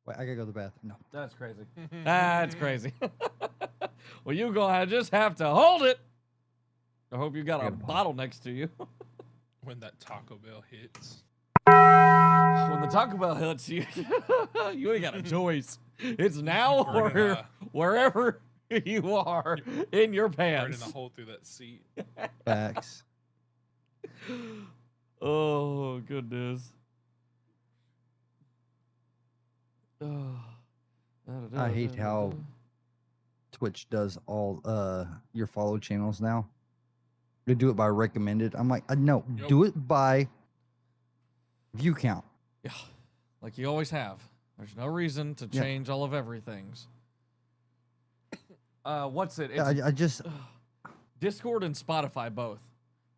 Wait, I gotta go to the bathroom. No. That's crazy. That's crazy. Well, you gonna just have to hold it. I hope you got a bottle next to you. When that Taco Bell hits. When the Taco Bell hits you, you ain't got a choice. It's now or wherever you are in your pants. Burning a hole through that seat. Facts. Oh, goodness. I hate how Twitch does all your follow channels now. They do it by recommended. I'm like, no, do it by view count. Yeah, like you always have. There's no reason to change all of everything's. What's it? It's, I just Discord and Spotify both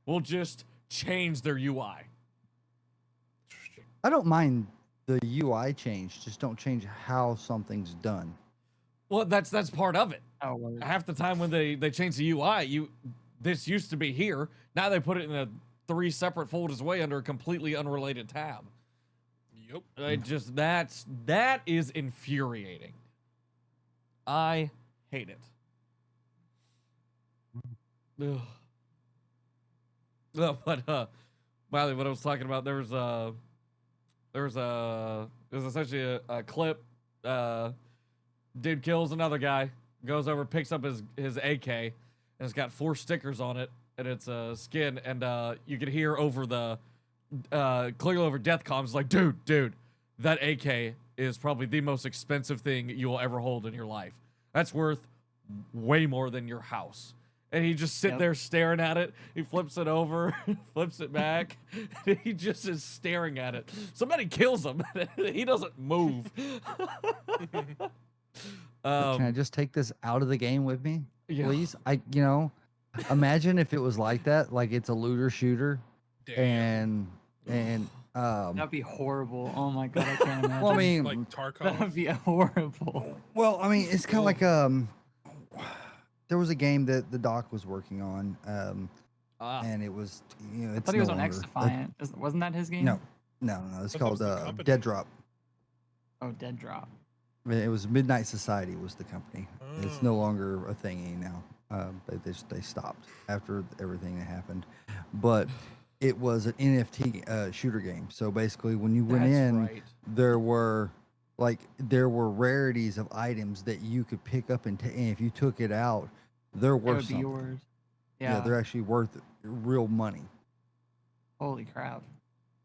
will just change their UI. I don't mind the UI change. Just don't change how something's done. Well, that's part of it. Oh, half the time when they change the UI, this used to be here. Now they put it in a 3 separate folders away under a completely unrelated tab. Yep. It just that is infuriating. I hate it. Ugh. No, but Mylee, what I was talking about, there's essentially a clip. Dude kills another guy, goes over, picks up his AK, and it's got 4 stickers on it, and it's a skin, and you can hear over the clearly over death comms like, dude, that AK is probably the most expensive thing you will ever hold in your life. That's worth way more than your house. And he just sit there staring at it. He flips it over, flips it back. He just is staring at it. Somebody kills him. He doesn't move. Can I just take this out of the game with me, please? Yeah. Imagine if it was like that, like it's a looter shooter, and that'd be horrible. Oh my god, I can't imagine. Well, I mean, like Tarkov. That'd be horrible. Well, I mean, it's kind of like there was a game that the doc was working on, and it was I thought he was on X Defiant. Wasn't that his game? No. It's called Dead Drop. Oh, Dead Drop. It was Midnight Society was the company. It's no longer a thingy now. They stopped after everything that happened, but it was an NFT shooter game. So basically, when you went there were rarities of items that you could pick up and if you took it out, they're worth something. Yours. Yeah, they're actually worth real money. Holy crap!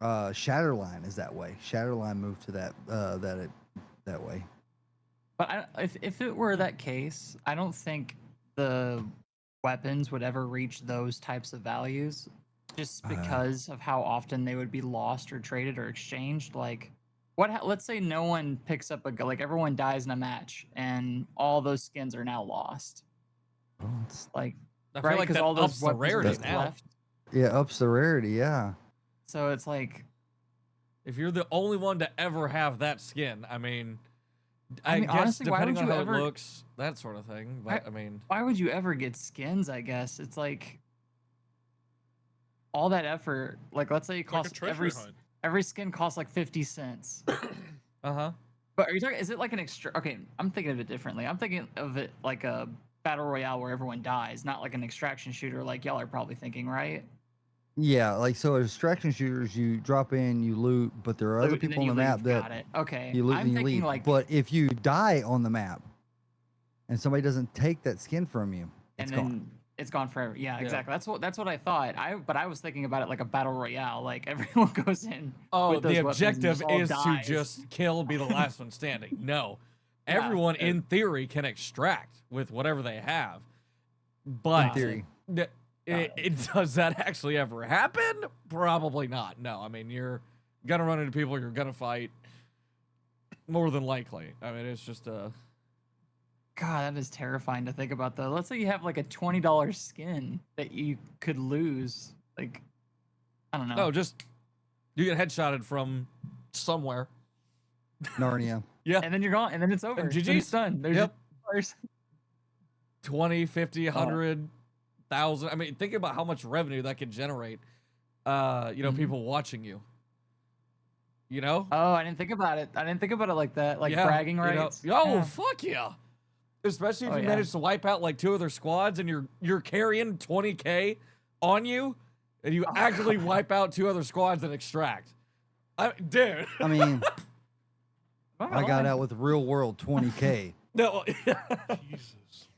Shatterline is that way. Shatterline moved to that way. But if it were that case, I don't think the weapons would ever reach those types of values, just because of how often they would be lost or traded or exchanged. Like, let's say no one picks up everyone dies in a match, and all those skins are now lost. Oh, it's like, I feel like that all those ups the rarity now. Left. Yeah, ups the rarity. Yeah. So it's like, if you're the only one to ever have that skin, I mean, I guess honestly, depending on how it looks, that sort of thing. But why would you ever get skins? I guess it's like all that effort. Like, let's say it costs every skin costs like 50 cents. But are you talking? Is it like an extra? Okay, I'm thinking of it differently. I'm thinking of it like a battle royale where everyone dies, not like an extraction shooter like y'all are probably thinking, right? Yeah, like so extraction shooters, you drop in, you loot, but there are other people on the map that you loot and you leave. But if you die on the map and somebody doesn't take that skin from you, it's gone. It's gone forever. Yeah, exactly. That's what I thought. But I was thinking about it like a battle royale. Like everyone goes in. Oh, the objective is to just kill, be the last one standing. No, everyone in theory can extract with whatever they have. But in theory. Does that actually ever happen? Probably not. No, I mean, you're gonna run into people you're gonna fight. More than likely. I mean, it's just a... God, that is terrifying to think about, though. Let's say you have like a $20 skin that you could lose. Like, I don't know. No, just you get headshotted from somewhere. Narnia. Yeah. And then you're gone, and then it's over. And GG's done. There's 20, 50, 100... thousand. I mean, think about how much revenue that could generate. People watching you. You know? Oh, I didn't think about it. I didn't think about it like that. Like Yeah, bragging you know? rights. Oh, Yeah. fuck yeah. Especially if Oh, you yeah. manage to wipe out like 2 other squads and you're carrying 20k on you, and you Oh, actually God. wipe out 2 other squads and extract. Dude. I mean, Wow, I got out with real world 20k. No. Jesus.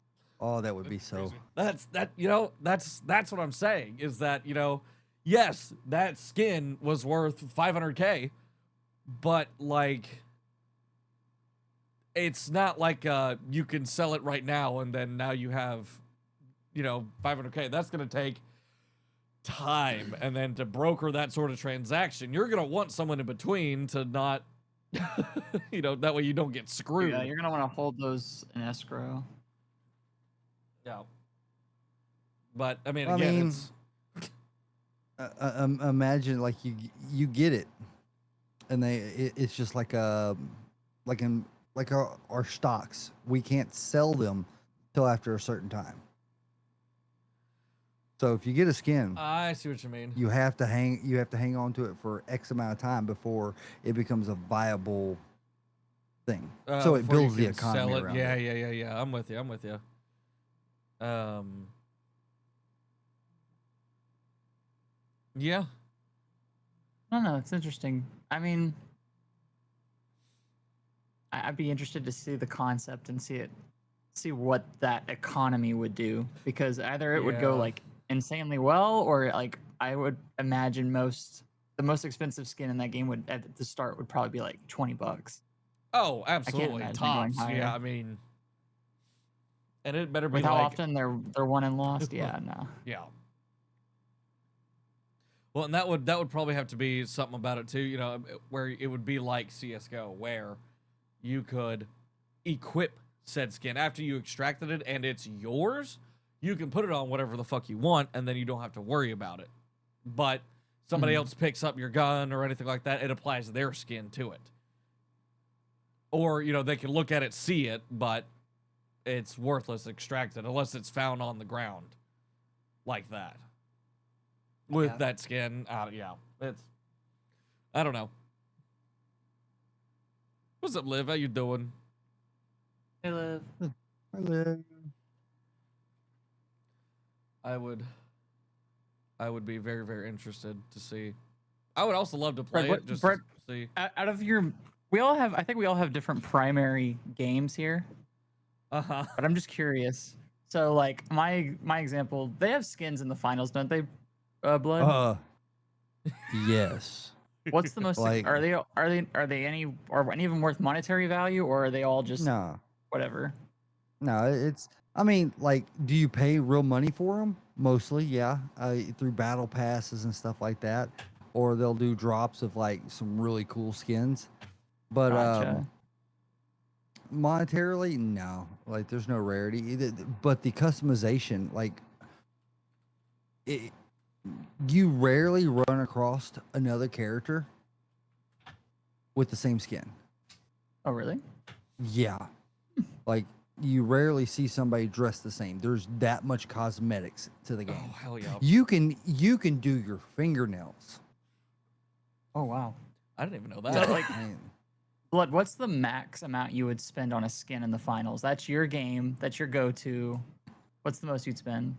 Oh, that would be That's so. crazy. That's what I'm saying is that, yes, that skin was worth 500k, but like it's not like you can sell it right now and then now you have 500k. That's going to take time, and then to broker that sort of transaction, you're going to want someone in between to not that way you don't get screwed. Yeah, you're gonna want to hold those in escrow. Yeah. But I mean, I again, mean, it's imagine like you get it, and it's just like our stocks. We can't sell them till after a certain time. So if you get a skin, I see what you mean. you have to hang on to it for X amount of time before it becomes a viable thing. So it Before you builds the can sell economy it. around Yeah, it. yeah. I'm with you. Yeah. I don't know. It's interesting. I mean, I'd be interested to see the concept and see what that economy would do, because either it would go Yeah. like insanely well, or like I would imagine the most expensive skin in that game would at the start would probably be like $20. Oh, absolutely. imagine it going Tops. higher. Yeah, I mean, and it better be With how like often they're won and lost. Yeah, no. yeah. Well, and that would probably have to be something about it too, where it would be like CS:GO, where you could equip said skin after you extracted it and it's yours. You can put it on whatever the fuck you want, and then you don't have to worry about it. But somebody else picks up your gun or anything like that, it applies their skin to it. Or, they can look at it, see it, but it's worthless extracted unless it's found on the ground like that. With Yeah. that skin, it's, I don't know. What's up, Liv? How you doing? Hey, Liv. I would be very, very interested to see. I would also love to play Brett, it just Brett, to see. Out of I think we all have different primary games here, Uh-huh. but I'm just curious. So like my example, they have skins in the finals, don't they? Blood. Yes. What's the most? like- Are they any of them worth monetary value, or are they all just No. whatever? No, I mean, like, do you pay real money for them? Mostly, yeah, through battle passes and stuff like that, or they'll do drops of like some really cool skins. But Gotcha. monetarily, no, like there's no rarity either. But the customization, like, you rarely run across another character with the same skin. Oh really? Yeah, like you rarely see somebody dressed the same. There's that much cosmetics to the game. Oh, hell yeah. You can do your fingernails. Oh wow. I didn't even know So that. like, Man, Blood, what's the max amount you would spend on a skin in the finals? That's your game. That's your go-to. What's the most you'd spend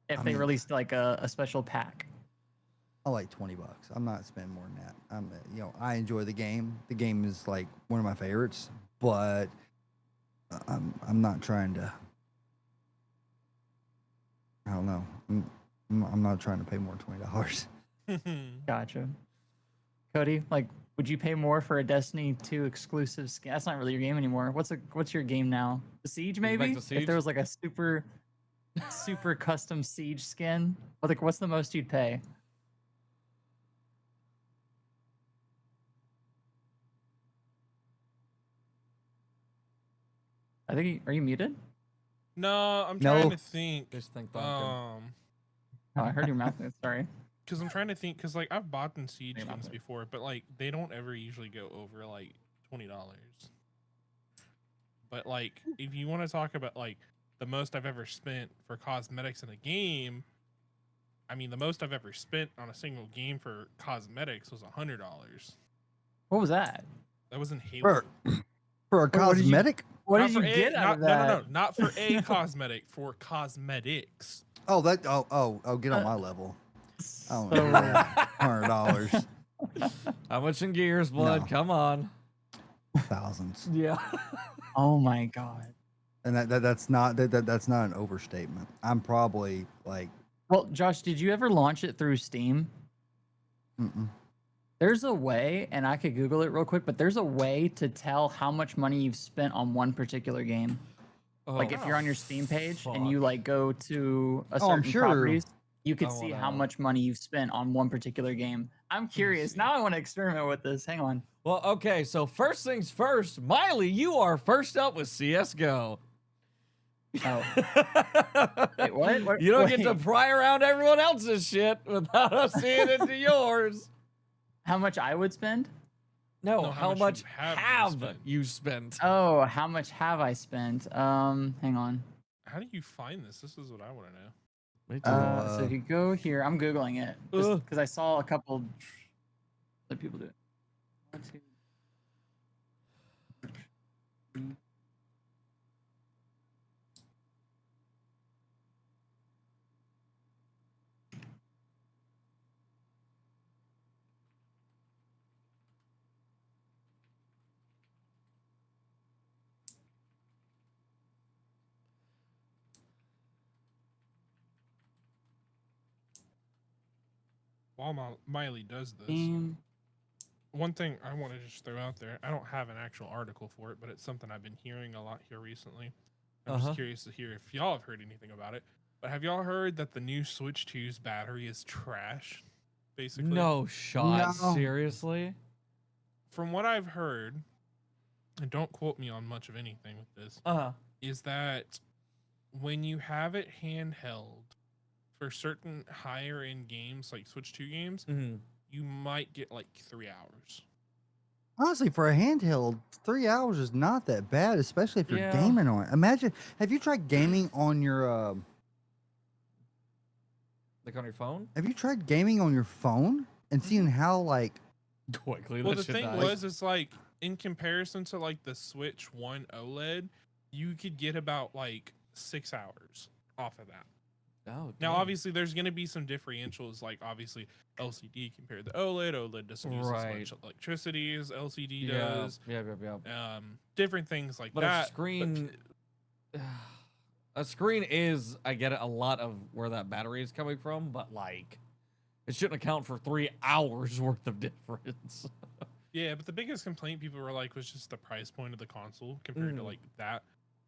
if I they mean- released like a special pack? I like $20. I'm not spending more than that. I enjoy the game. The game is like one of my favorites, but I'm not trying to. I don't know. I'm not trying to pay more than $20. Gotcha. Cody, like, would you pay more for a Destiny 2 exclusive skin? That's not really your game anymore. What's your game now? The Siege, Back to maybe? Siege? If there was like a super custom Siege skin, like, what's the most you'd pay? I think. Are you muted? No, I'm No. trying to think. Just think Duncan. Oh, I heard your mouth move. Sorry. Because I'm trying to think. Because like I've bought in Siege Think about skins it. before, but like they don't ever usually go over like $20. But like if you want to talk about like the most I've ever spent for cosmetics in a game, I mean the most I've ever spent on a single game for cosmetics was $100. What was that? That was in Halo. For a Wait, what did you- cosmetic? What Not did you for a- get out not, of that? No, not for a cosmetic, for cosmetics. Oh, that. Oh, get on my level. Oh, So- $100, How much in gears, blood? No. Come on. thousands, Yeah. Oh my god. and that's not that's not an overstatement. I'm probably like, Well, Josh, did you ever launch it through Steam? mm-mm. There's a way, and I could Google it real quick, but there's a way to tell how much money you've spent on one particular game. Like if you're on your Steam page and you like go to a Oh, I'm certain sure. properties, you could I see how wanna- much money you've spent on one particular game. I'm curious. see. Now I want to experiment with this. Hang on. Well, okay, so first things first, Mylee, you are first up with CSGO. Oh, wait, what? You don't get to Wait. pry around everyone else's shit without us seeing into yours. How much I would spend? No, No, how how much much have you have spent? you spent? Oh, how much have I spent? Hang on. How do you find this? This is what I want to know. Me too. So if you go here, I'm Googling it Ugh. because I saw a couple other people do it. Let's see. While Mylee does this, Steam. one thing I want to just throw out there, I don't have an actual article for it, but it's something I've been hearing a lot here recently. I'm Uh-huh. just curious to hear if y'all have heard anything about it. But have y'all heard that the new Switch 2's battery is trash? Basically, No shot. No. Seriously? from what I've heard, and don't quote me on much of anything with this, is that when you have it handheld for certain higher end games like Switch 2 games, Mm-hmm. you might get like 3 hours. Honestly, for a handheld, 3 hours is not that bad, especially if you're Yeah. gaming on it. Imagine, have you tried gaming on your Like on your phone? have you tried gaming on your phone and seeing how like Quickly. Well, that the shit thing dies. was, it's like in comparison to like the Switch 1 OLED, you could get about like 6 hours off of that. Oh, Now, dang. obviously, there's going to be some differentials, like obviously LCD compared to OLED. OLED doesn't use as Right. much electricity as LCD Yeah, does. yeah. Different things like But that. a screen, a screen is, I get it, a lot of where that battery is coming from, but like, it shouldn't account for 3 hours worth of difference. Yeah, but the biggest complaint people were like was just the price point of the console compared to like that.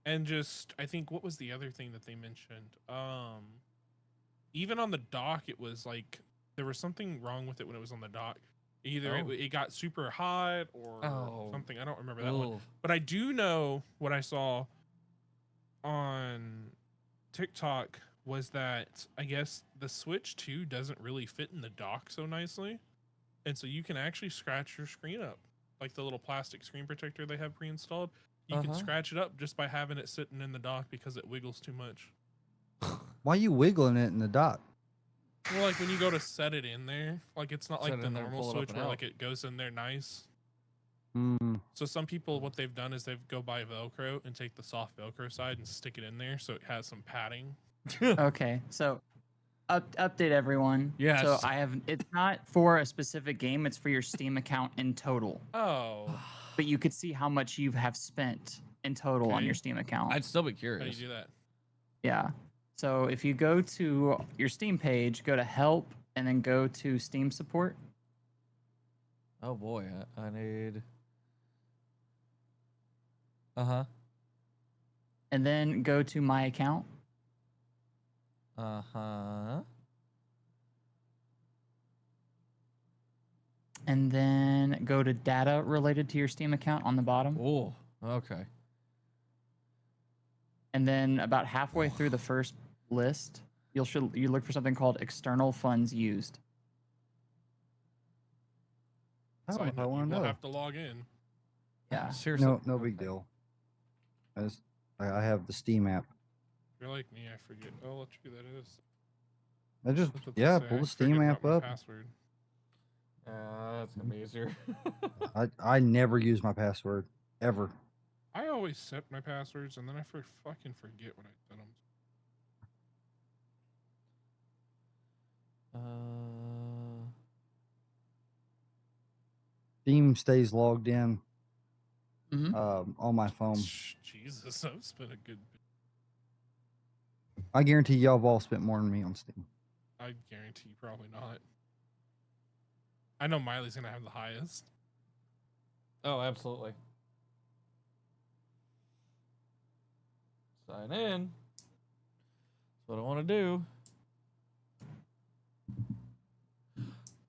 And just, I think, what was the other thing that they mentioned? Even on the dock, it was like there was something wrong with it when it was on the dock. Either it got super hot or something. I don't remember that one. Ooh. But I do know what I saw on TikTok was that I guess the Switch 2 doesn't really fit in the dock so nicely. And so you can actually scratch your screen up. Like the little plastic screen protector they have pre-installed. You can scratch it up just by having it sitting in the dock because it wiggles too much. why are you wiggling it in the dock? Well, like when you go to set it in there, like it's not Set like it the in there, normal pull it up Switch and where out. like it goes in there nice. Mm, So some people, what they've done is they've go buy Velcro and take the soft Velcro side and stick it in there so it has some padding. Okay, so update everyone. So Yes. I have. It's not for a specific game. It's for your Steam account in total. Oh, But you could see how much you have spent in total on Okay. your Steam account. I'd still be how do curious. you do that? Yeah. So if you go to your Steam page, go to Help, and then go to Steam Support. Oh boy, I need. Uh-huh. And then go to My Account. Uh-huh. And then go to Data related to your Steam account on the bottom. Oh, okay. And then about halfway through the first list, you look for something called External Funds Used. I don't know Side if I note, want you to will know. have to log in. Yeah. Seriously. No big deal. I have the Steam app. If you're like me, I forget. Oh, let's see who that is. I just That's what they yeah, say. pull I the forget Steam about app my up. Password. That's gonna be easier. I never use my password ever. I always set my passwords and then I fucking forget what I set them. Steam stays logged in on my phone. Jesus, I've spent a good. I guarantee y'all have all spent more than me on Steam. I guarantee probably not. I know Miley's gonna have the highest. Oh, absolutely. Sign in. That's what I want to do.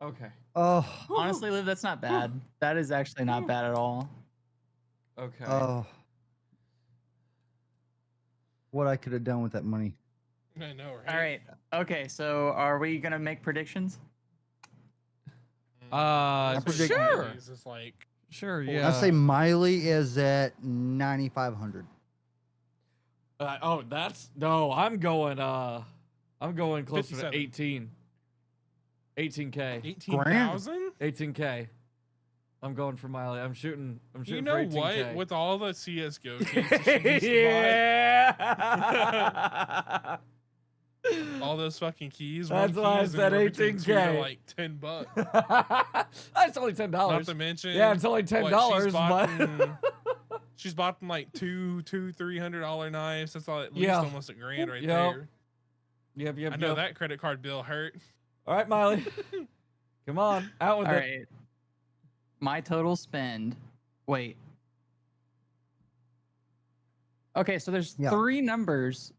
Okay. Oh, Honestly, Liv, that's not bad. That is actually not bad at all. Okay. oh. What I could have done with that money. I know, right? All right. Okay, so are we gonna make predictions? I predict- Sure. Miley's is like Sure, I'd yeah. I say Mylee is at 9,500. Oh, that's no. I'm going closer 57. to 18. 18K. 18,000. 18K. I'm going for Mylee. I'm shooting. You for know 18K. what? With all the CS:GO cases she used to Yeah. buy, all those fucking keys. That's one why I key's said anywhere between 2 to, 18K. like $10. That's only $10. Not to mention, Yeah, it's only $10, but she's bought them like $300 knives. That's all, at least Yeah. almost $1,000 right Yep. there. Yep. I know that credit card bill hurt. All right, Mylee. Come on, out with All it. right. My total spend. Wait. Okay, so there's Yeah. 3 numbers.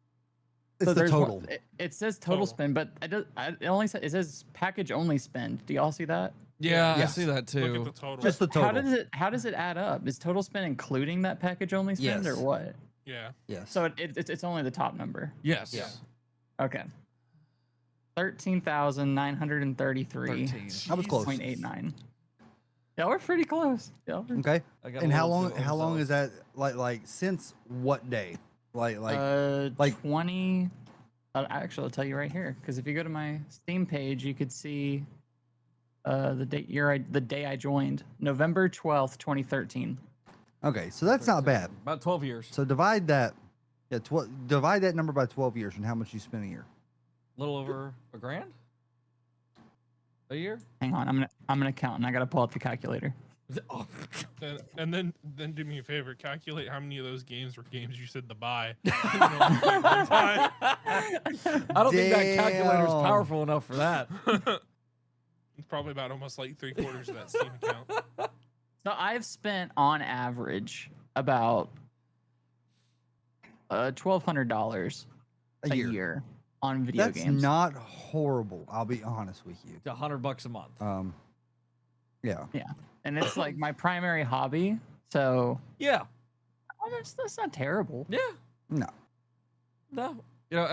It's So the there's total. It says total spend, but it only says, it says package only spend. Do y'all see that? Yeah, I Yes. see that Look too. at the total. Just the total. How does it add up? Is total spend including that package only spend Yes. or what? Yeah. Yes. So it's only the top number. Yes. Yeah. Okay. 13,933. 13. I was close. 0.89. Yeah, we're pretty close. Yeah. Okay. I got a And how little long? zip How long myself. is that? Like since what day? Like like- 20. Actually, I'll tell you right here, because if you go to my Steam page, you could see the day I joined, November 12th, 2013. okay. So that's not bad. About 12 years. So divide that. Yeah. Divide that number by 12 years and how much you spend a year. A little over $1,000 a year. Hang on, I'm gonna count, and I gotta pull up the calculator. Oh. And then do me a favor, calculate how many of those games were games you said to buy. I don't think that calculator's Damn. powerful enough for that. It's probably about almost like 3/4 of that Steam account. So I've spent on average about $1,200 A a year. year on video That's games. not horrible. I'll be honest with you. It's $100 a month. Yeah. And it's like my primary hobby, so Yeah. that's not terrible. Yeah. No. No. You know,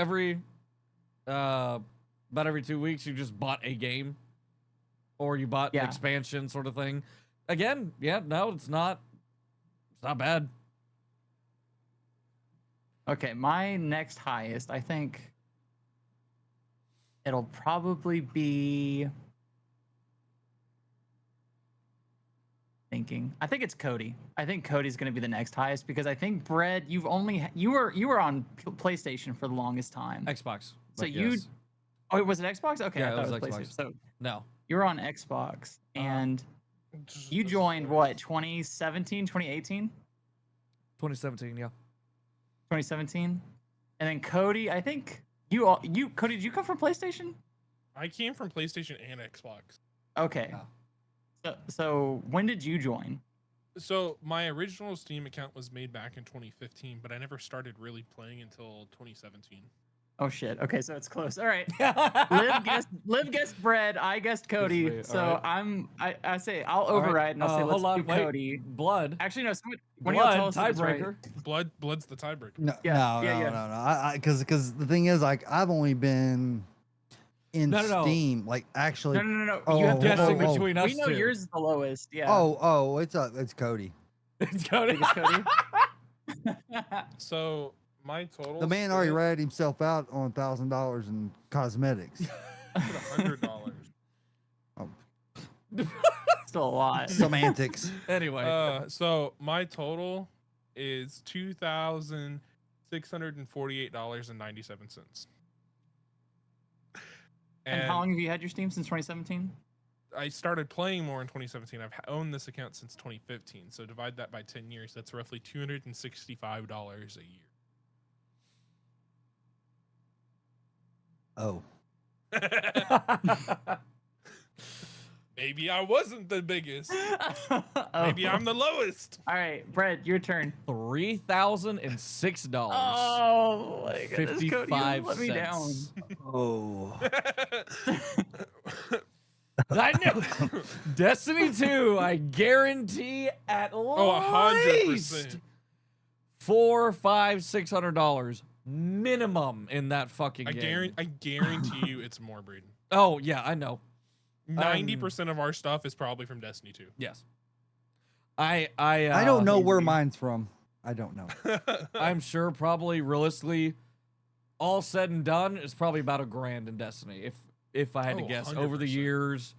about every 2 weeks, you just bought a game, or you bought an Yeah. expansion sort of thing. Again, yeah, no, it's not bad. Okay, my next highest, I think it'll probably be I think it's Cody. I think Cody's going to be the next highest because I think Bread, you were on PlayStation for the longest time. Xbox. So but you- yes. Oh, was it Xbox? Okay, Yeah, I it thought was it was Xbox. PlayStation. So No. you were on Xbox and you joined what, 2017, 2018? 2017, yeah. 2017? And then Cody, I think Cody, did you come from PlayStation? I came from PlayStation and Xbox. Okay. Oh. So when did you join? So my original Steam account was made back in 2015, but I never started really playing until 2017. Oh shit. Okay, so it's close. All right. Liv guessed Bread. I guessed Cody. me, So alright. I say I'll All right, override and I'll say let's hold on, do wait. Cody. Blood. Actually, no. When y'all tell Blood, us if it's right. tiebreaker. Blood's the tiebreaker. No. Yeah, No. yeah, no. yeah. No. Because the thing is, like, I've only been in No. Steam, like, actually. No. Oh, You have to Guessing oh. between us We know two. yours is the lowest. Yeah. Oh, it's Cody. It's Cody. Think it's Cody. So my total. The man already spend ratted himself out on $1,000 in cosmetics. $100. still a lot. Semantics. Anyway, So my total is $2,648.97. And how long have you had your Steam since 2017? I started playing more in 2017. I've owned this account since 2015. So divide that by 10 years. That's roughly $265 a year. Oh. Maybe I wasn't the biggest. Maybe I'm the lowest. All right, Brett, your turn. $3,006. Oh my goodness, Cody, you let me down. Oh. I knew Destiny 2, I guarantee at least 100%. $400, $500, $600 minimum in that fucking game. I guarantee you it's more, Braden. Oh yeah, I know. 90% of our stuff is probably from Destiny 2. Yes. I don't know where mine's from. I don't know. I'm sure probably realistically, all said and done, it's probably about $1,000 in Destiny. If I had to guess over the 100%. years.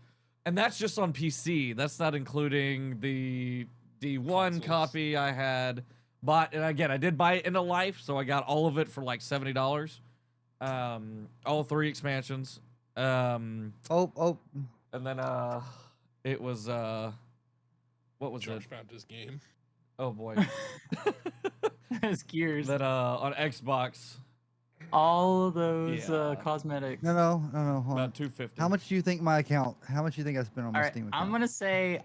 And that's just on PC. That's not including the D1 Consoles. copy I had bought. And again, I did buy it in a life, so I got all of it for like $70. All 3 expansions. Oh. And then it was what was Josh it? found his game. Oh boy. His gears. That on Xbox All of those Yeah. cosmetics. No. Hold on. about $250. How much do you think my account? How much do you think I spent on my All right, Steam account? I'm gonna say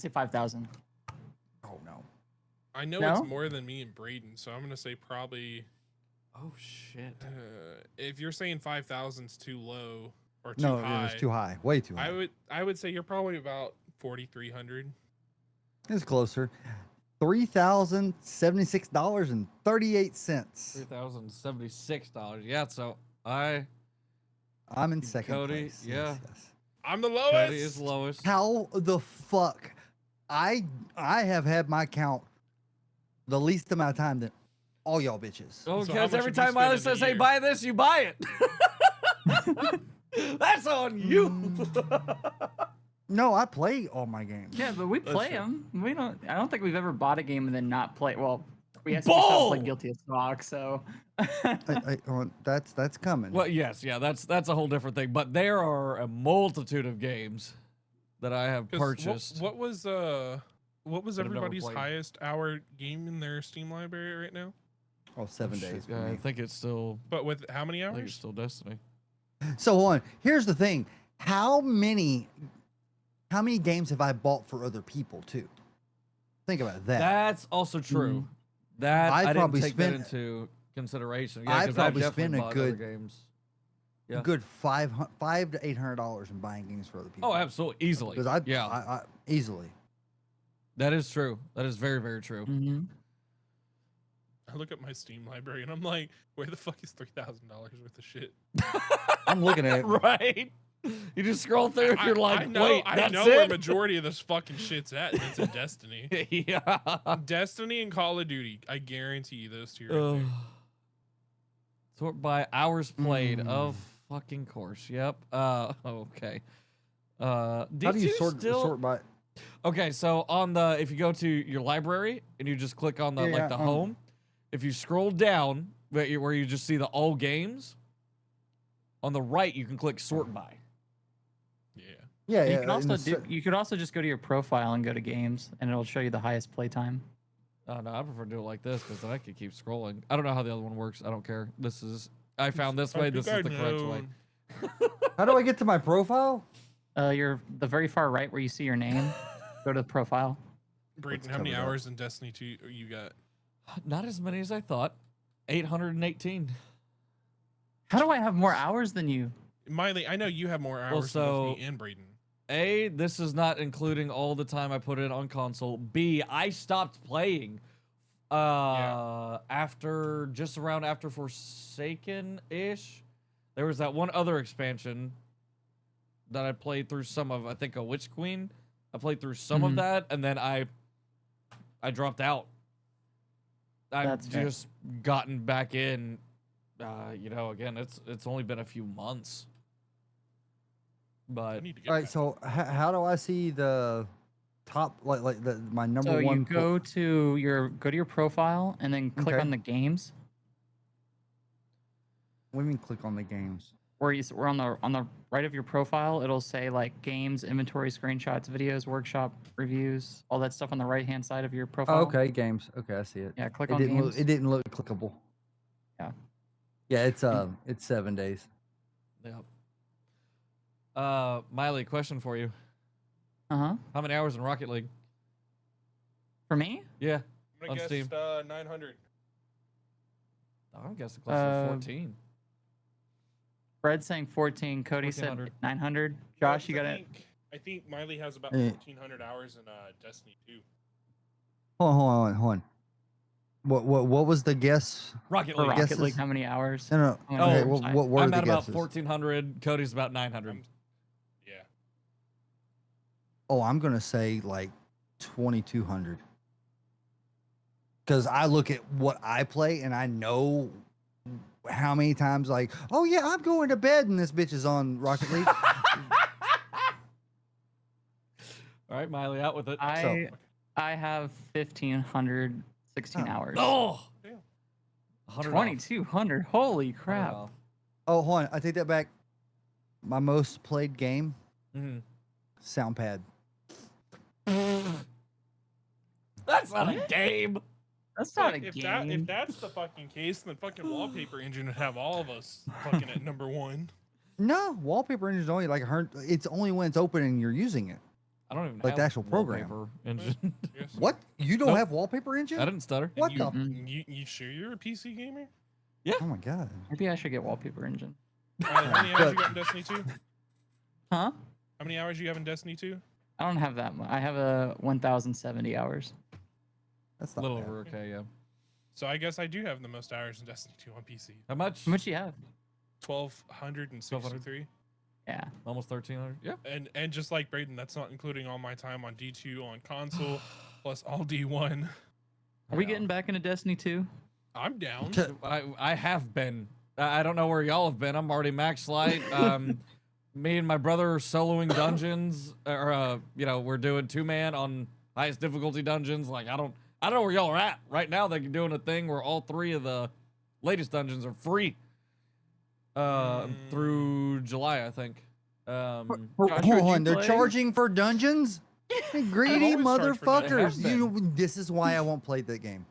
5,000. Oh no. I know No? it's more than me and Braden, so I'm gonna say probably. Oh shit. If you're saying 5,000's too low or too No, high, it was too high. Way too high. I would say you're probably about 4,300. It's closer. $3,076.38. $3,076. Yeah, so I'm in second Cody, place. yeah. Yes. I'm the lowest. Cody is lowest. How the fuck? I have had my account the least amount of time than all y'all bitches. Oh, So how because much every have you time spent Mylee in a says, "Hey, year?" buy this," you buy it. That's on you. No, I play all my games. Yeah, but we play true. them. We don't. I don't think we've ever bought a game and then not play. Well, we have Bull! played Guilty as Fuck, so. That's coming. Well, yes, yeah, that's a whole different thing. But there are a multitude of games that I have 'Cause purchased. What was I've never everybody's played. highest hour game in their Steam library right now? Oh, 7 days. for I me. think it's still. But with how many I think it's hours? still Destiny. So hold on. Here's the thing. How many games have I bought for other people too? Think about that. That's also true. That I'd I didn't probably take that spend- into consideration. Yeah, I'd 'cause probably definitely spend a bought other good- games. A Yeah. good $500 to $800 in buying games for other people. Oh, absolutely, easily. Because I yeah, easily. that is true. That is very, very true. Mm-hmm. I look at my Steam library and I'm like, where the fuck is $3,000 worth of shit? I'm looking at it. Right? You just scroll through and you're like, I know, wait, I that's know where it? majority of this fucking shit's at, and it's in Destiny. Yeah. Destiny and Call of Duty. I guarantee you those two right Ugh. there. Sort by hours played, of fucking course. Yep. Okay. How do you sort by? Okay, so on the if you go to your library and you just click on the Yeah, home, if you scroll down where you just see the all games, on the right you can click sort by. Yeah. Yeah, You yeah. can also you could also just go to your profile and go to games, and it'll show you the highest playtime. Oh no, I prefer to do it like this because then I can keep scrolling. I don't know how the other one works. I don't care. I found this way. This is the correct way. How do I get to my profile? You're the very far right where you see your name. Go to the profile. Braden, how many covered up. hours in Destiny 2 you got? Not as many as I thought. 818. How do I have more hours than you? Mylee, I know you have more hours than both me and Braden. A, this is not including all the time I put in on console. B, I stopped playing after Forsaken-ish. There was that one other expansion that I played through some of, I think a Witch Queen. I played through some of that, and then I dropped out. I've That's fair. just gotten back in. Again, it's only been a few months. But need to get All right, back. so how do I see the top my number So you one? go to your profile and then click Okay. on the games. What do you mean click on the games? We're on the right of your profile. It'll say like games, inventory, screenshots, videos, workshop, reviews, all that stuff on the right hand side of your profile. Oh, okay, games. Okay, I see it. Yeah, click It on didn't games. it didn't look clickable. Yeah. Yeah, it's 7 days. yep. Mylee, question for you. Uh-huh. How many hours in Rocket League? For me? Yeah, I'm gonna on guess Steam. 900. I'm guessing closer to 14. Fred's saying 14. Cody said 1400. 900. No, Josh, 'cause you got it. I think Mylee has about Eh. 1,400 hours in Destiny 2. Hold on. What was the guess? Rocket For League. Rocket- Rocket League, guesses? how many hours? No, no. How many Okay, hours? what were I'm the at about guesses? 1400. Cody's about 900. Yeah. Oh, I'm gonna say like 2,200. Because I look at what I play and I know how many times like, oh yeah, I'm going to bed and this bitch is on Rocket League. All right, Mylee, out with it. I have 1,516 Oh. hours. Oh, Yeah. 100 2,200. Holy crap. Oh, hold on, I take that back. My most played game, Mm-hmm. Soundpad. That's not a What? game. That's not a If game. that's the fucking case, then fucking Wallpaper Engine would have all of us fucking at number 1. No, Wallpaper Engine is only like it's only when it's open and you're using it. I don't even Like have the actual program. Wallpaper engine. Yes. What? You don't Nope. have Wallpaper Engine? I didn't stutter. What you, the? Mm-mm. you sure you're a PC gamer? Oh my god. Maybe I should get wallpaper engine. How many hours you got in Destiny 2? Huh? How many hours you have in Destiny 2? I don't have that much. I have a 1,070 hours. That's A not little bad. over okay, yeah. So I guess I do have the most hours in Destiny 2 on PC. How much? How much do you have? 1,263. Yeah. Almost 1,300. Yeah. And just like Braden, that's not including all my time on D2 on console, plus all D1. Are we getting back into Destiny 2? I'm down. I have been. I don't know where y'all have been. I'm already max light. Me and my brother are soloing dungeons, or we're doing 2-man on highest difficulty dungeons. Like I don't know where y'all are at right now. They're doing a thing where all 3 of the latest dungeons are free. Through July, I think. Josh, Hold would on, you they're play? charging for dungeons? Greedy always charged for dungeons. motherfuckers. They have This is why I won't play that game.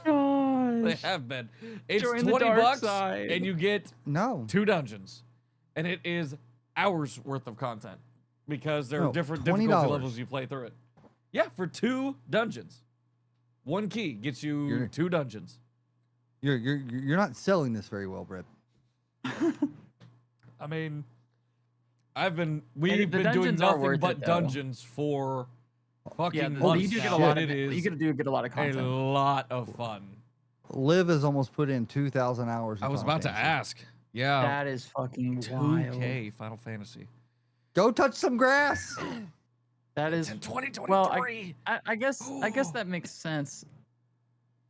They Gosh. have been. It's Join the 20 dark bucks, side. and you get No. 2 dungeons, and it is hours worth of content because there are No, different $20. difficulty levels you play through it. Yeah, for 2 dungeons. 1 key gets you You're- 2 dungeons. You're not selling this very well, Brett. I mean, we've the been doing dungeons are nothing worth but it, though. dungeons for fucking Yeah, months you do get now, a lot and of it is you get a lot of a content. lot of fun. Liv has almost put in 2,000 hours. In I was Final about to Fantasy. ask. Yeah. That is fucking wild. 2K Final Fantasy. Go touch some grass. That is In 2023. well. I guess that makes sense.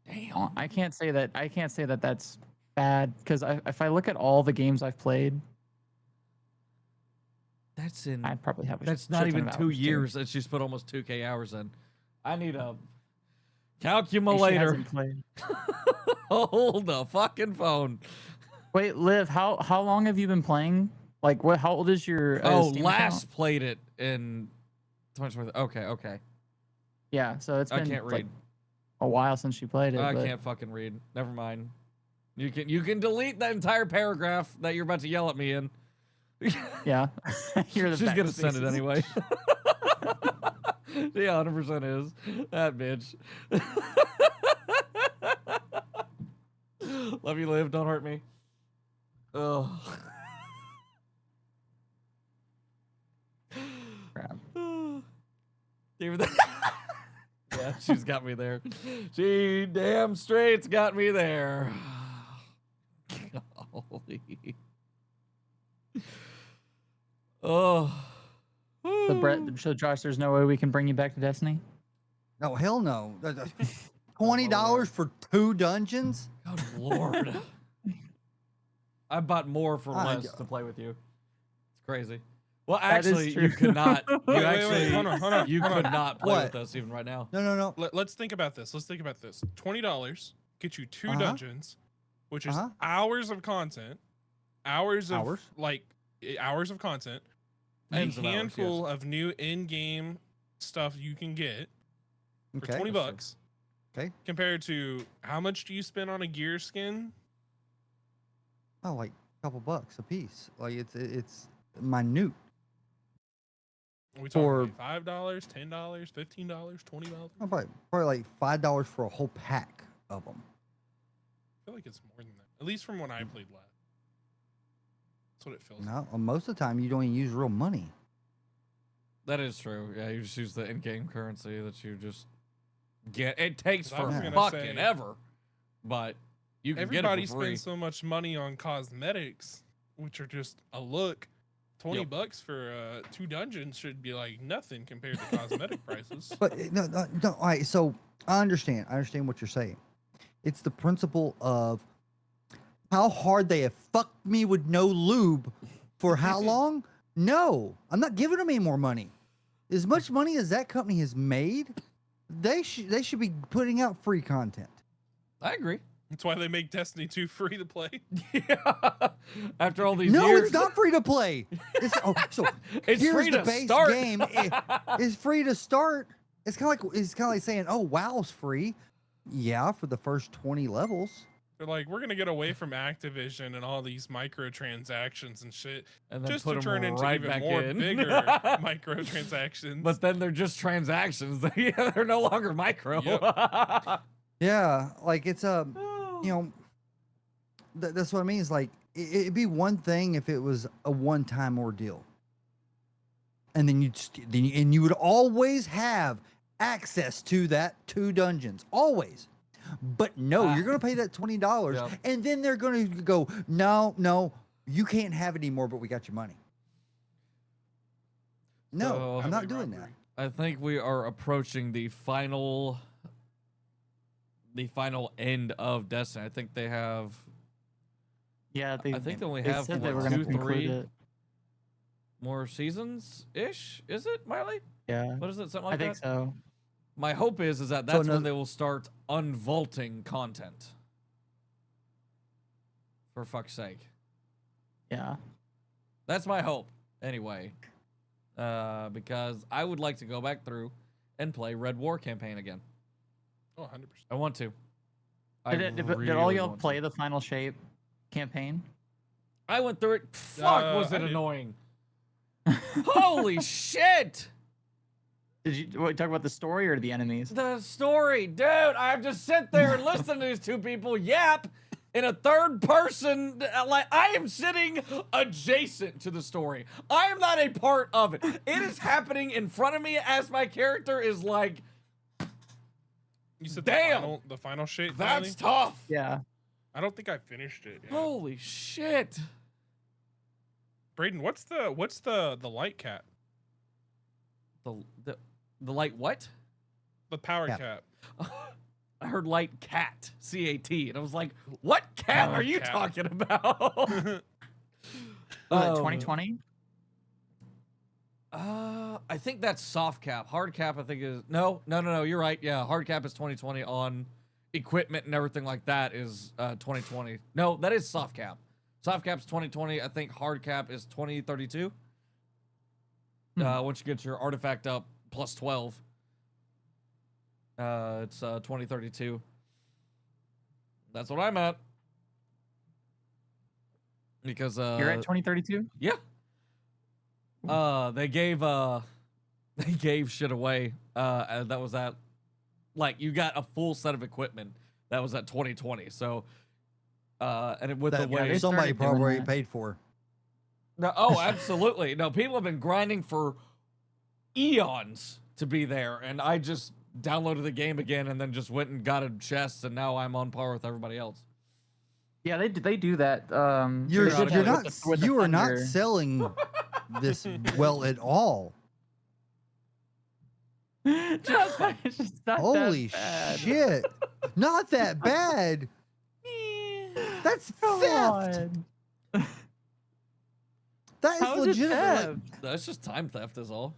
Damn. I can't say that that's bad because if I look at all the games I've played, That's in. I probably have. That's not even 2 years that she's put almost 2K hours in. I need a calculator. Hold the fucking phone. Wait, Liv, how long have you been playing? Like, what? How old is your? Steam last account? played it in 2020. Okay. Yeah, so it's I been can't like, read. a while since you played it. I but- can't fucking read. Never mind. You can delete that entire paragraph that you're about to yell at me in. Yeah, you're the She's gonna backspaces. send it anyway. She 100% is that bitch. Love you, Liv. Don't hurt me. Oh. Crap. Even that. Yeah, she's got me there. She damn straight's got me there. Golly. Oh. So Josh, there's no way we can bring you back to Destiny. No, hell no. $20 for 2 dungeons? Good Lord. I bought more for I less go- to play with you. It's crazy. Well, That is actually, you true. could not. You Wait, actually, hold on. you could not play What? with us even right now. No. Let's think about this. $20 get you 2 Uh-huh. dungeons, which is Uh-huh. hours of content, hours of Hours? hours of content, Tens a of hours, handful of new in-game stuff you can get for Okay. 20 That's true. bucks. Okay. Compared to how much do you spend on a gear skin? Oh, like a couple bucks a piece. Like it's minute. Are we talking For- like $5, $10, $15, $20? Oh, probably like $5 for a whole pack of them. I feel like it's more than that. At least from when I played last. That's what it feels like. No, most of the time you don't even use real money. That is true. Yeah, you just use the in-game currency that you just get. It takes 'Cause I was for gonna fucking say- ever, but you can Everybody get it for free. spends so much money on cosmetics, which are just a look. 20 Yep. bucks for 2 dungeons should be like nothing compared to cosmetic prices. But no. All right, so I understand what you're saying. It's the principle of how hard they have fucked me with no lube for how long? No, I'm not giving them any more money. As much money as that company has made, they should be putting out free content. I agree. That's why they make Destiny 2 free to play. Yeah. After all these No, years, it's not free to play. So It's here's free the to base start. game. It's free to start. It's kind of like saying, "Oh, WoW's free." Yeah, for the first 20 levels. They're like, we're gonna get away from Activision and all these microtransactions and shit, and then just put to 'em turn into right even back more in. bigger microtransactions. But then they're just transactions. They're no longer micro. Yeah, like it's that's what I mean. Is like it'd be one thing if it was a one-time ordeal, and then you would always have access to that 2 dungeons, always. But no, you're gonna pay that $20, Yep. and then they're gonna go, no, you can't have it anymore. But we got your money. No, So- I'm not Highway doing that. robbery. I think we are approaching the final end of Destiny. I think they have Yeah, I think they only they have, said they what, were going 2, to conclude 3? it. more seasons ish. Is it, Mylee? Yeah, What is it? Something I like think that? so. My hope is that So that's when another- they will start unvaulting content. For fuck's sake. Yeah. That's my hope, anyway. Because I would like to go back through and play Red War campaign again. Oh, 100%. I want to. Did all really y'all want to. play the Final Shape campaign? I went through it. Fuck, was I it did. annoying? Holy shit! Did you talk about the story or the enemies? The story, dude. I have to sit there and listen to these two people yap in a third person. Like, I am sitting adjacent to the story. I am not a part of it. It is happening in front of me as my character is like, You said Damn! the final shape. that's Mylee? tough. Yeah. I don't think I finished it. Yet. Holy shit. Braden, what's the light cap? The light what? The power Cap. cap. I heard light cat, C-A-T, and I was like, what cat Oh, are you cat. talking about? Was it 2020? I think that's soft cap. Hard cap, I think is no. You're right. Yeah, hard cap is 2020 on equipment and everything like that is 2020. No, that is soft cap. Soft cap's 2020. I think hard cap is 2032. Once you get your artifact up plus 12, it's 2032. That's what I'm at. Because You're at 2032? yeah. They gave shit away. And that was at, like, you got a full set of equipment that was at 2020. So, and it, with That the way they somebody started doing probably that. paid for. no, oh, absolutely. No, people have been grinding for eons to be there, and I just downloaded the game again and then just went and got a chest, and now I'm on par with everybody else. Yeah, they do that. You're periodically not with the you are not Thunder. selling this well at all. It's just not Holy that bad. shit! Not that bad. That's Come theft. on. That is How is it legitimate. theft? That's just time theft, is all.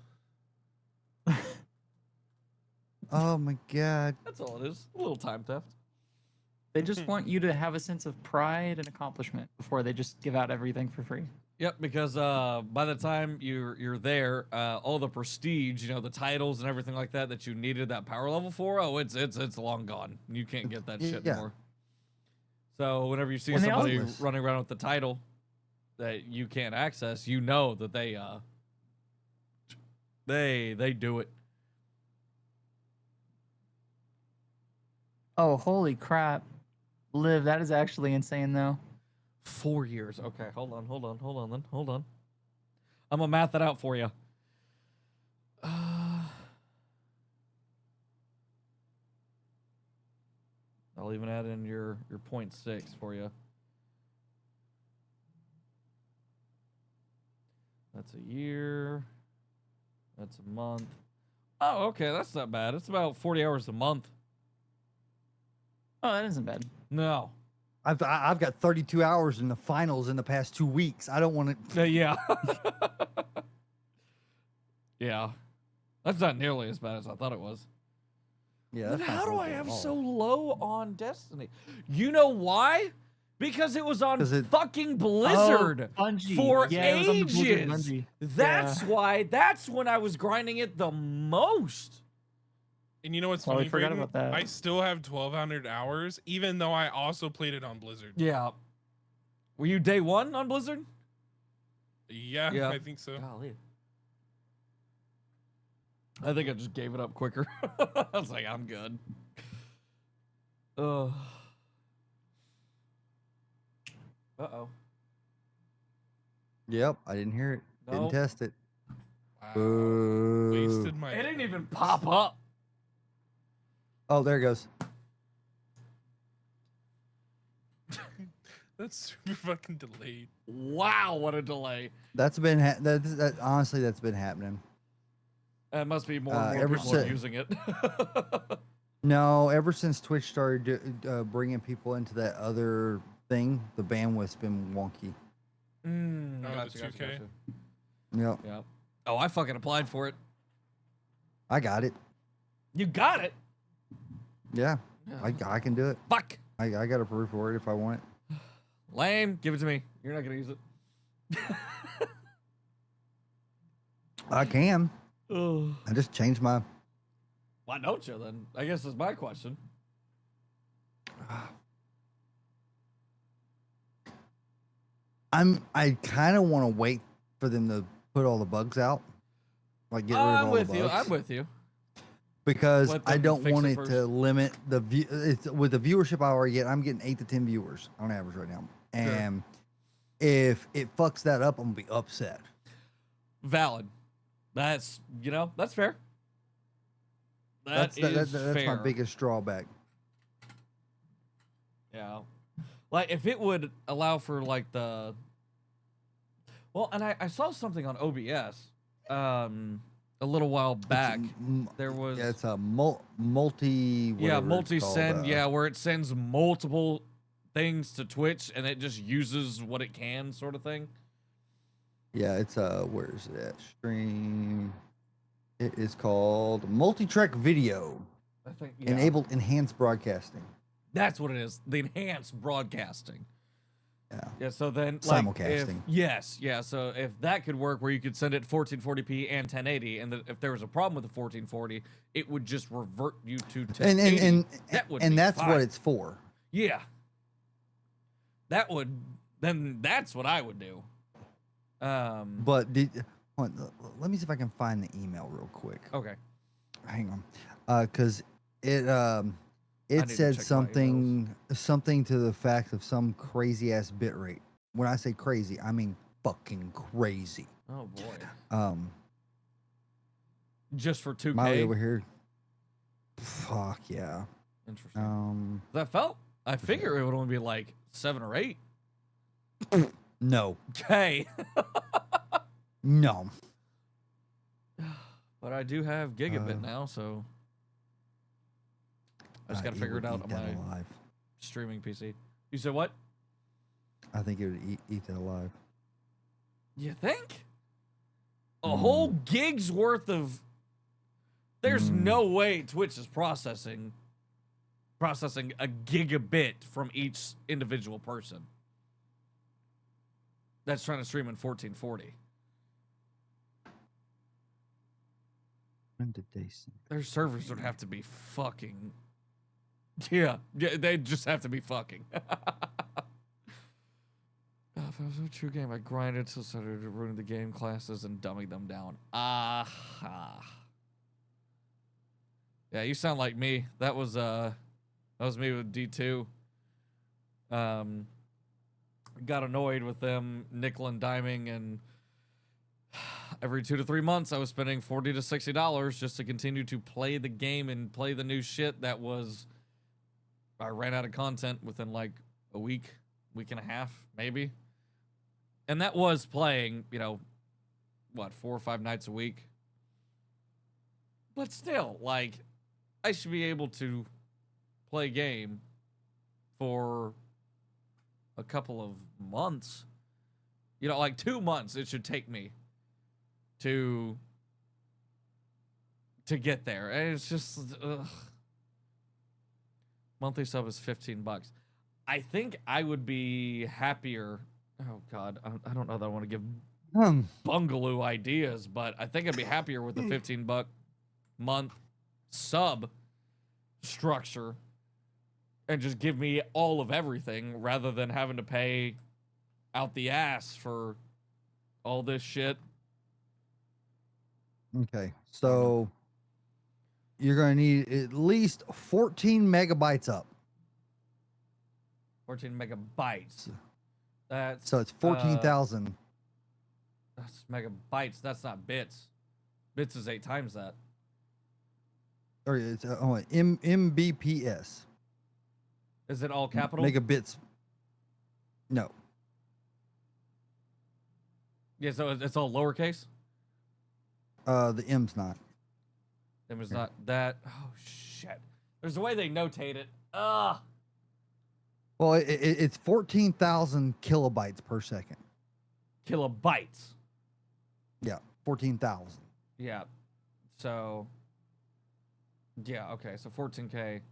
Oh my god. That's all it is. A little time theft. They just want you to have a sense of pride and accomplishment before they just give out everything for free. Yep, because by the time you're there, all the prestige, you know, the titles and everything like that you needed that power level for, it's long gone. You can't get that shit Yeah. anymore. So whenever you see And they somebody always- running around with the title that you can't access, you know that they do it. Oh, holy crap. Liv, that is actually insane, though. 4 years. Okay, hold on then. Hold on. I'm gonna math it out for you. I'll even add in your 0.6 for you. That's a year. That's a month. Oh, okay, that's not bad. It's about 40 hours a month. Oh, that isn't bad. No. I've got 32 hours in the finals in the past 2 weeks. I don't want to. Yeah. Yeah. That's not nearly as bad as I thought it was. Yeah. Then that's not how do I horrible at have all. so low on Destiny? You know why? Because it was on 'Cause it- fucking Blizzard Oh, Bungie. for Yeah, it was on the Blizzard ages. Bungie. That's why. That's when I was grinding it the most. And you know what's Oh, we funny? forgot Braden? about that. I still have 1,200 hours, even though I also played it on Blizzard. Yeah. Were you day one on Blizzard? Yeah, Yeah. I think so. Golly. I think I just gave it up quicker. I was like, I'm good. Uh oh. Yep. I didn't hear it. Nope. Didn't test it. Wow. Boo. Wasted my. It didn't even pop up. Oh, there it goes. That's super fucking delayed. Wow, what a delay. That's been honestly that's been happening. It must be more and more ever people are since- using it. No, ever since Twitch started bringing people into that other thing, the bandwidth's been wonky. Oh, Gotcha, the gotcha, 2K? gotcha. Yep. Yeah. Oh, I fucking applied for it. I got it. You got it. Yeah. Yeah. I can do it. Fuck. I got approved for it if I want it. Lame. Give it to me. You're not gonna use it. I can. Ugh. I just changed my. Why don't you then? I guess is my question. I kind of want to wait for them to put all the bugs out, like get rid of I'm all with the you. bugs. I'm with you. Because Let I them don't fix want it it first. to limit the view. It's with the viewership I already get. I'm getting 8 to 10 viewers on average right now, and if it fucks that up, I'm gonna be upset. Valid. That's that's fair. That's That's my biggest drawback. Yeah. Like if it would allow for like the well, and I saw something on OBS a little while back. There was Yeah, it's a multi. yeah, whatever it's multi-send, called, yeah, where it sends multiple things to Twitch and it just uses what it can, sort of thing. Yeah, it's where is it at? Stream. It is called multi-track video. I think yeah. Enabled enhanced broadcasting. That's what it is. The enhanced broadcasting. Yeah. Yeah, so then like, Simulcasting. Yes, yeah. So if that could work, where you could send it 1440p and 1080, and if there was a problem with the 1440, it would just revert you to 1080. And That would and be that's fine. what it's for. Yeah. That would then that's what I would do. But let me see if I can find the email real quick. Okay. Hang on, because it need it to said check my something to the fact of some crazy ass bit rate. When I say crazy, I mean fucking crazy. Oh boy. Just for 2K. Mylee over here. Fuck yeah. Interesting. That felt. I figure it would only be like 7 or 8. No, Okay. no. But I do have gigabit now, so I just got to figure it out on my alive. streaming PC. You said what? I think it would eat that alive. You think? A whole gig's worth of. There's no way Twitch is processing a gigabit from each individual person that's trying to stream in 1440. When did they send it? Their servers would have to be fucking. Yeah, they just have to be fucking. If I was a true game, I grinded till started to ruin the game classes and dumbing them down. Aha. Yeah, you sound like me. That was me with D2. Got annoyed with them nickel and diming, and every 2 to 3 months I was spending $40 to $60 just to continue to play the game and play the new shit that was. I ran out of content within like a week and a half, maybe. And that was playing, 4 or 5 nights a week. But still, like, I should be able to play a game for a couple of months. Like 2 months it should take me to get there. And it's just, ugh. Monthly sub is $15. I think I would be happier. Oh God, I don't know that I want to give bungalow ideas, but I think I'd be happier with the $15 month sub structure and just give me all of everything rather than having to pay out the ass for all this shit. Okay, so you're going to need at least 14 megabytes up. 14 megabytes. That's So it's 14,000. That's megabytes. That's not bits. Bits is 8 times that. Or it's MBPS. Is it all capital? Megabits. No. Yeah, so it's all lowercase? The M's not. It was not that. Oh, shit. There's a way they notate it. Ugh. Well, it's 14,000 kilobytes per second. Kilobytes. Yeah, 14,000. Yeah. So, yeah, okay. So 14K.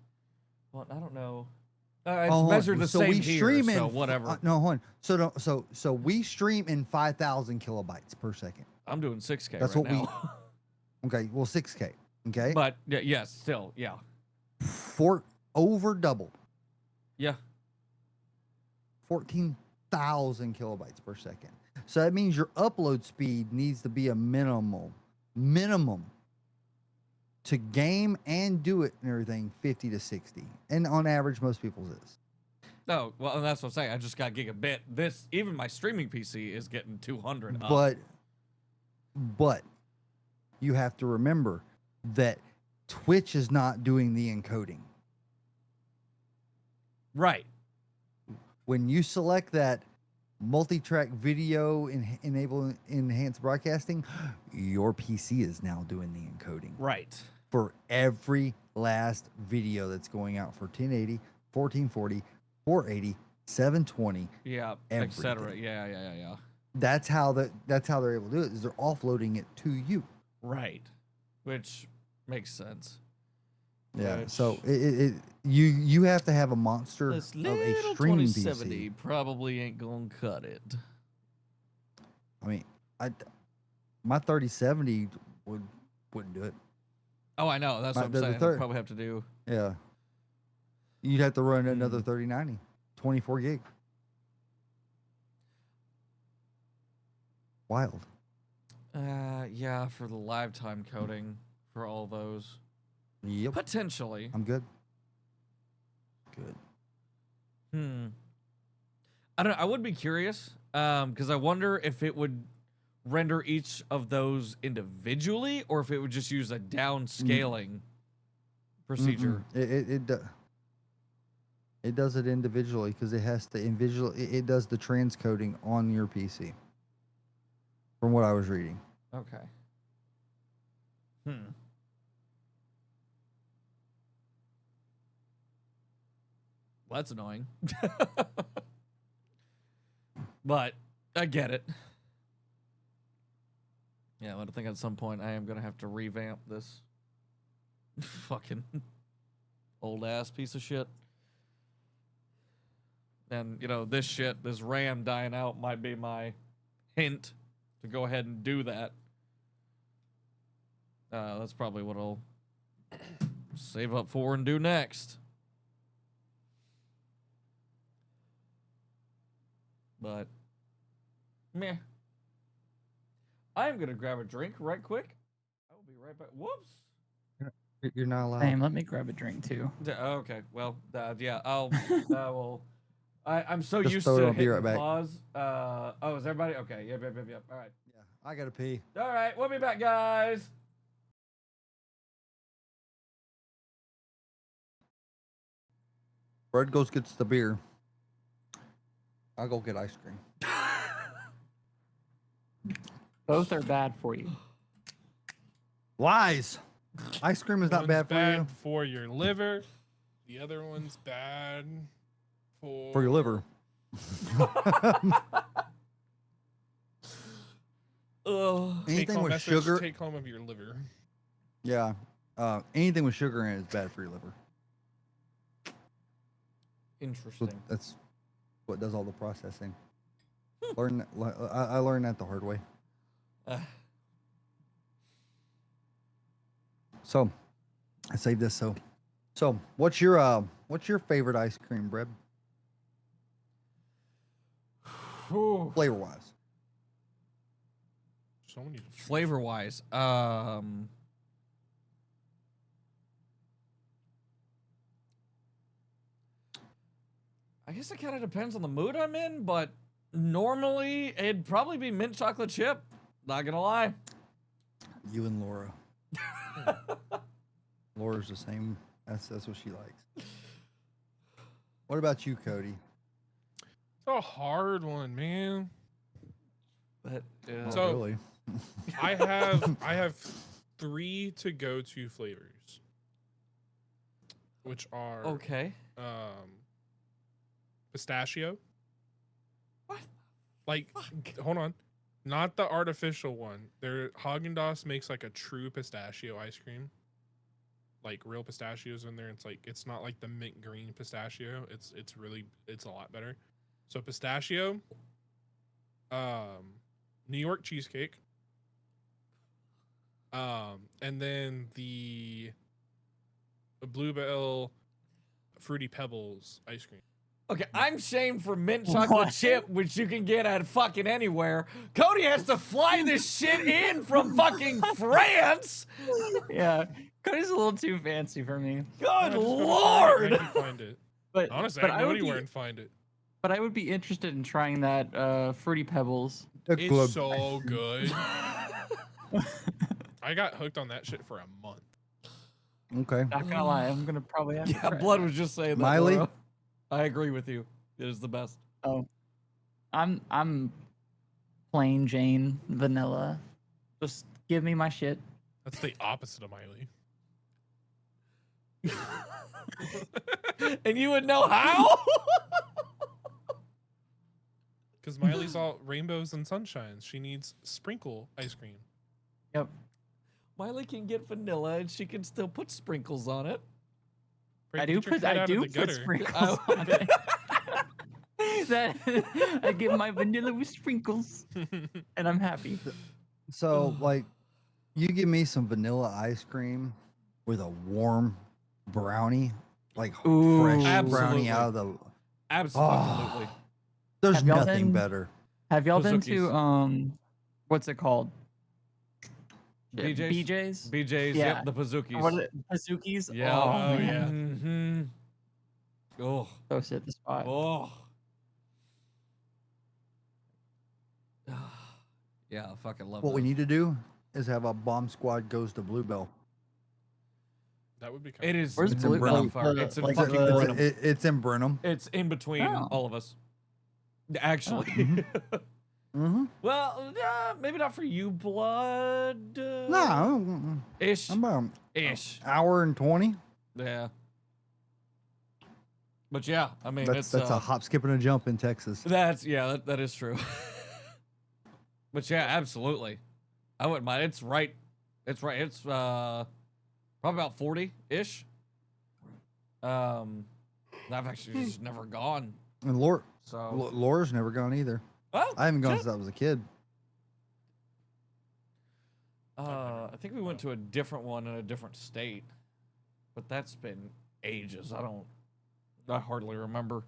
Well, I don't know. It's measured the same here, so whatever. No, hold on. So we stream in 5,000 kilobytes per second. I'm doing 6K That's right what now. Okay, well, 6K. Okay? But, yes, still, yeah. Over double. Yeah. 14,000 kilobytes per second. So that means your upload speed needs to be a minimum to game and do it and everything 50 to 60. And on average, most people's is. No, well, that's what I'm saying. I just got gigabit. Even my streaming PC is getting 200 up. But you have to remember that Twitch is not doing the encoding. Right. When you select that multi-track video enable enhanced broadcasting, your PC is now doing the encoding. Right. For every last video that's going out for 1080, 1440, 480, 720. Yeah, everything. etc. Yeah. That's how they're able to do it, is they're offloading it to you. Right. Which makes sense. Yeah. So you have to have a monster of a streaming 2070 PC. probably ain't gonna cut it. I mean, my 3070 wouldn't do it. Oh, I know. That's what I'm saying. I'd probably have to do. Yeah. You'd have to run another 3090, 24 gig. Wild. Yeah, for the live time coding for all those. Yep. Potentially. I'm good. Good. I don't know. I would be curious, because I wonder if it would render each of those individually, or if it would just use a downscaling procedure. It does it individually because it has to it does the transcoding on your PC. From what I was reading. Okay. Well, that's annoying. But I get it. Yeah, but I think at some point I am gonna have to revamp this fucking old ass piece of shit. And you know, this RAM dying out might be my hint to go ahead and do that. That's probably what I'll save up for and do next. But meh. I'm gonna grab a drink right quick. I will be right back. Whoops. You're not allowed. Same. Let me grab a drink too. Okay. Well, yeah. I will. I'm so Just used throw it, to I'll be hitting right back. pause. Oh, is everybody okay? Yep. All right. Yeah, I gotta pee. All right. We'll be back, guys. Fred goes gets the beer. I'll go get ice cream. Both are bad for you. Lies. Ice cream is not One's bad for you. for your liver. The other one's bad For your liver. Anything with sugar. Take home of your liver. Yeah. Anything with sugar in it is bad for your liver. Interesting. So that's what does all the processing. I learned that the hard way. So, I saved this. So what's your favorite ice cream, Breb? Flavor wise. So many. Flavor wise, I guess it kind of depends on the mood I'm in, but normally it'd probably be mint chocolate chip. Not gonna lie. You and Laura. Laura's the same. That's what she likes. What about you, Cody? It's a hard one, man. But, Not So- really. I have 3 to go to flavors, which are okay. pistachio. What? Like, hold on, not the artificial one. Haagen-Dazs makes like a true pistachio ice cream, like real pistachios in there. It's not like the mint green pistachio. It's a lot better. So pistachio, New York cheesecake, and then the Bluebell Fruity Pebbles ice cream. Okay, I'm shamed for mint chocolate What? chip, which you can get at fucking anywhere. Cody has to fly this shit in from fucking France. Yeah, Cody's a little too fancy for me. Good I just gotta lord. I can find it. But Honestly, but I can go would anywhere be, and find it. but I would be interested in trying that Fruity Pebbles. It's so good. I got hooked on that shit for a month. Okay. Not gonna lie, I'm gonna probably have to Yeah, try Blood that. was just saying that. Mylee? Laura. I agree with you. It is the best. Oh, I'm plain Jane vanilla. Just give me my shit. That's the opposite of Mylee. And you would know how? Because Miley's all rainbows and sunshines. She needs sprinkle ice cream. Yep. Miley can get vanilla and she can still put sprinkles on it. Break, I do get your put head out of the put gutter. sprinkles on it. That I get my vanilla with sprinkles, and I'm happy. So, like, you give me some vanilla ice cream with a warm brownie, like Ooh. fresh Absolutely. brownie out of the. Absolutely. There's Have y'all nothing been- better. Have y'all been Pazookies. to what's it called? BJ's? BJ's. BJ's, Yeah. yep, the Pazookies. What are the Pazookies? Yeah. Oh, Oh, man. yeah. Oh. Those hit the spot. Oh. Yeah, I fucking love What we those. need to do is have a bomb squad goes to Bluebell. That would be kind It is Where's It's in not Brenham. far. It's in Like fucking the- Brenham. It's in Brenham. It's in between Oh. all of us. Actually. Mm-hmm. Well, maybe not for you, Blood. No, Ish. I'm about Ish. hour and 20. Yeah. But yeah, I mean, That's it's a hop, skip, and a jump in Texas. that is true. But yeah, absolutely. I wouldn't mind. It's right. It's right. It's probably about 40-ish. I've actually just never gone. And So Laura's never gone either. well, I haven't gone shit. since I was a kid. I think we went to a different one in a different state, but that's been ages. I hardly remember.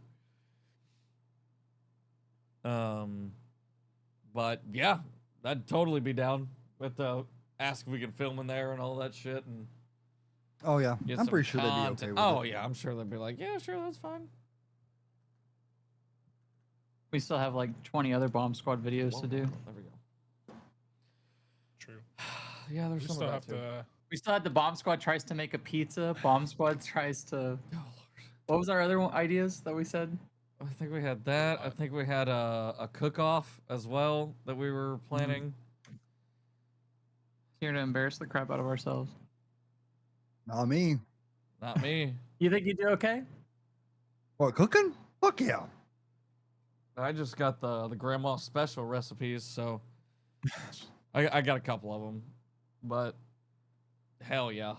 But yeah, I'd totally be down with ask if we can film in there and all that shit and Oh yeah, get I'm some pretty sure they'd be content. okay with Oh it. yeah, I'm sure they'd be like, yeah, sure, that's fine. We still have like 20 other Bomb Squad videos Whoa, to do. there we go. True. Yeah, there's We some still of have that too. to. We still had the Bomb Squad tries to make a pizza. Bomb Squad tries to. Oh, Lord. What was our other ideas that we said? I think we had that. I think we had a cook-off as well that we were planning. Here to embarrass the crap out of ourselves. Not me. Not me. You think you do okay? What, cooking? Fuck yeah. I just got the grandma special recipes, so I got a couple of them, but hell yeah,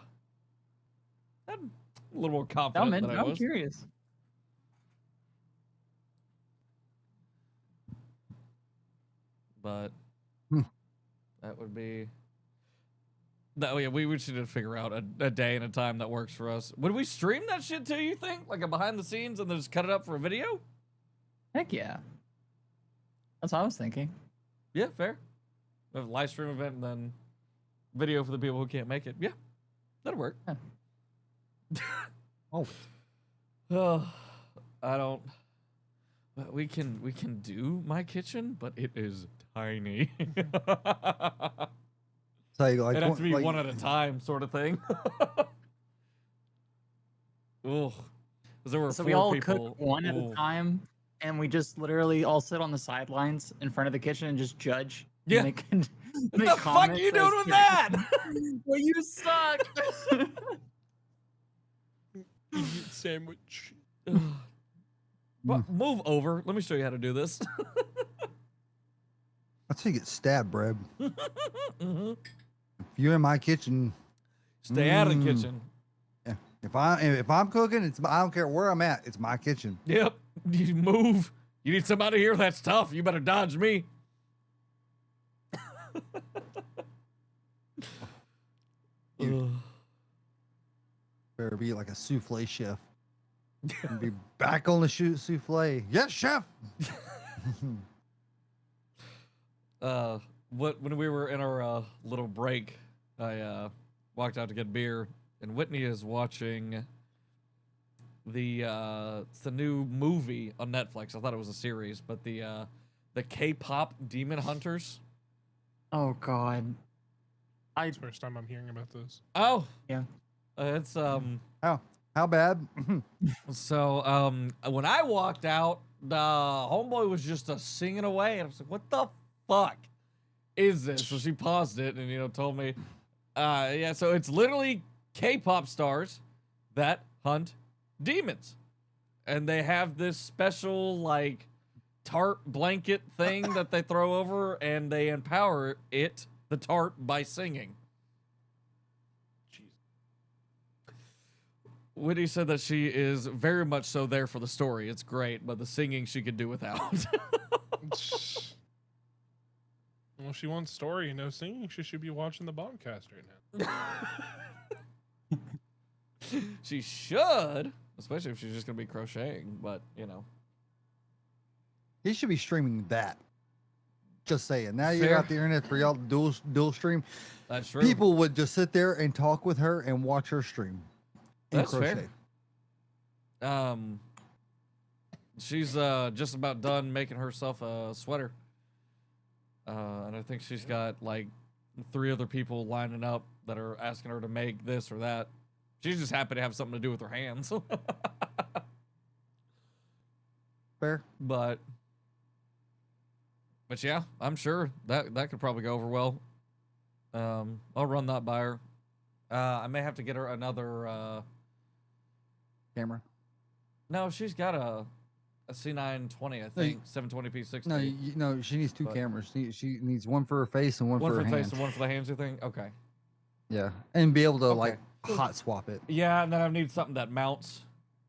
I'm a little more confident than I I'm was. curious. But Hmm. that would be. No, yeah, we should just figure out a day and a time that works for us. Would we stream that shit too? You think, like a behind the scenes, and then just cut it up for a video? Heck yeah. That's what I was thinking. Yeah, fair. A live stream event and then video for the people who can't make it. Yeah, that'll work. Oh, Oh, I don't. But we can do my kitchen, but it is tiny. so you like, It has to be like, one at a time, sort of thing. Ugh. 'Cause there were So four we all people. cook one at Ooh. a time, and we just literally all sit on the sidelines in front of the kitchen and just judge. and Yeah. Make, What the fuck are you doing with that? Well, you suck. Idiot sandwich. Well, move over. Let me show you how to do this. That's how you get stabbed, Brad. Mhm. If you're in my kitchen, Stay out of the kitchen. if I'm cooking, I don't care where I'm at. It's my kitchen. Yep. You move. You need somebody here that's tough. You better dodge me. Ugh. Better be like a souffle chef. And be back on the souffle. Yes, chef. When we were in our little break, I walked out to get beer, and Whitney is watching it's the new movie on Netflix. I thought it was a series, but the K-pop Demon Hunters. Oh God. It's the first time I'm hearing about this. Oh Yeah. It's How bad? So when I walked out, the homeboy was just singing away, and I was like, "What the fuck is this?" So she paused it and told me, "Yeah, so it's literally K-pop stars that hunt demons, and they have this special like tart blanket thing that they throw over, and they empower the tart by singing." Whitney said that she is very much so there for the story. It's great, but the singing she could do without. Well, if she wants story and no singing, she should be watching the BombCast right now. She should, especially if she's just gonna be crocheting. But He should be streaming that. Just saying. Now you Fair. got the internet for y'all to dual stream. that's true. People would just sit there and talk with her and watch her stream. And That's fair. She's just about done making herself a sweater, and I think she's got like 3 other people lining up that are asking her to make this or that. She's just happy to have something to do with her hands. Fair. But yeah, I'm sure that could probably go over well. I'll run that by her. I may have to get her another. Camera. No, she's got a a C920, I think, 720p 60. No, she needs two But- cameras. She needs one for her face and one One for for her the face hands. and one for the hands, you think? Okay. Yeah, and be able to Okay. like hot swap it. Yeah, and then I need something that mounts.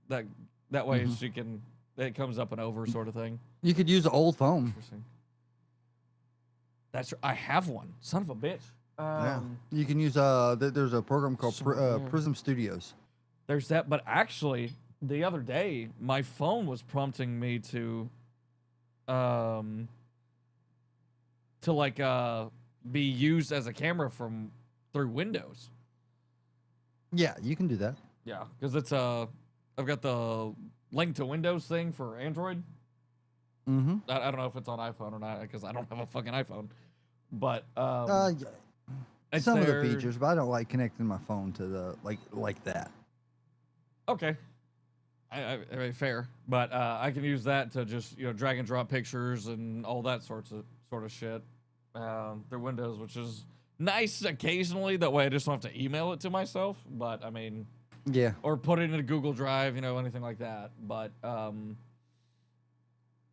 That way Mhm. she can. It comes up and over, sort of thing. You could use an old phone. Interesting. I have one. Son of a bitch. Yeah, you can use there's a program called somewhere. Prism Studios. There's that, but actually, the other day, my phone was prompting me to be used as a camera through Windows. Yeah, you can do that. Yeah, because it's I've got the link to Windows thing for Android. Mm-hmm. I don't know if it's on iPhone or not because I don't have a fucking iPhone. But Yeah, it's some of the there- features, but I don't like connecting my phone to the like that. Okay. I fair, but I can use that to just drag and drop pictures and all that sort of shit through Windows, which is nice occasionally. That way, I just don't have to email it to myself. But I mean, Yeah. or put it in a Google Drive, anything like that. But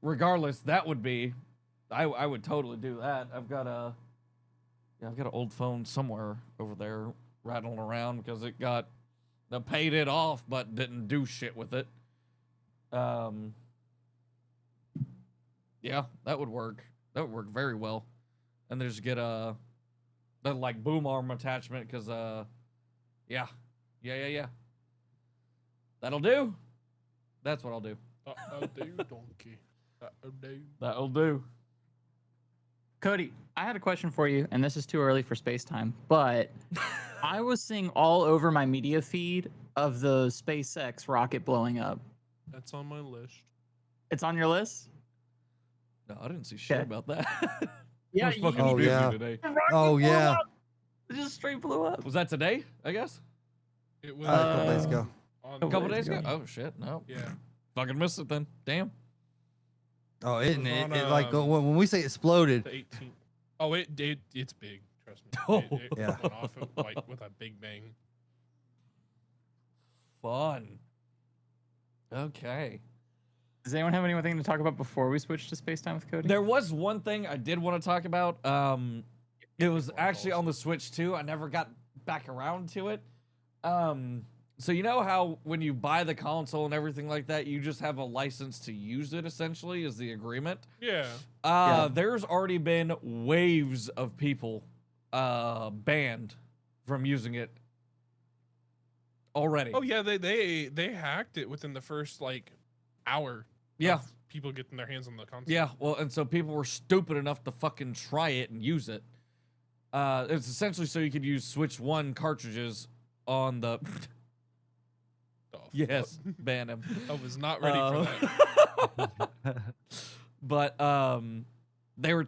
regardless, that would be, I would totally do that. I've got an old phone somewhere over there rattling around because I paid it off, but didn't do shit with it. Yeah, that would work. That would work very well. And then just get the like boom arm attachment, because yeah. That'll do. That's what I'll do. That'll do, donkey. That'll do. That'll do. Cody, I had a question for you, and this is too early for space time, but I was seeing all over my media feed of the SpaceX rocket blowing up. That's on my list. It's on your list? No, I didn't see shit Okay. about that. Yeah, I was fucking Oh, busy yeah. today. The rocket Oh blew yeah. up. It just straight blew up. Was that today? I guess It was A couple days ago. on a couple the- days ago. Oh shit, no. Yeah. Fucking missed it then. Damn. Oh, It it was on, like when we say exploded. The 18th. Oh, it's big. Trust me. Oh. It Yeah. went off like with a big bang. Fun. Okay. Does anyone have anything to talk about before we switch to space time with Cody? There was one thing I did want to talk about. It was actually on the Switch too. I never got back around to it. So you know how when you buy the console and everything like that, you just have a license to use it, essentially, is the agreement. Yeah. Yeah. There's already been waves of people banned from using it already. Oh yeah, they hacked it within the first like hour. Yeah. of people getting their hands on the console. Yeah, well, and so people were stupid enough to fucking try it and use it. It's essentially so you could use Switch 1 cartridges on the... The Yes, fuck? ban him. I was not ready for that. But there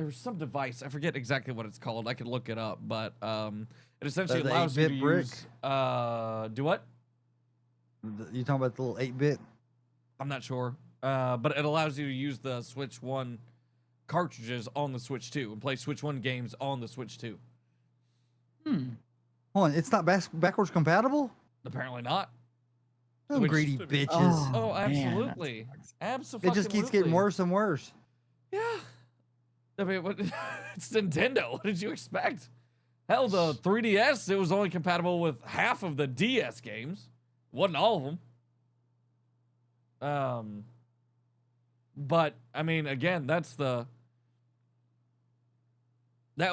was some device, I forget exactly what it's called. I could look it up, but it essentially The allows you to 8-bit brick? use do what? You talking about the little 8-bit? I'm not sure. But it allows you to use the Switch 1 cartridges on the Switch 2 and play Switch 1 games on the Switch 2. Hmm. Hold on, it's not backwards compatible? Apparently not. Oh, Which- greedy Stupid. bitches. Oh, man, that absolutely. sucks. Absolutely. It just keeps getting worse and worse. Yeah. I mean, what? It's Nintendo. What did you expect? Hell, the 3DS, it was only compatible with half of the DS games. Wasn't all of them. But, I mean, again, that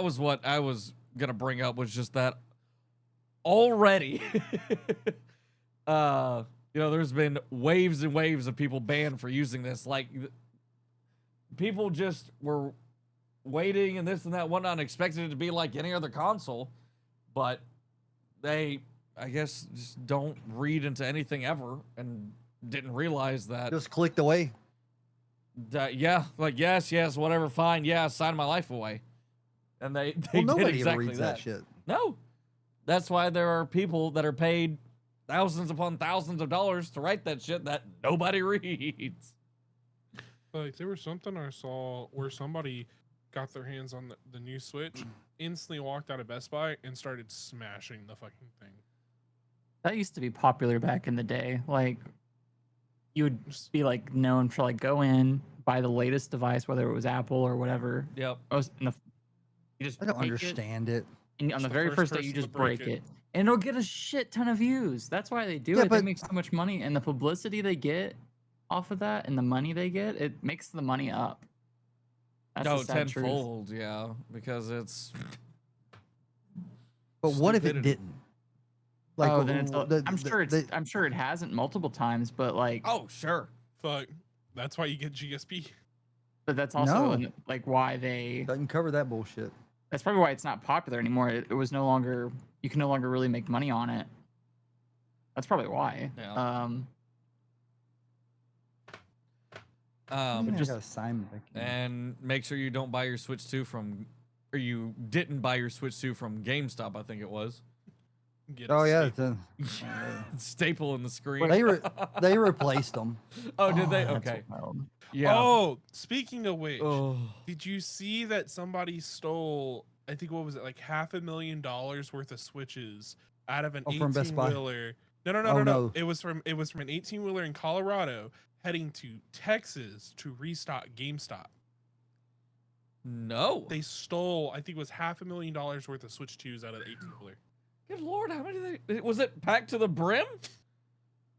was what I was going to bring up, was just that already, there's been waves and waves of people banned for using this. Like, people just were waiting and this and that, whatnot, and expected it to be like any other console, but they, I guess, just don't read into anything ever and didn't realize that, Just clicked away. yeah, like, yes, whatever, fine, yeah, sign my life away. And they Well, did nobody ever exactly reads that shit. No. That's why there are people that are paid thousands upon thousands of dollars to write that shit that nobody reads. Like there was something I saw where somebody got their hands on the new Switch, instantly walked out of Best Buy and started smashing the fucking thing. That used to be popular back in the day. Like, you would be like known for like go in, buy the latest device, whether it was Apple or whatever. Yep. You just I don't take it, understand it. and on It's the the very first first day you person to just break break it. it, and it'll get a shit ton of views. That's why they do Yeah, it. They but- make so much money, and the publicity they get off of that, and the money they get, it makes the money up. That's No, the sad truth. tenfold, yeah, because it's. But what if it Stupidity. didn't? Oh, then it's, the- I'm the- sure it's the- I'm sure it hasn't multiple times, but like, Oh, sure. Fuck. That's why you get GSP. but that's also No. like why they. doesn't cover that bullshit. That's probably why it's not popular anymore. It was no longer. You can no longer really make money on it. That's probably why. Yeah. I Just got a sign back here. and make sure you don't buy your Switch 2 from, or you didn't buy your Switch 2 from GameStop. I think it was. Get Oh a yeah, staple. Staple in the screen. they replaced them. Oh, did they? That's Okay. wild. Yeah. Oh, speaking of which, Oh. did you see that somebody stole, I think, what was it, like $500,000 worth of Switches out of an Oh, from Best Buy? 18-wheeler? No. Oh, no. It was from an 18-wheeler in Colorado heading to Texas to restock GameStop. No. They stole, I think it was $500,000 worth of Switch 2s out of the 18-wheeler. Good Lord, how many? Was it packed to the brim?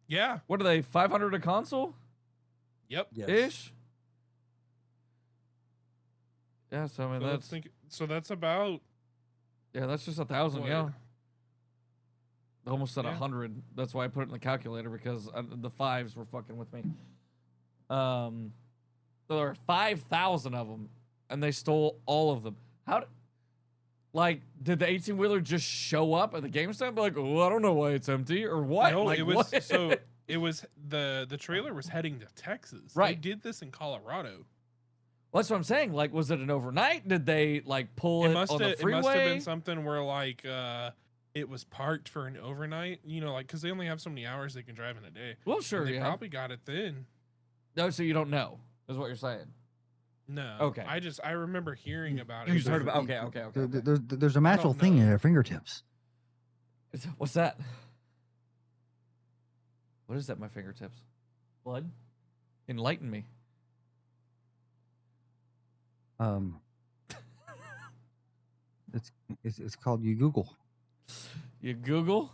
Yeah. What are they? 500 a console Yep. Yes. ish. Yeah. So I mean So let's that's think. So that's about. yeah. That's just 1,000. What? Yeah. Almost at Yeah. 100. That's why I put it in the calculator because the fives were fucking with me. So there were 5,000 of them, and they stole all of them. Did the 18-wheeler just show up at the GameStop and be like, oh, I don't know why it's empty or what? No, Like, it was what? so. It was the trailer was heading to Texas. Right. They did this in Colorado. Well, that's what I'm saying. Like, was it an overnight? Did they like pull it, on the freeway? It must have been something where like it was parked for an overnight. You know, like because they only have so many hours they can drive in a day. Well, And sure, they yeah. probably got it then. No, so you don't know, is what you're saying. No. Okay. I remember hearing about You it. just heard about. Okay. There's a magical thing know. at our fingertips. What's that? What is that? My fingertips. Blood. Enlighten me. It's called you Google. You Google,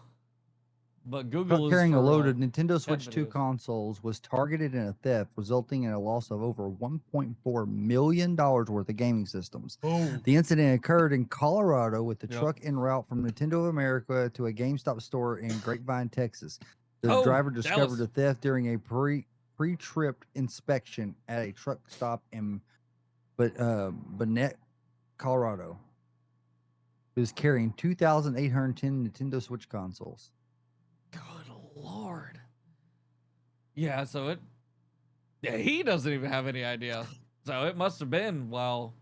but Google is Carrying a for, load of Nintendo Switch 2 videos. consoles was targeted in a theft, resulting in a loss of over $1.4 million worth of gaming systems. Oh. The incident occurred in Colorado with the Yep. truck en route from Nintendo of America to a GameStop store in Grapevine, Texas. The Oh, driver discovered Dallas. the theft during a pre-trip inspection at a truck stop in Burnett, Colorado. He was carrying 2,810 Nintendo Switch consoles. Good Lord. Yeah. So he doesn't even have any idea. So it must have been while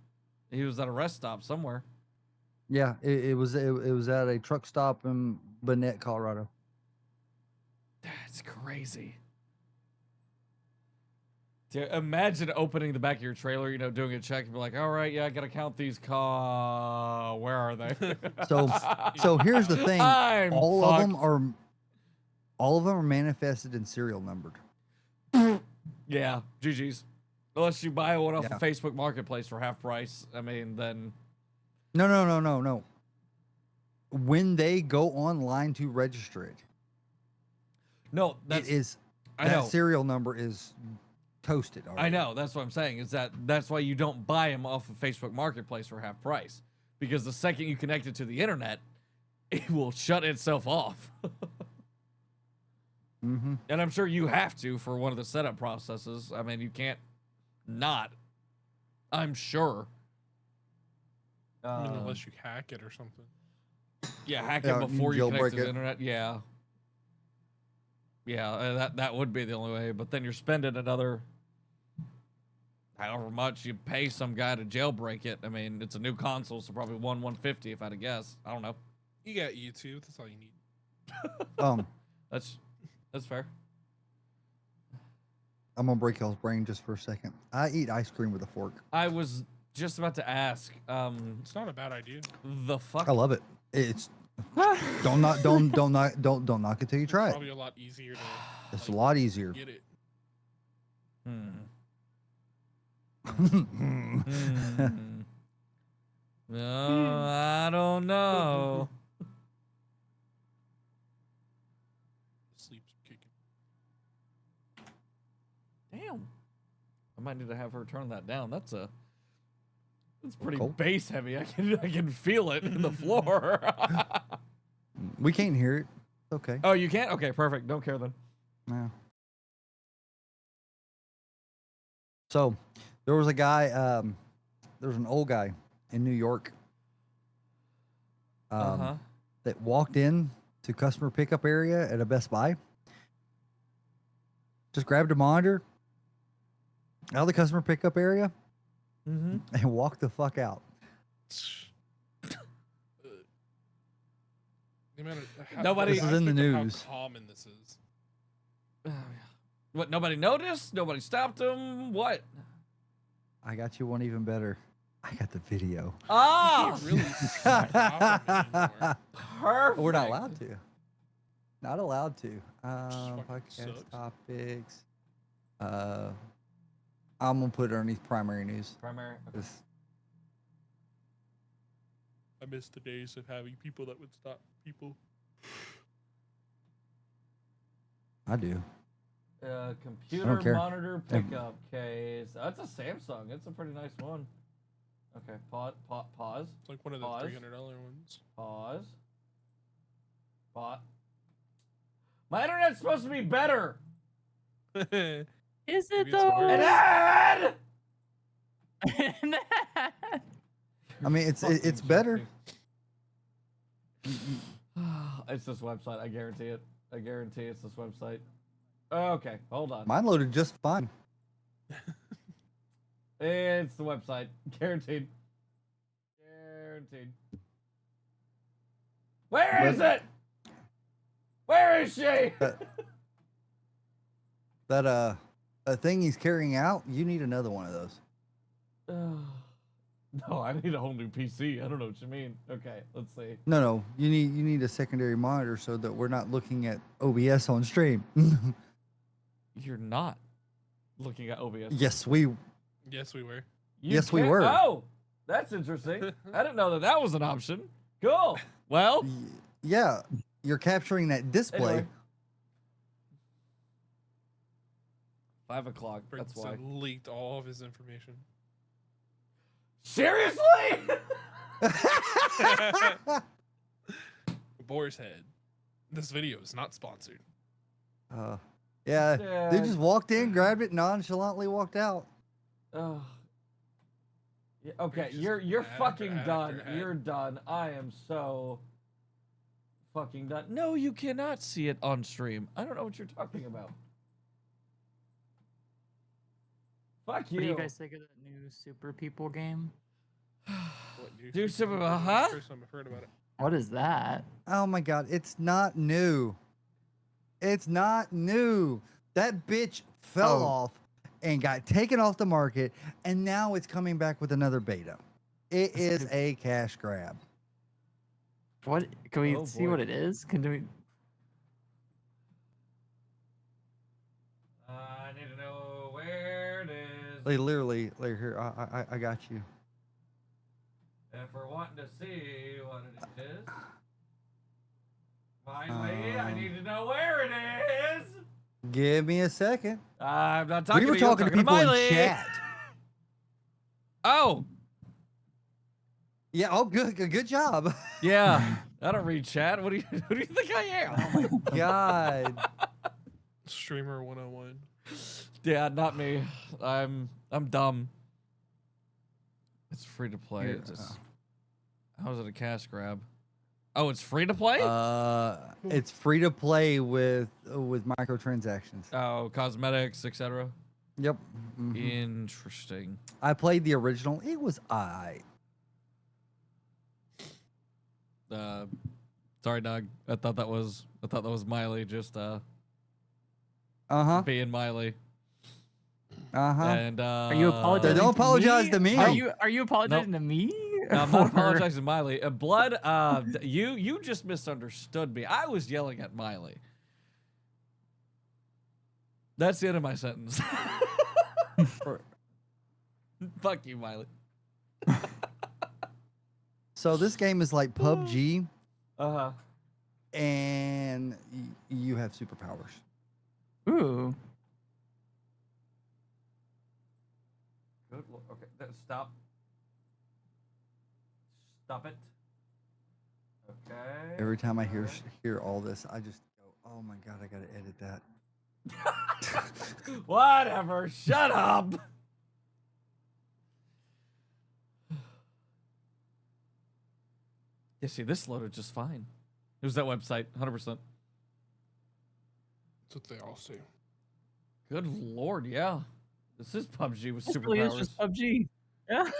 he was at a rest stop somewhere. Yeah, it was at a truck stop in Burnett, Colorado. That's crazy. Imagine opening the back of your trailer, doing a check and be like, all right, yeah, I gotta count these where are they? So here's the thing: I'm all of them fucked. are manifested and serial numbered. Yeah, GG's. Unless you buy one off Yeah. of Facebook Marketplace for half price. I mean, then No. When they go online to register it, no, that's it is I that know. serial number is toasted already. I know. That's what I'm saying. That's why you don't buy them off of Facebook Marketplace for half price, because the second you connect it to the internet, it will shut itself off. Mm-hmm. And I'm sure you have to for one of the setup processes. I mean, you can't not. I'm sure. I mean, unless you hack it or something. Yeah, hack Yeah, it you before you connect jailbreak to the it. internet. Yeah. Yeah, that would be the only way. But then you're spending another however much you pay some guy to jailbreak it. I mean, it's a new console, so probably $150 if I had to guess. I don't know. You got YouTube. That's all you need. That's fair. I'm gonna break y'all's brain just for a second. I eat ice cream with a fork. I was just about to ask. It's not a bad idea. The fuck. I love it. It's don't knock it till you try it. Probably a lot easier to It's a lot easier. get it. No, I don't know. Sleep's kicking. Damn. I might need to have her turn that down. That's pretty Cool. bass heavy. I can feel it in the floor. We can't hear it. It's okay. Oh, you can't? Okay, perfect. Don't care then. Yeah. So, there was a guy. There was an old guy in New York. That walked in to customer pickup area at a Best Buy. Just grabbed a monitor out of the customer pickup area and walked the fuck out. Nobody- This is in the aspect of news. How common this is. What? Nobody noticed? Nobody stopped him? What? I got you one even better. I got the video. Ah, Really stop anymore. perfect. We're not allowed to. Not allowed to. fucking Podcast sucks. topics. I'm gonna put it underneath primary news. Primary. Okay. 'Cause I miss the days of having people that would stop people. I do. Computer care. monitor pickup case. That's a Samsung. It's a pretty nice one. Okay, pause. It's like one of the Pause. $300 ones. Pause. My internet's supposed to be better. Is Maybe it it's though? worse. And then... I mean, it's Fucking better. joking. It's this website. I guarantee it. I guarantee it's this website. Okay, hold on. Mine loaded just fine. It's the website. Guaranteed. Guaranteed. Where is it? Where is she? That thing he's carrying out, you need another one of those. No, I need a whole new PC. I don't know what you mean. Okay, let's see. No, you need a secondary monitor so that we're not looking at OBS on stream. You're not looking at OBS. Yes, we. Yes, we were. Yes, we can't- were. Oh, that's interesting. I didn't know that was an option. Cool. Well, Yeah, you're capturing that display. anyway. 5 o'clock. That's why. Brinson leaked all of his information. Seriously? Boar's head. This video is not sponsored. Yeah, Yeah. dude just walked in, grabbed it, nonchalantly walked out. Oh. Yeah, okay, You're just you're mad fucking after done. ad. You're done. I am so fucking done. No, you cannot see it on stream. I don't know what you're talking about. Fuck you. What do you guys think of that new Super People game? What, dude? Do some of a This is the huh? First time I've heard about it. What is that? Oh my god, it's not new. It's not new. That bitch fell Oh. off and got taken off the market, and now it's coming back with another beta. It is a cash grab. What can we Oh, see boy. what it is? Can we? I need to know where it is. Like literally, like here, I got you. If we're wanting to see what it is. Mylee, I need to know where it is. Give me a second. I'm not talking We were to you, talking I'm to people Mylee. in chat. Oh, Yeah. Oh, good job. yeah. I don't read chat. What do you think I am? God. Streamer 101. Yeah, not me. I'm dumb. It's free to play. Here, It just, how is it a cash grab? Oh, it's free to play? It's free to play with microtransactions. Oh, cosmetics, etc. Yep. Mhm. Interesting. I played the original. It was I. Sorry, Doug. I thought that was Mylee just huh. being Mylee. And And Are you apologizing? Don't to apologize me? to me. Are you apologizing to me? No, I'm not Or- apologizing to Mylee. Blood, you just misunderstood me. I was yelling at Mylee. That's the end of my sentence. Fuck you, Mylee. So this game is like PUBG, Uh-huh. and you have superpowers. Ooh. Good. Okay. Stop. Stop it. Okay. Every time I hear all this, I just go, "Oh my god, I gotta edit that." Whatever. Shut up. Yeah, see, this loaded just fine. It was that website, 100%. That's what they all say. Good lord, yeah. This is PUBG with This really is superpowers. just PUBG. Yeah.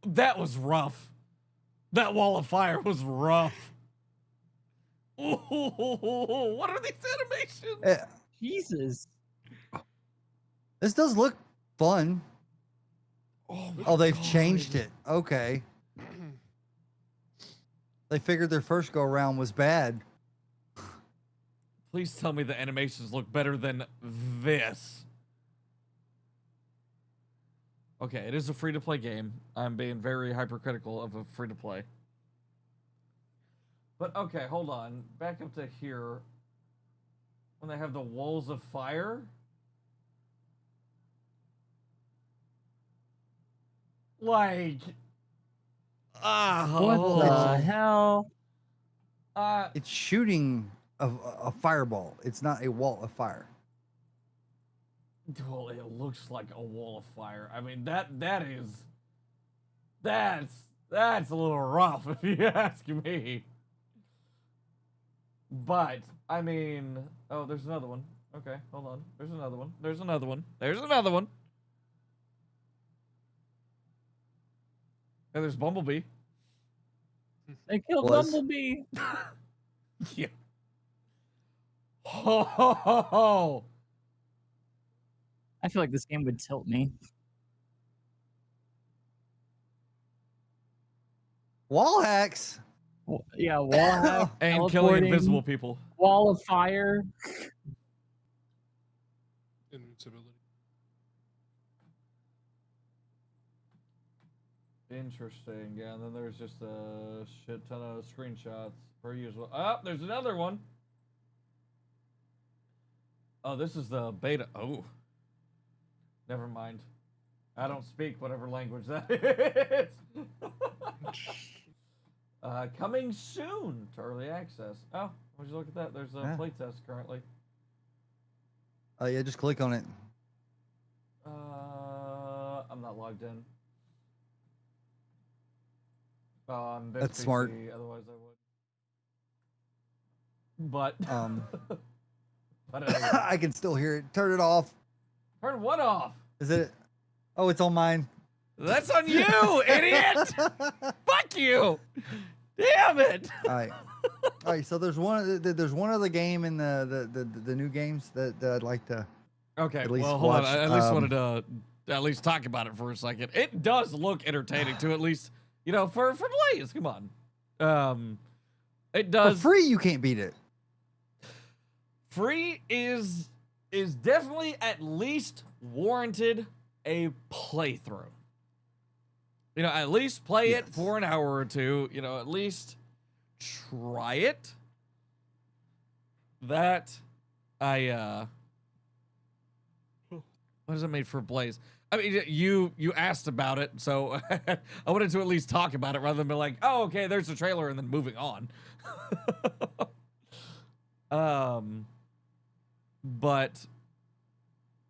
That was rough. That wall of fire was rough. Ooh, what are these animations? Eh, Jesus. this does look fun. Oh, my Oh, they've God. changed it. Okay. They figured their first go around was bad. Please tell me the animations look better than this. Okay, it is a free-to-play game. I'm being very hypercritical of a free-to-play. But okay, hold on. Back up to here. When they have the walls of fire. Like... What the hell? It's shooting a fireball. It's not a wall of fire. Well, it looks like a wall of fire. I mean, that's a little rough if you ask me. But I mean, oh, there's another one. Okay, hold on. There's another one. There's another one. There's another one. And there's Bumblebee. They killed Was. Bumblebee. Yeah. Ho ho ho ho. I feel like this game would tilt me. Wall hacks. Yeah, wall hack, And killing teleporting, invisible people. wall of fire. Invincibility. Interesting. Yeah, and then there's just a shit ton of screenshots per usual. Oh, there's another one. Oh, this is the beta. Oh. Never mind. I don't speak whatever language that is. Coming soon to early access. Oh, would you look at that? There's a playtest currently. Oh yeah, just click on it. I'm not logged in. That's smart. Otherwise I would. But but I can still hear it. Turn it off. turn what off? Is it? Oh, it's on mine. That's on you, idiot! Fuck you! Damn it! All right. All right. So there's one other game in the new games that I'd like to. Okay, At least well, hold on. watch, I at least wanted to at least talk about it for a second. It does look entertaining to at least, you know, for plays. Come on. It For does. free, you can't beat it. Free is definitely at least warranted a playthrough. You know, at least play it for an hour or two. You know, at least try it. That what is it made for Blaze? I mean, you asked about it, so I wanted to at least talk about it rather than be like, oh, okay, there's the trailer, and then moving on. But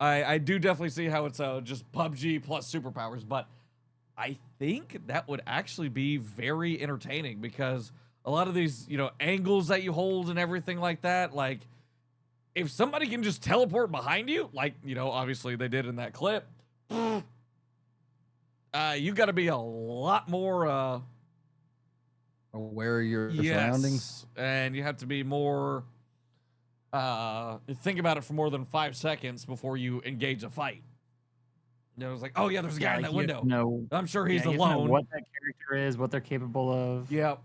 I do definitely see how it's just PUBG plus superpowers, but I think that would actually be very entertaining because a lot of these, you know, angles that you hold and everything like that, like, if somebody can just teleport behind you, like, you know, obviously they did in that clip, you got to be a lot more Aware of your surroundings. and you have to be more think about it for more than 5 seconds before you engage a fight. You know, it's like, oh yeah, there's a guy in that window. No, I'm sure he's you have to know alone. what that character is, what they're capable of. Yep.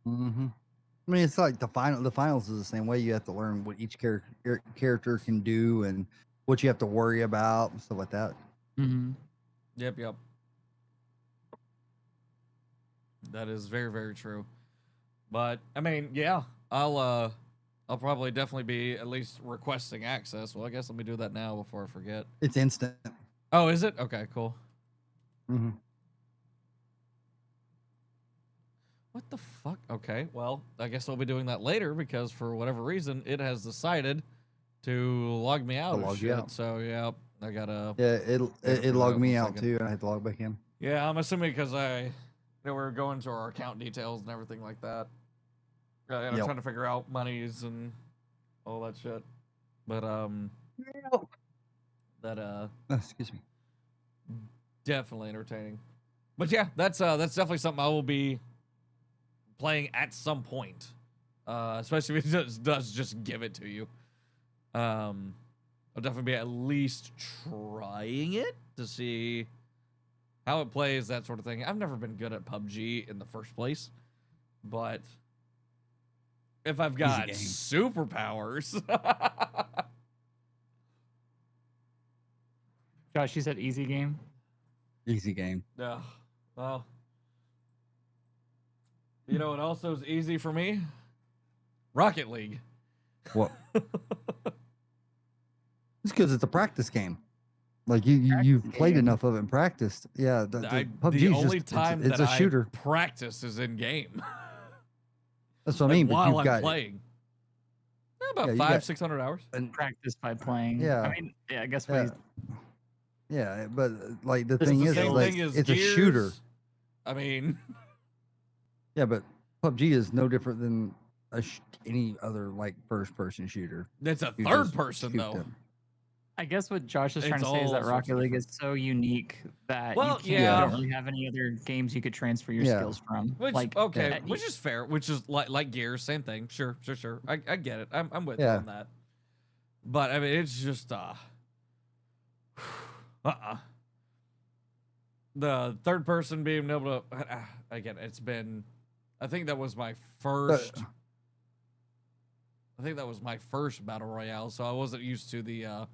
Mm-hmm. I mean, it's like the finals is the same way. You have to learn what each character can do and what you have to worry about and stuff like that. Mm-hmm. Yep. That is very, very true. But I mean, yeah, I'll probably definitely be at least requesting access. Well, I guess let me do that now before I forget. It's instant. Oh, is it? Okay, cool. Mm-hmm. What the fuck? Okay, well, I guess I'll be doing that later because for whatever reason it has decided to log me out To of log you shit. out. So yeah, I gotta. Yeah, wait it for logged that me one out second. too, and I had to log back in. Yeah, I'm assuming because we're going to our account details and everything like that. And I'm Yep. trying to figure out monies and all that shit. But that Excuse me. definitely entertaining. But yeah, that's definitely something I will be playing at some point. Especially if it does just give it to you. I'll definitely be at least trying it to see how it plays, that sort of thing. I've never been good at PUBG in the first place, but if I've got game. superpowers, Josh, you said easy game. Easy game. yeah, well, you know what also is easy for me? Rocket League. What? It's because it's a practice game. Like you've played game. enough of it and practiced. Yeah, The PUBG is only just time it's that a shooter. I practice is in game. That's what I Like, mean. But while you've I'm got playing. About you 500-600 hours. and Practice by playing. Yeah. I mean, yeah, I guess what yeah, he's yeah. But like the This thing is is, the Same like thing as it's Gears. a shooter. I mean, Yeah, but PUBG is no different than any other like first-person shooter. it's a You third just person shoot though. them. I guess what Josh is trying It's to say is all that sorts of Rocket League is different. so unique that Well, you can't. yeah. You don't really have any other games you could transfer your Yeah. skills from. Which like, okay, yeah. which is fair. Which is like Gears, same thing. Sure. I get it. I'm with you Yeah. on that. But I mean, it's just the third person being able to again. It's been. I think that was my first. I think that was my first battle royale, so I wasn't used to the.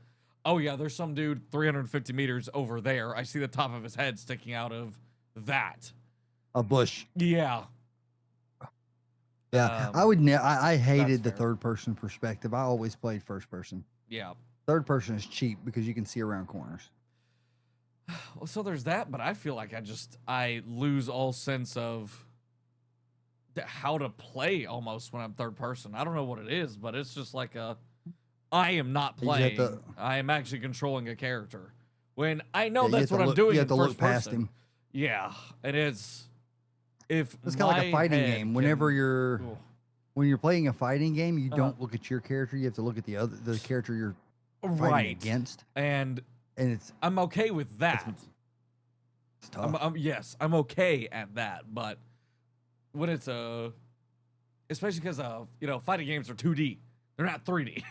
Oh yeah, there's some dude 350 meters over there. I see the top of his head sticking out of that. A bush. Yeah. Yeah, I would. I hated the fair. third-person perspective. I always played first-person. Yeah. Third person is cheap because you can see around corners. Well, so there's that, but I feel like I lose all sense of how to play almost when I'm third person. I don't know what it is, but it's just like I am not You just have playing. to- I am actually controlling a character. When I know Yeah, you that's have to what I'm look- doing You in have to look first past person. him. Yeah, and it's if It's kind of like a my fighting head game. Whenever can- you're Ooh. when you're playing a fighting game, you Uh-huh. don't look at your character. You have to look at the character you're fighting right against, and and it's I'm okay with that. it's tough. Yes, I'm okay at that, but when it's especially because fighting games are 2D, they're not 3D.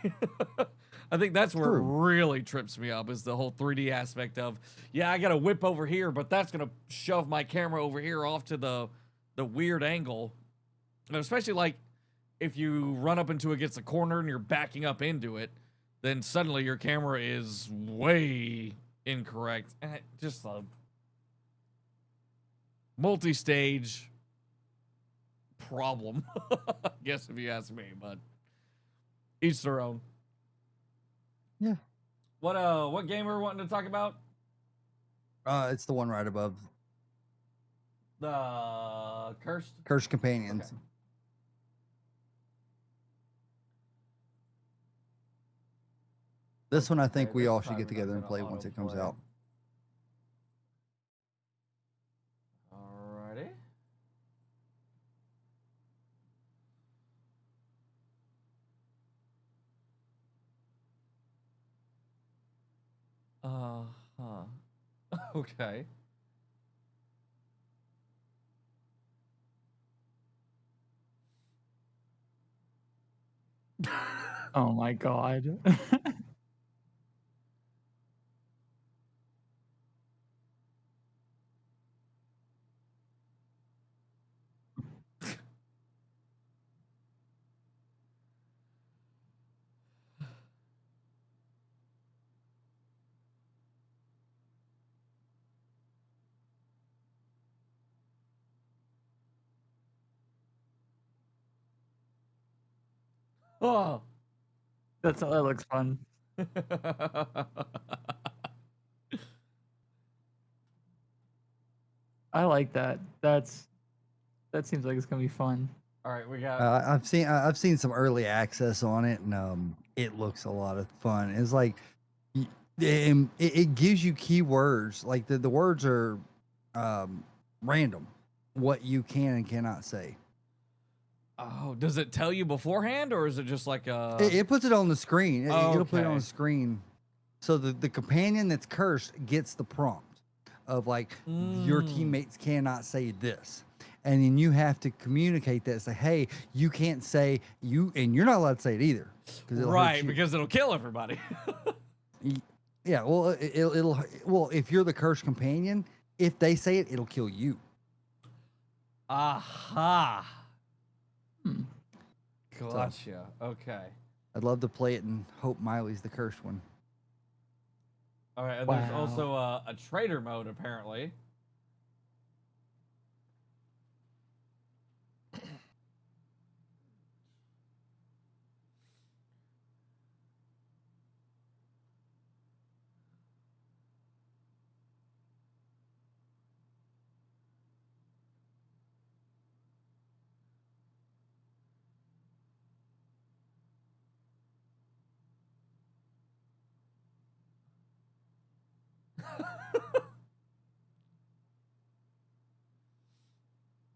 I think that's where True. it really trips me up is the whole 3D aspect of I gotta whip over here, but that's gonna shove my camera over here off to the weird angle, and especially like if you run up into against a corner and you're backing up into it, then suddenly your camera is way incorrect. And just a multi-stage problem, I guess, if you ask me, but each their own. Yeah. What game are we wanting to talk about? It's the one right above The Cursed? Cursed Companions. Okay. This one I think Okay, we this all time should get I'm together and gonna play once it comes autoplay. out. Alrighty. Huh. Okay. Oh my god. Oh. That looks fun. I like that. That seems like it's gonna be fun. All right, we got. I've seen some early access on it, and it looks a lot of fun. It's like it gives you keywords, like the words are random, what you can and cannot say. Oh, does it tell you beforehand, or is it just like a? It puts it on the screen. It'll put it on Okay. the screen, so the companion that's cursed gets the prompt of like your teammates cannot say this. And then you have to communicate that. Say, hey, you can't say you, and you're not allowed to say it either. It'll hurt Right, you. because it'll kill everybody. Yeah, well, well, if you're the cursed companion, if they say it, it'll kill you. Aha. Hmm. Gotcha. Okay. I'd love to play it and hope Mylee's the cursed one. All right, and there's also a trader mode apparently.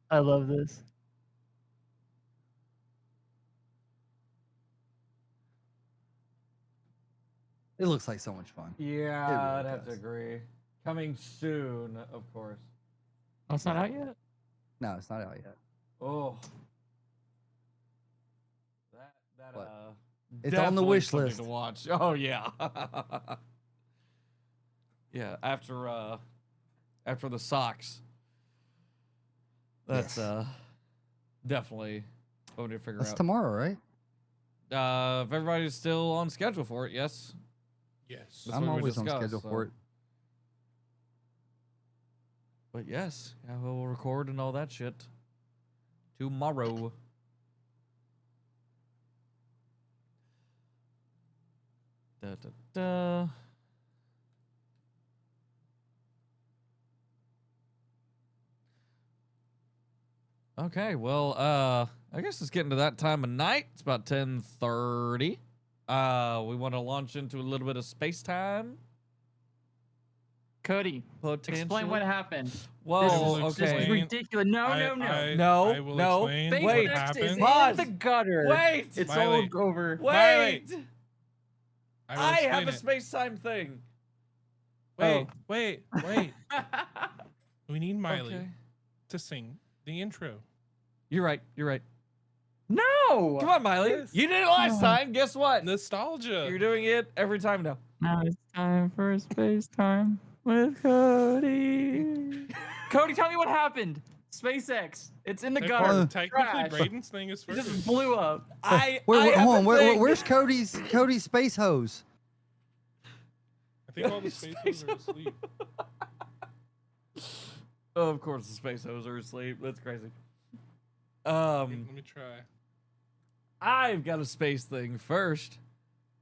I love this. It looks like so much fun. Yeah, really I'd have to does. agree. Coming soon, of course. Oh, it's not out yet. No, it's not out yet. Oh. That But it's on the definitely wish something list. to watch. Oh yeah. Yeah, after the socks. That's Yes. definitely what we need to figure That's out. tomorrow, right? If everybody's still on schedule for it, yes. Yes. That's I'm what we always on discussed, schedule so. for it. But yes, yeah, we'll record and all that shit tomorrow. Da, da, da. Okay, well, I guess it's getting to that time of night. It's about 10:30. We want to launch into a little bit of space time. Cody, explain what Potentially. happened. Whoa, This is This is okay. ridiculous. No, no, no. No, I will no, explain wait. what SpaceX is happened. Pause. in the gutter. Wait. It's Mylee. all over. Wait! I will I explain have a it. space time thing. Wait, Oh. wait. We need Mylee Okay. to sing the intro. You're right. You're right. No. Come on, Mylee. Yes. You did it last Oh. time. Guess what? Nostalgia. You're doing it every time now. Now it's time for space time with Cody. Cody, tell me what happened. SpaceX. It's in the gutter. Technically, Trash. Braden's thing is It first. just blew up. I Wait, have hold on. a thing. Where's Cody's space hose? I think all the spaces are asleep. Oh, of course, the space hose are asleep. That's crazy. Let me try. I've got a space thing first.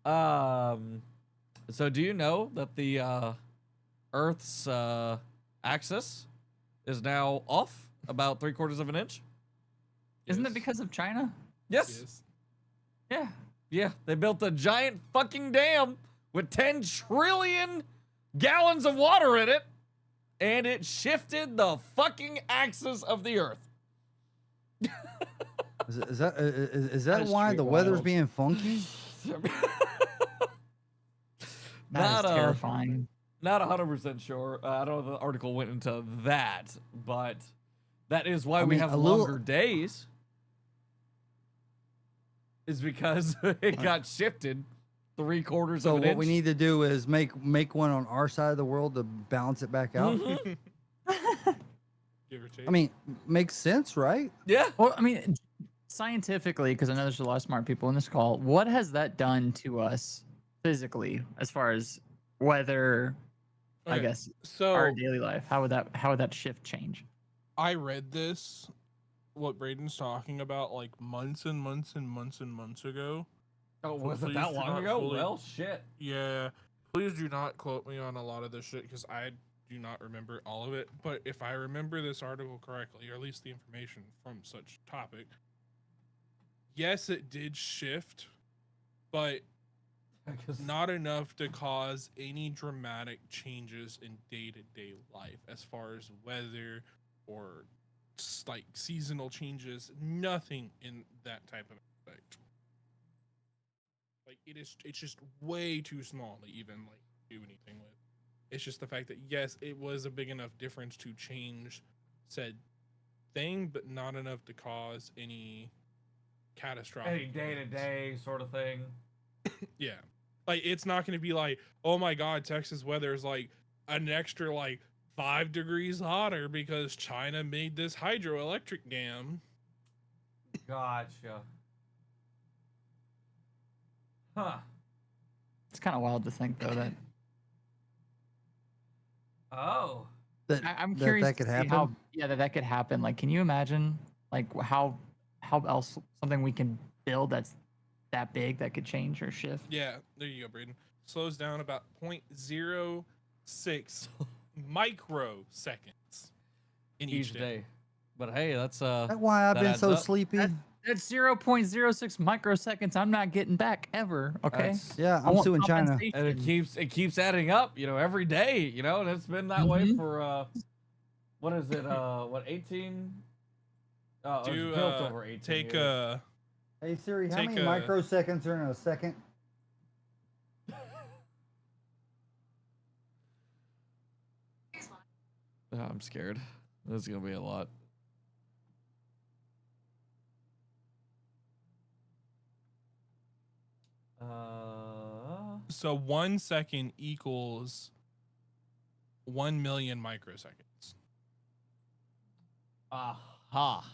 So do you know that the Earth's axis is now off about 3/4 of an inch? Isn't Yes. it because of China? Yes. Yes. Yeah. Yeah, they built a giant fucking dam with 10 trillion gallons of water in it, and it shifted the fucking axis of the Earth. Is that That is why straight the weather's wild. being funky? That is terrifying. Not 100% sure. I don't know if the article went into that, but that is why I we mean, have a little- longer days. Is because it got shifted 3/4 So of an what inch. we need to do is make one on our side of the world to balance it back out. Mhm. Give or take. I mean, makes sense, right? Yeah. Well, I mean, scientifically, because I know there's a lot of smart people in this call, what has that done to us physically as far as weather, I Okay, guess, So our daily life? How would that shift change? I read this what Braden's talking about like months and months and months and months ago. Oh, was it Please that do long not ago? fully- Well, shit. Yeah, please do not quote me on a lot of this shit because I do not remember all of it. But if I remember this article correctly, or at least the information from such topic, yes, it did shift, but not enough to cause any dramatic changes in day-to-day life as far as weather or like seasonal changes. Nothing in that type of aspect. Like it's just way too small to even like do anything with. It's just the fact that yes, it was a big enough difference to change said thing, but not enough to cause any catastrophic Any day-to-day sort of thing. Yeah. Like it's not going to be like, oh my God, Texas weather is like an extra like 5 degrees hotter because China made this hydroelectric dam. Gotcha. Huh. It's kind of wild to think though that Oh. That I'm that, curious that could to see happen. how that could happen. Like, can you imagine like how else something we can build that's that big that could change or shift? Yeah, there you go, Braden. Slows down about 0.06 microseconds in each day. But hey, that's That's why I've that been adds so up. sleepy. That's 0.06 microseconds. I'm not getting back ever. Okay. That's- Yeah, I I'm want suing China. and compensation. it keeps adding up, every day, and it's been that way Mhm. for what is it? What 18? It was Do built over 18 take years. Hey Siri, how Take many a- microseconds are in a second? Oh, I'm scared. This is gonna be a lot. so 1 second equals 1 million microseconds. Aha.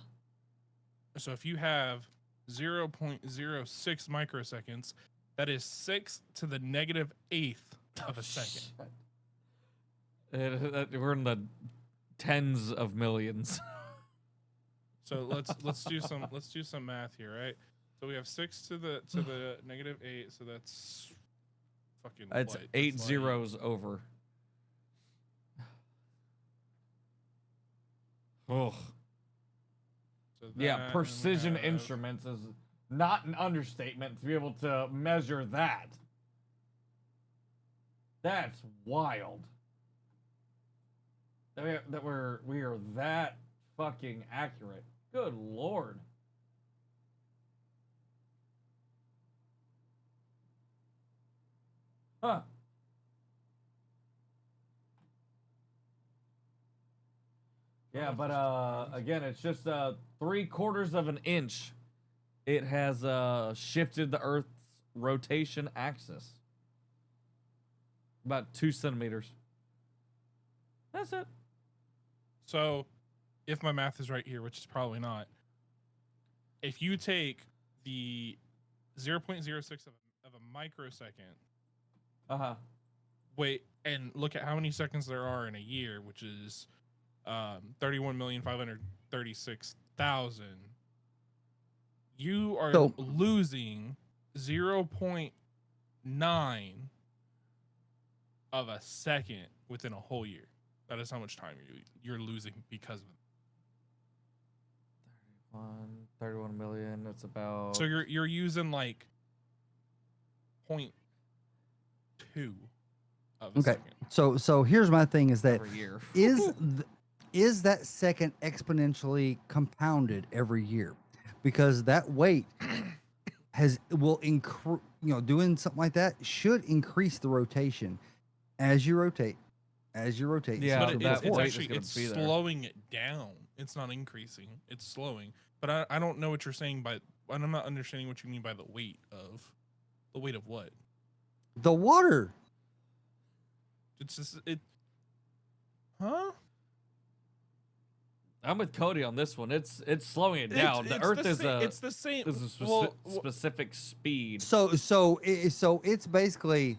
So if you have 0.06 microseconds, that is 6 to the negative 8th of a second. We're in the tens of millions. So let's do some math here, right? So we have 6 to the negative 8, so that's fucking It's what? 8 That's like- zeros over. Ugh. so Yeah, that, and we precision have- instruments is not an understatement to be able to measure that. That's wild. That we are that fucking accurate. Good lord. Huh. Yeah, but again, it's just 3/4 of an inch. It has shifted the Earth's rotation axis. About 2 centimeters. That's it. So, if my math is right here, which is probably not, if you take the 0.06 of a microsecond, wait, and look at how many seconds there are in a year, which is 31,536,000, you are So- losing 0.9 of a second within a whole year. That is how much time you're losing because of it. 31 million. That's about. So you're using like 0.2 of a Okay. second. So here's my thing: is that every year. is that second exponentially compounded every year? Because that weight will increase. Doing something like that should increase the rotation as you rotate. Yeah, But so it's that weight is actually gonna it's be there. slowing it down. It's not increasing. It's slowing. But I don't know what you're saying by. And I'm not understanding what you mean by the weight of. The weight of what? The water. It's just it. Huh? I'm with Cody on this one. It's slowing it down. The Earth is It's the same. is a specific speed. So it's basically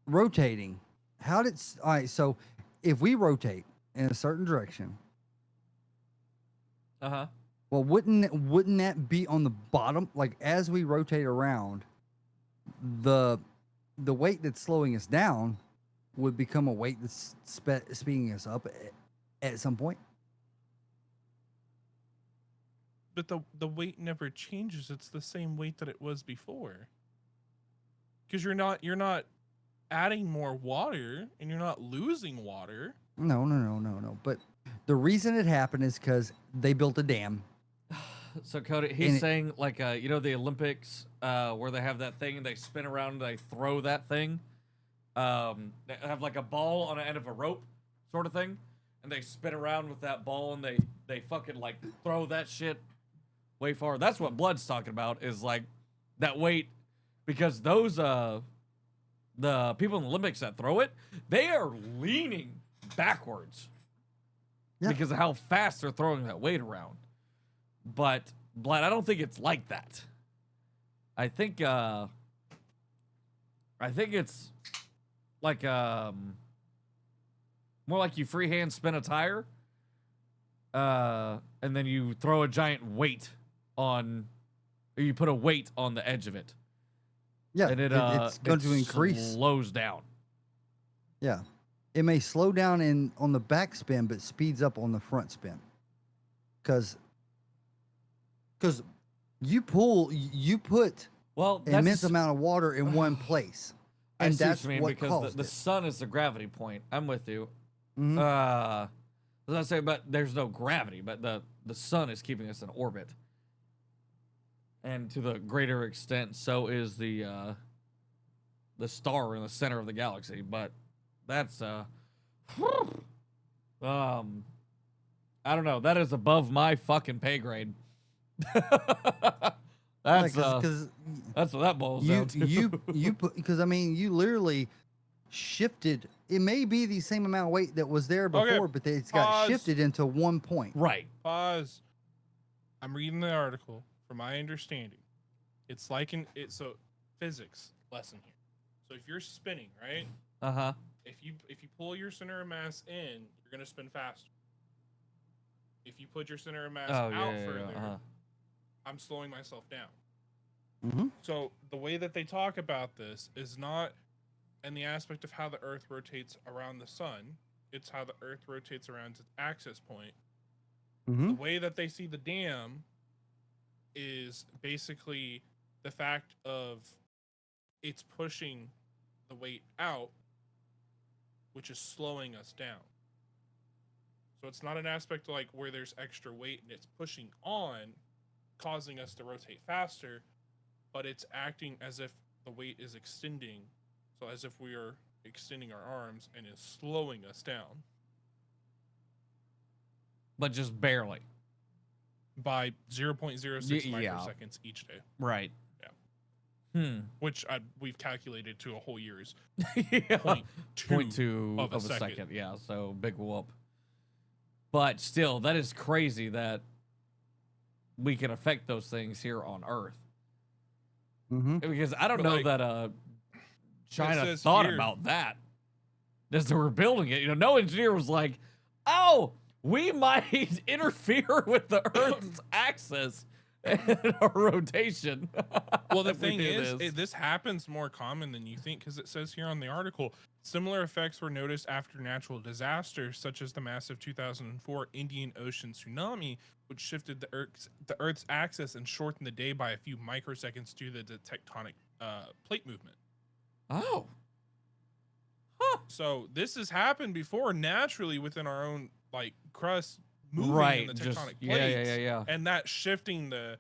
rotating. All right? So if we rotate in a certain direction, Uh-huh. Well, wouldn't that be on the bottom? Like as we rotate around, the weight that's slowing us down would become a weight that's speeding us up at some point. But the weight never changes. It's the same weight that it was before. Because you're not adding more water and you're not losing water. No. But the reason it happened is because they built a dam. So Cody, he's saying like you know the Olympics where they have that thing and they spin around and they throw that thing. They have like a ball on the end of a rope sort of thing, and they spin around with that ball and they fucking like throw that shit way far. That's what Blood's talking about, is like that weight, because those the people in the Olympics that throw it, they are leaning backwards because of how fast they're throwing that weight around. But Blood, I don't think it's like that. I think it's like more like you freehand spin a tire, and then you throw a giant weight on, or you put a weight on the edge of it. Yeah, and it's going to increase. Slows down. Yeah, it may slow down on the back spin, but speeds up on the front spin. Because you put an immense amount of water in one place, and that's what caused the it. sun is the gravity point. I'm with you. Mhm. I was gonna say, but there's no gravity, but the sun is keeping us in orbit, and to the greater extent, so is the star in the center of the galaxy. But that's I don't know. That is above my fucking pay grade. That's that's what that boils down to. you put, because I mean you literally shifted. It may be the same amount of weight that was there before, but it's got shifted into one point. Right. Pause. I'm reading the article. From my understanding, it's like so physics lesson here. So if you're spinning, right? Uh-huh. If you pull your center of mass in, you're gonna spin faster. If you put your center of mass out further, I'm slowing myself down. Mm-hmm. So the way that they talk about this is not in the aspect of how the Earth rotates around the sun. It's how the Earth rotates around its axis point. Mm-hmm. The way that they see the dam is basically the fact of it's pushing the weight out, which is slowing us down. So it's not an aspect like where there's extra weight and it's pushing on, causing us to rotate faster, but it's acting as if the weight is extending, so as if we are extending our arms, and is slowing us down. But just barely. By 0.06 microseconds each day. Right. Yeah. Which we've calculated to a whole year's 0.2 of a second. Yeah, so big whoop. But still, that is crazy that we can affect those things here on Earth. Mm-hmm. Because I don't know that China thought about that as they were building it. You know, no engineer was like, "Oh, we might interfere with the Earth's axis and our rotation." Well, the thing is, this happens more common than you think, because it says here on the article, similar effects were noticed after natural disasters such as the massive 2004 Indian Ocean tsunami, which shifted the Earth's axis and shortened the day by a few microseconds due to the tectonic plate movement. Oh. So this has happened before naturally within our own crust moving in the tectonic plates. Yeah. And that shifting the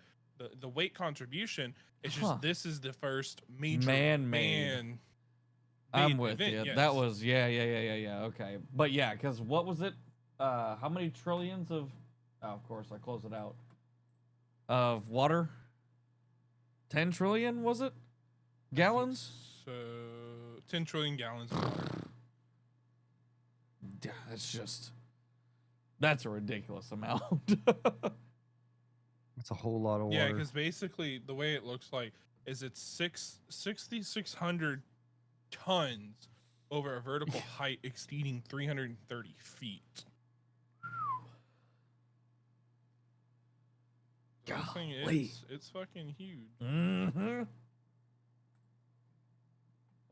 weight contribution. It's just this is the first major man-made. I'm with event, you. yes. That was okay. But yeah, because what was it? How many trillions of? Oh, of course, I closed it out. Of water. 10 trillion was it? Gallons. So 10 trillion gallons of water. Yeah, that's a ridiculous amount. That's a whole lot of water. Yeah, because basically the way it looks like is it's 6,600 tons over a vertical height exceeding 330 feet. This thing Golly. it's fucking huge. Mm-hmm.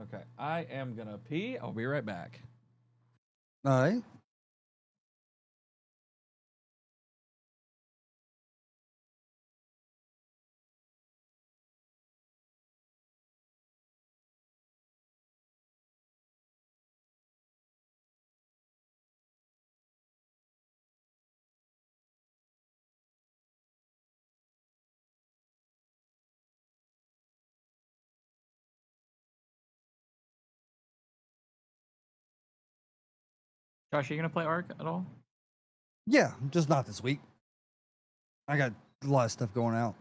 Okay, I am gonna pee. I'll be right back. All right. Josh, are you gonna play Ark at all? Yeah, just not this week. I got a lot of stuff going out.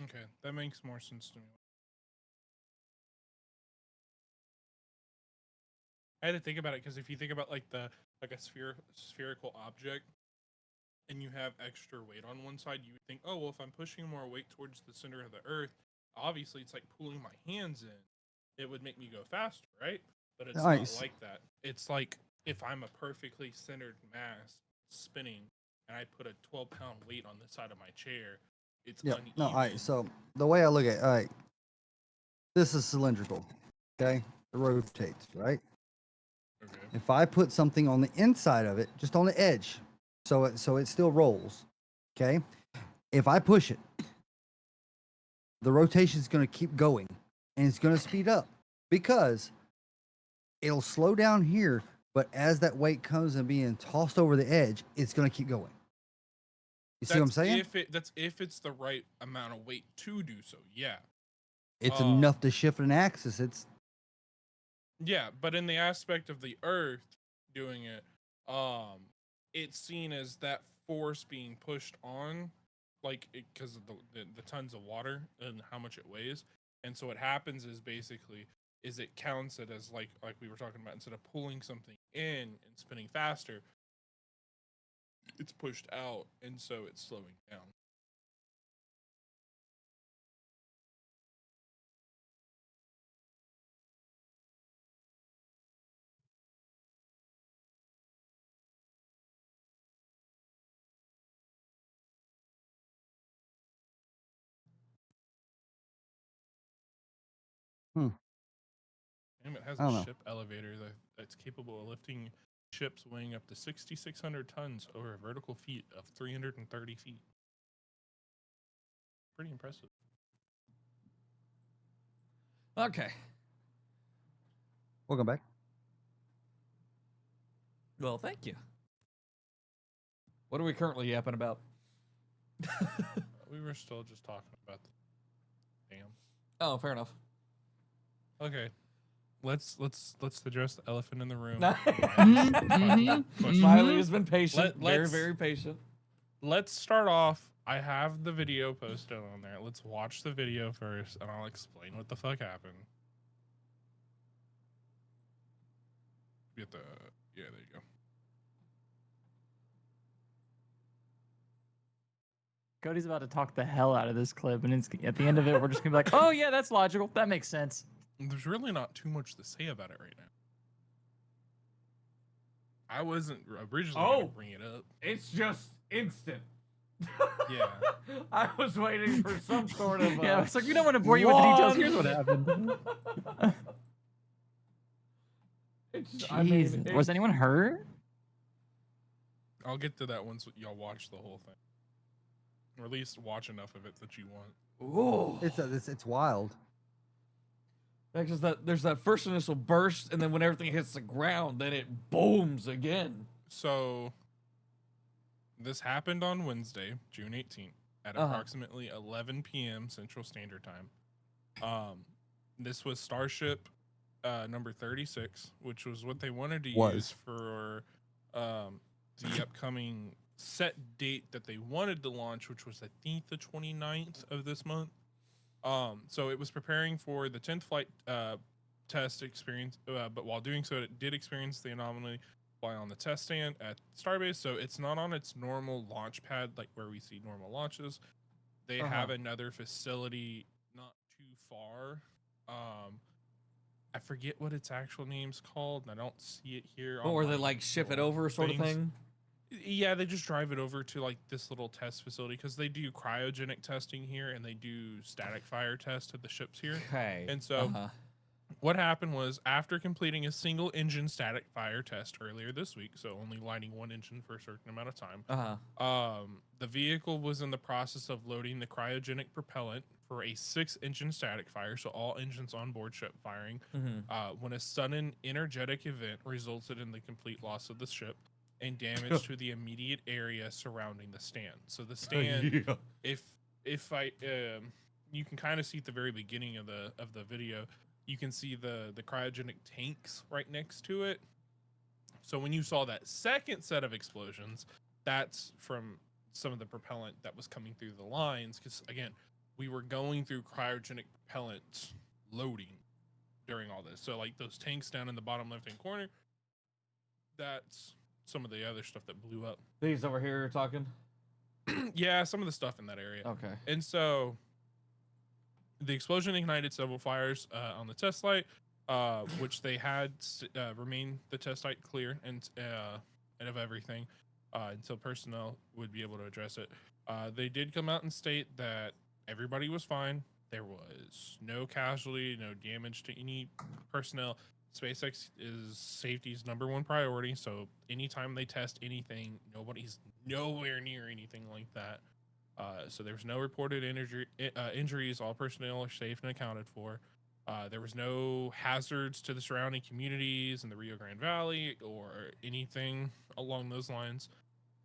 Okay, that makes more sense to me. I had to think about it because if you think about like a spherical object and you have extra weight on one side, you would think, oh well, if I'm pushing more weight towards the center of the Earth, obviously it's like pulling my hands in. It would make me go faster, right? But it's Nice. not like that. It's like if I'm a perfectly centered mass spinning and I put a 12-pound weight on the side of my chair, it's Yep. uneven. No, all right. So the way I look at it, all right, this is cylindrical. Okay. It rotates, right? Okay. If I put something on the inside of it, just on the edge, so it still rolls. Okay. If I push it, the rotation is going to keep going and it's going to speed up because it'll slow down here, but as that weight comes and being tossed over the edge, it's going to keep going. You see what I'm saying? That's if it's the right amount of weight to do so. Yeah. It's enough to shift an axis. It's Yeah, but in the aspect of the Earth doing it, it's seen as that force being pushed on, like because of the tons of water and how much it weighs, and so what happens is basically is it counts it as like we were talking about, instead of pulling something in and spinning faster, it's pushed out, and so it's slowing down. And it has I a don't know. ship elevator that's capable of lifting ships weighing up to 6,600 tons over a vertical feet of 330 feet. Pretty impressive. Okay. welcome back. Well, thank you. What are we currently yapping about? We were still just talking about the dam. Oh, fair enough. Okay, let's address the elephant in the room. Mylee has been patient, very, let's- very patient. Let's start off. I have the video posted on there. Let's watch the video first, and I'll explain what the fuck happened. Get the there you go. Cody's about to talk the hell out of this clip, and it's, at the end of it, we're just gonna be like, "Oh yeah, that's logical. That makes sense." There's really not too much to say about it right now. I wasn't originally going to bring it up. It's just instant. Yeah. I was waiting for some sort of. Yeah, it's like we don't want to bore you with the details. long- Here's what happened. Jeez, was anyone hurt? I'll get to that once y'all watch the whole thing. Or at least watch enough of it that you want. Ooh. It's wild. Because there's that first initial burst, and then when everything hits the ground, then it booms again. So, this happened on Wednesday, June 18th, at approximately 11 p.m. Central Standard Time. This was Starship number 36, which was what they wanted to use for the upcoming set date that they wanted to launch, which was I think the 29th of this month. So it was preparing for the 10th flight test experience, but while doing so, it did experience the anomaly fly on the test stand at Starbase. So it's not on its normal launch pad like where we see normal launches. They have another facility not too far. I forget what its actual name's called, and I don't see it here. Or they like ship it over sort of thing? Yeah, they just drive it over to like this little test facility because they do cryogenic testing here and they do static fire test at the ships here. Okay. And so what happened was after completing a single engine static fire test earlier this week, so only lighting one engine for a certain amount of time, the vehicle was in the process of loading the cryogenic propellant for a 6-engine static fire, so all engines on board ship firing, when a sudden energetic event resulted in the complete loss of the ship and damage to the immediate area surrounding the stand. So the stand, if I you can kind of see at the very beginning of the video, you can see the cryogenic tanks right next to it. So when you saw that second set of explosions, that's from some of the propellant that was coming through the lines, because again, we were going through cryogenic propellant loading during all this. So like those tanks down in the bottom left hand corner, that's some of the other stuff that blew up. These over here are talking? Yeah, some of the stuff in that area. Okay. And so the explosion ignited several fires on the test site, which they had remain the test site clear and of everything until personnel would be able to address it. They did come out and state that everybody was fine. There was no casualty, no damage to any personnel. SpaceX is safety's #1 priority. So anytime they test anything, nobody's nowhere near anything like that. So there was no reported injuries. All personnel are safe and accounted for. There was no hazards to the surrounding communities in the Rio Grande Valley or anything along those lines.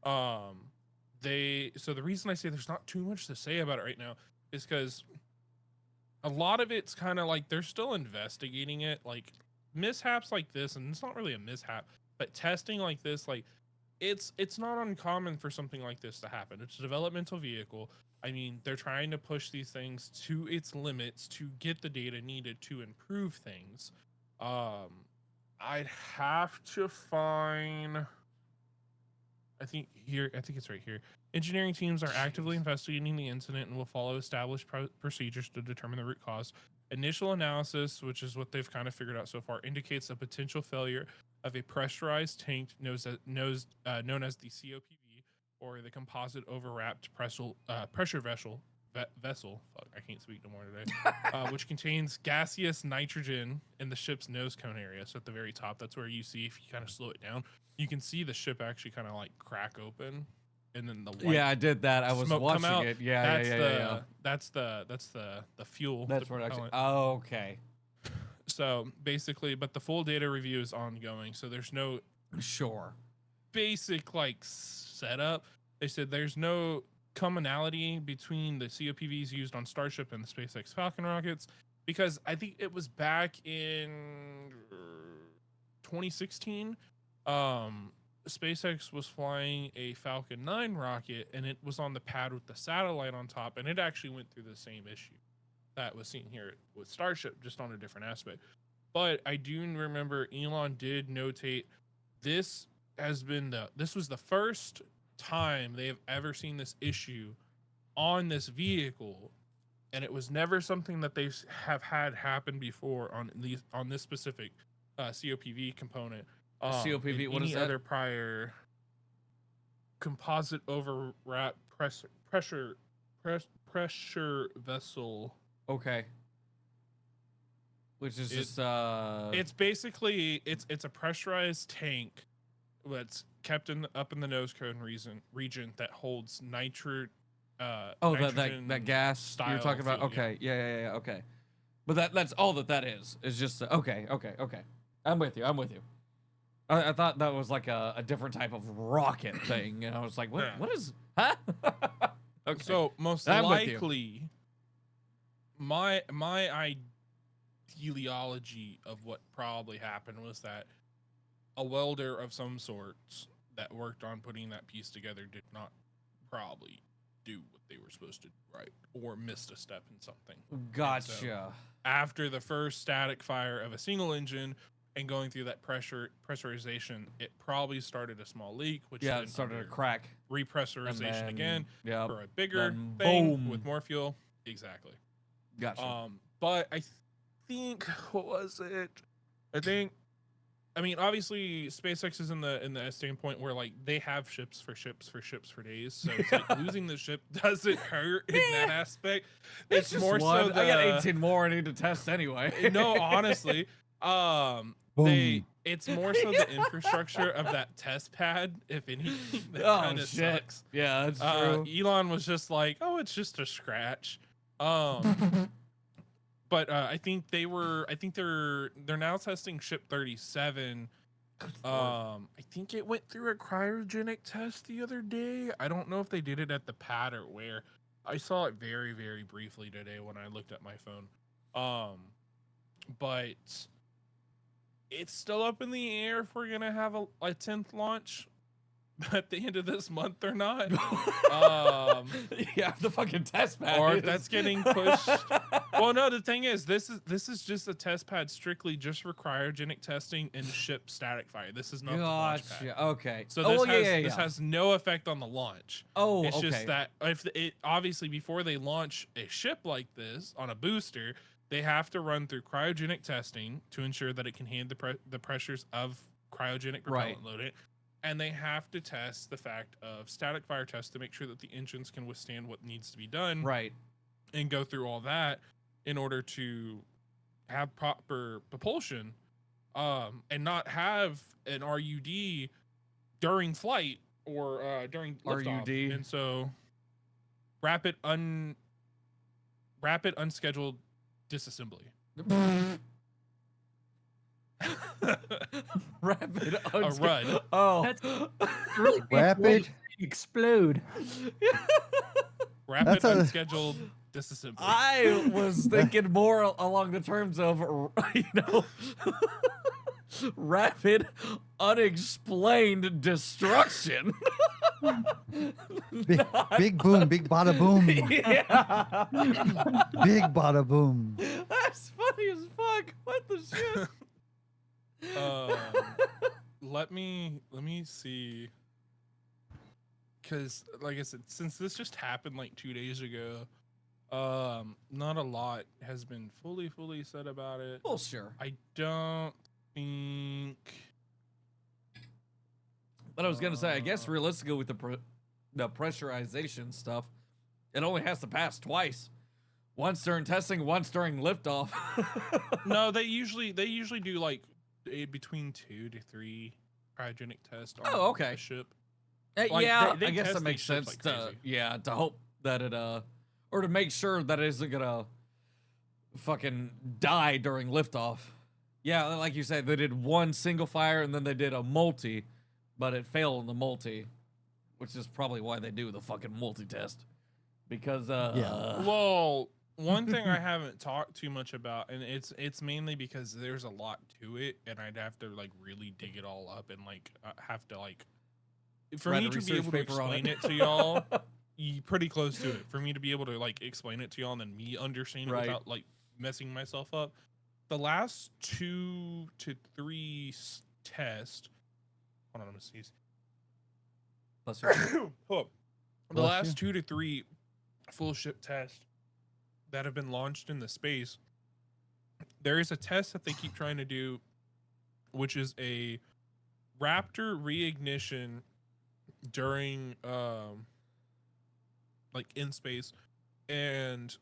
So the reason I say there's not too much to say about it right now is because a lot of it's kind of like they're still investigating it. Like mishaps like this, and it's not really a mishap, but testing like this, like it's not uncommon for something like this to happen. It's a developmental vehicle. I mean, they're trying to push these things to its limits to get the data needed to improve things. I'd have to find, I think it's right here. Engineering teams are actively investigating the incident and will follow established procedures to determine the root cause. Initial analysis, which is what they've kind of figured out so far, indicates a potential failure of a pressurized tank known as the COPV, or the composite overwrapped pressure vessel. Fuck, I can't speak no more today. Which contains gaseous nitrogen in the ship's nose cone area. So at the very top, that's where you see, if you kind of slow it down, you can see the ship actually kind of like crack open, and then the white I did that. I was watching out. it. That's the fuel. That's what actually. Oh, okay. So basically, but the full data review is ongoing. So there's no basic like setup. They said there's no commonality between the COPVs used on Starship and the SpaceX Falcon rockets, because I think it was back in 2016. SpaceX was flying a Falcon 9 rocket, and it was on the pad with the satellite on top, and it actually went through the same issue that was seen here with Starship, just on a different aspect. But I do remember Elon did notate this was the first time they have ever seen this issue on this vehicle, and it was never something that they have had happen before on this specific COPV component. COPV, what is that? Other prior composite overwrap pressure vessel. Okay. Which is just it's basically it's a pressurized tank that's kept up in the nose cone region that holds nitrogen. That gas you're talking about. Fuel, okay, yeah. Okay, but that's all that is. It's just okay. I'm with you. I thought that was like a different type of rocket thing, and I was like, what is, huh? Okay. So most likely, my ideology of what probably happened was that a welder of some sorts that worked on putting that piece together did not probably do what they were supposed to do right, or missed a step in something. Gotcha. So after the first static fire of a single engine, and going through that pressurization, it probably started a small leak, which Yeah, then it started to under crack. repressurization again Yeah. for a bigger then thing boom. with more fuel. Exactly. Gotcha. But I think what was it? I mean, obviously, SpaceX is in the standpoint where like they have ships for days, so it's like losing the ship doesn't hurt in that aspect. It's just more one. so the I got 18 more I need to test anyway. no, honestly, Boom. it's more so the infrastructure of that test pad, if anything, that Oh kind of shit. sucks. Yeah, that's true. Elon was just like, "Oh, it's just a scratch." But I think they're now testing ship 37. I think it went through a cryogenic test the other day. I don't know if they did it at the pad or where. I saw it very, very briefly today when I looked at my phone. But it's still up in the air if we're gonna have a 10th launch at the end of this month or not. Yeah, the fucking test pad. Or if that's getting pushed. Well, no, the thing is, this is just a test pad strictly just for cryogenic testing and ship static fire. This is not the launch pad. Gotcha. Okay. So this this has no effect on the launch. Oh, It's okay. just that if it obviously before they launch a ship like this on a booster, they have to run through cryogenic testing to ensure that it can handle the pressures of cryogenic propellant loading. And they have to test the fact of static fire tests to make sure that the engines can withstand what needs to be done. Right. And go through all that in order to have proper propulsion, and not have an RUD during flight or during liftoff. RUD. And so rapid unscheduled disassembly. Rapid A RUD. Oh. That's really big Rapid. way to explode. Rapid That's a- unscheduled disassembly. I was thinking more along the terms of, rapid, unexplained destruction. Big boom, big bada boom, Yeah. big bada boom. That's funny as fuck. What the shit? Let me see, because like I said, since this just happened like 2 days ago, not a lot has been fully said about it. Well, sure. I don't think. But I was gonna say, I guess realistically with the pressurization stuff, it only has to pass twice. Once during testing, once during liftoff. No, they usually do like between 2 to 3 cryogenic tests on Oh, okay. the ship. Yeah, they I guess test that makes these ships sense like to crazy. to hope that it or to make sure that it isn't gonna fucking die during liftoff. Yeah, like you said, they did one single fire and then they did a multi, but it failed in the multi, which is probably why they do the fucking multi test. Because Well, one thing I haven't talked too much about, and it's mainly because there's a lot to it, and I'd have to like really dig it all up and like have to like for Write me a to be research able to paper on explain it to y'all. Pretty close to it for me to be able to like explain it to y'all and then me understand it Right. without like messing myself up. The last 2 to 3 tests. Hold on, I'm gonna sneeze. Bless you. Hold up. The Bless last you. 2 to 3 full ship tests that have been launched in the space, there is a test that they keep trying to do, which is a Raptor reignition during like in space. And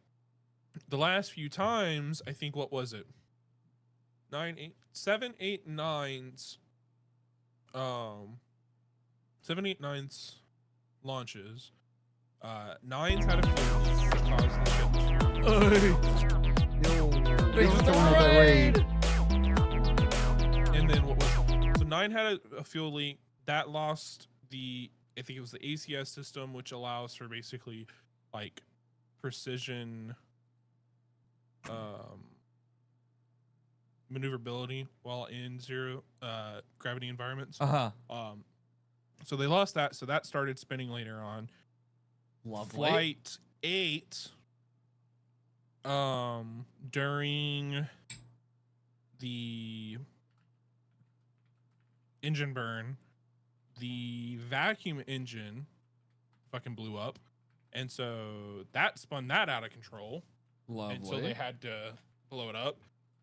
the last few times, I think, what was it? 7, 8, 9s 7, 8, 9s launches. 9s had a fuel leak that caused the ship to They just don't know that raid. And then what was so 9 had a fuel leak that lost I think it was the ACS system, which allows for basically like precision maneuverability while in zero gravity environments. Uh-huh. So they lost that, so that started spinning later on. Lovely. Flight 8 during the engine burn. The vacuum engine fucking blew up, and so that spun that out of control. Lovely. And so they had to blow it up.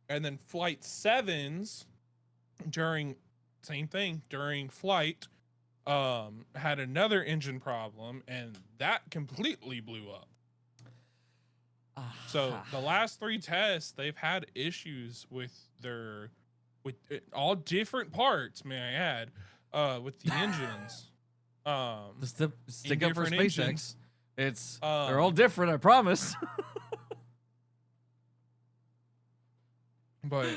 And then flight 7s during flight had another engine problem, and that completely blew up. So the last 3 tests, they've had issues with all different parts, may I add, with the engines. Stick up for different SpaceX. engines. They're all different, I promise. But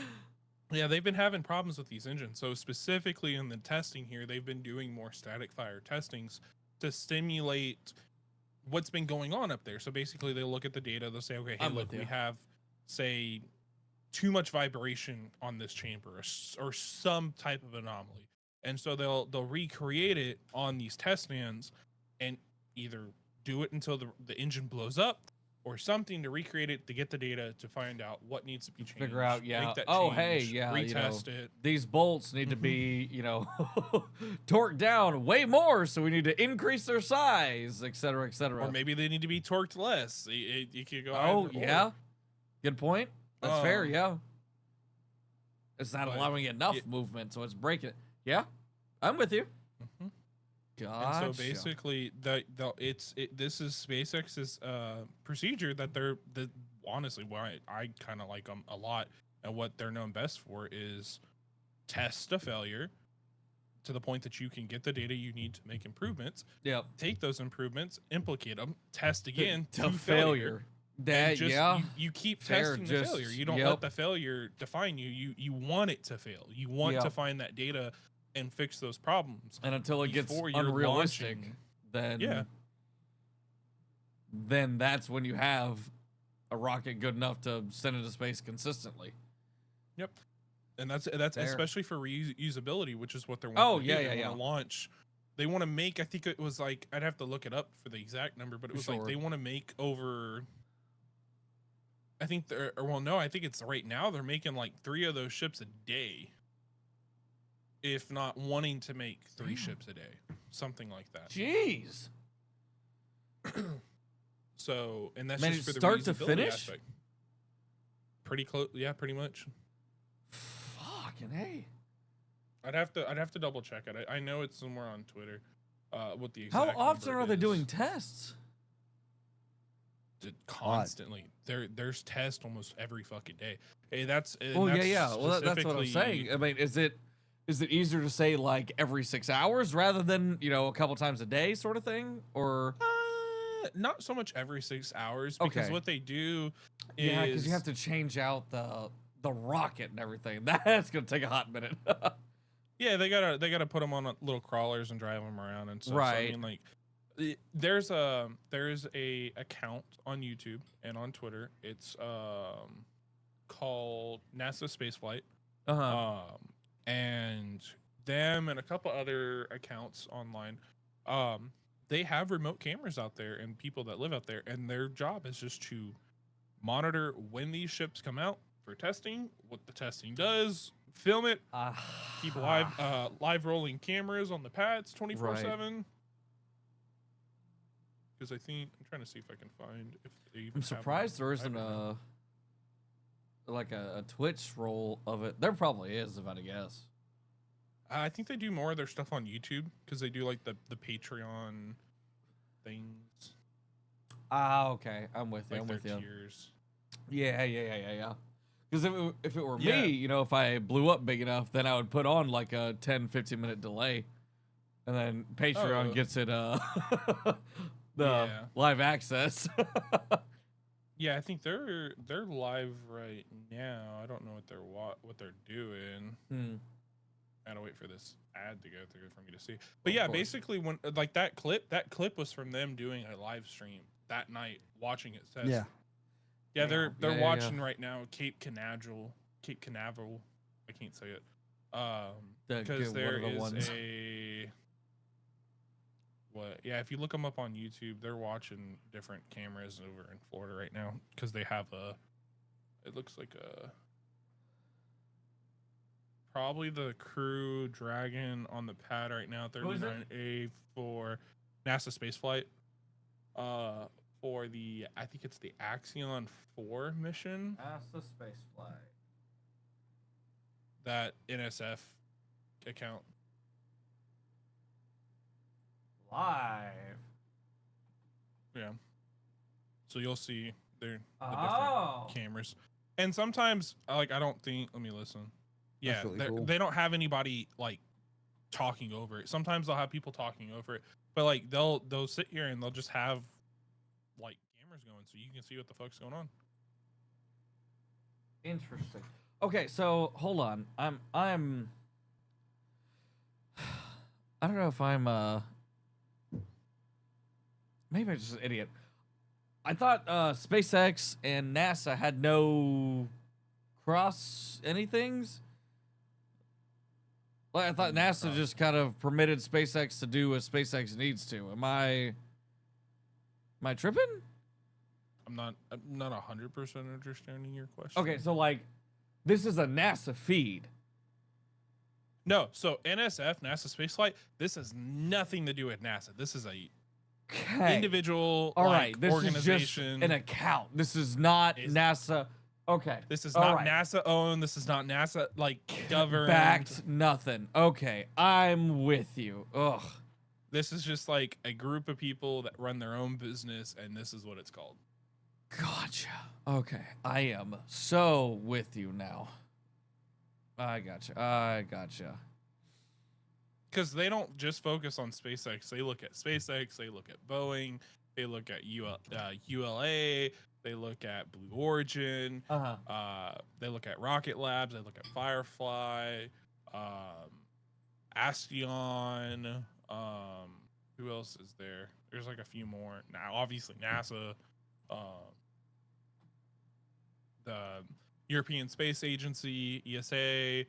yeah, they've been having problems with these engines. So specifically in the testing here, they've been doing more static fire testings to stimulate what's been going on up there. So basically they look at the data, they'll say, okay, hey, look, we have, say, too much vibration on this chamber or some type of anomaly. And so they'll recreate it on these test stands and either do it until the engine blows up, or something to recreate it to get the data to find out what needs to be changed. Figure out, make that hey, change, yeah, retest it. These bolts need to be, torqued down way more, so we need to increase their size, et cetera, et cetera. Or maybe they need to be torqued less. You could go. Oh, yeah. Good point. That's fair, yeah. It's not allowing enough movement, so it's breaking it. Yeah, I'm with you. Gotcha. And so basically, this is SpaceX's procedure that honestly, why I kind of like them a lot, and what they're known best for is test a failure to the point that you can get the data you need to make improvements. Yep. Take those improvements, implicate them, test again to failure. You keep testing the failure. You don't let the failure define you. You want it to fail. You want to find that data and fix those problems. And until it gets unrealistic, then that's when you have a rocket good enough to send into space consistently. Yep. And that's especially for reusability, which is what they're wanting to do. They want to launch. They want to make, I think it was like, I'd have to look it up for the exact number, but it was like they want to make over, I think I think it's right now they're making like 3 of those ships a day. If not wanting to make 3 ships a day, something like that. Jeez. So, and that's just for the start to reusability finish. aspect. Pretty close, yeah, pretty much. Fucking hey. I'd have to double check it. I know it's somewhere on Twitter. What the exact How often number are they is. doing tests? Constantly. There's tests almost every fucking day. Hey, that's Well, that's what I'm saying. I mean, is it easier to say like every 6 hours rather than a couple times a day sort of thing, or not so much every 6 hours, because what they do is because you have to change out the rocket and everything. That's gonna take a hot minute. Yeah, they gotta put them on little crawlers and drive them around and stuff. Right. So, I mean, like, there's a account on YouTube and on Twitter. It's called NASA Spaceflight. And them and a couple other accounts online, they have remote cameras out there and people that live out there, and their job is just to monitor when these ships come out for testing, what the testing does, film it, keep live rolling cameras on the pads 24/7. Because I'm trying to see if I can find if they even I'm surprised there isn't a Twitch roll of it. There probably is, if I had to guess. I think they do more of their stuff on YouTube because they do like the Patreon things. Okay. I'm with you. Like I'm with you. Tiers. Yeah. Because if it were me, if I blew up big enough, then I would put on like a 10-15 minute delay, and then Patreon gets it live access. Yeah, I think they're live right now. I don't know what they're doing. I gotta wait for this ad to go through for me to see. But yeah, basically when like that clip was from them doing a live stream that night, watching it test. Yeah, they're watching right now Cape Canaveral. I can't say it. Because there is if you look them up on YouTube, they're watching different cameras over in Florida right now because they have it looks like probably the Crew Dragon on the pad right now, Who is it? 39A for NASA spaceflight. For the, I think it's the Axion 4 mission, NASA space flight. that NSF account. Live. Yeah. So you'll see the Oh. different cameras. And sometimes, like, I don't think, let me listen. Yeah, really cool. they don't have anybody, like, talking over it. Sometimes they'll have people talking over it. But, like, they'll sit here and they'll just have, like, cameras going so you can see what the fuck's going on. Interesting. Okay, so hold on. I'm I don't know if I'm maybe I'm just an idiot. I thought SpaceX and NASA had no cross anythings. Like I thought NASA just kind of permitted SpaceX to do what SpaceX needs to. Am I tripping? I'm not 100% understanding your question. Okay, so like this is a NASA feed. No, so NSF, NASA spaceflight, this has nothing to do with NASA. This is a Okay. individual All like, right, this organization. is just an account. This is not NASA. Okay. This is all not right. NASA owned. This is not NASA like governed. Backed nothing. Okay, I'm with you. Ugh. This is just like a group of people that run their own business, and this is what it's called. Gotcha. Okay, I am so with you now. I gotcha. Because they don't just focus on SpaceX. They look at SpaceX. They look at Boeing. They look at ULA. They look at Blue Origin. They look at Rocket Labs. They look at Firefly. Astion. Who else is there? There's like a few more. Now, obviously NASA. The European Space Agency, ESA.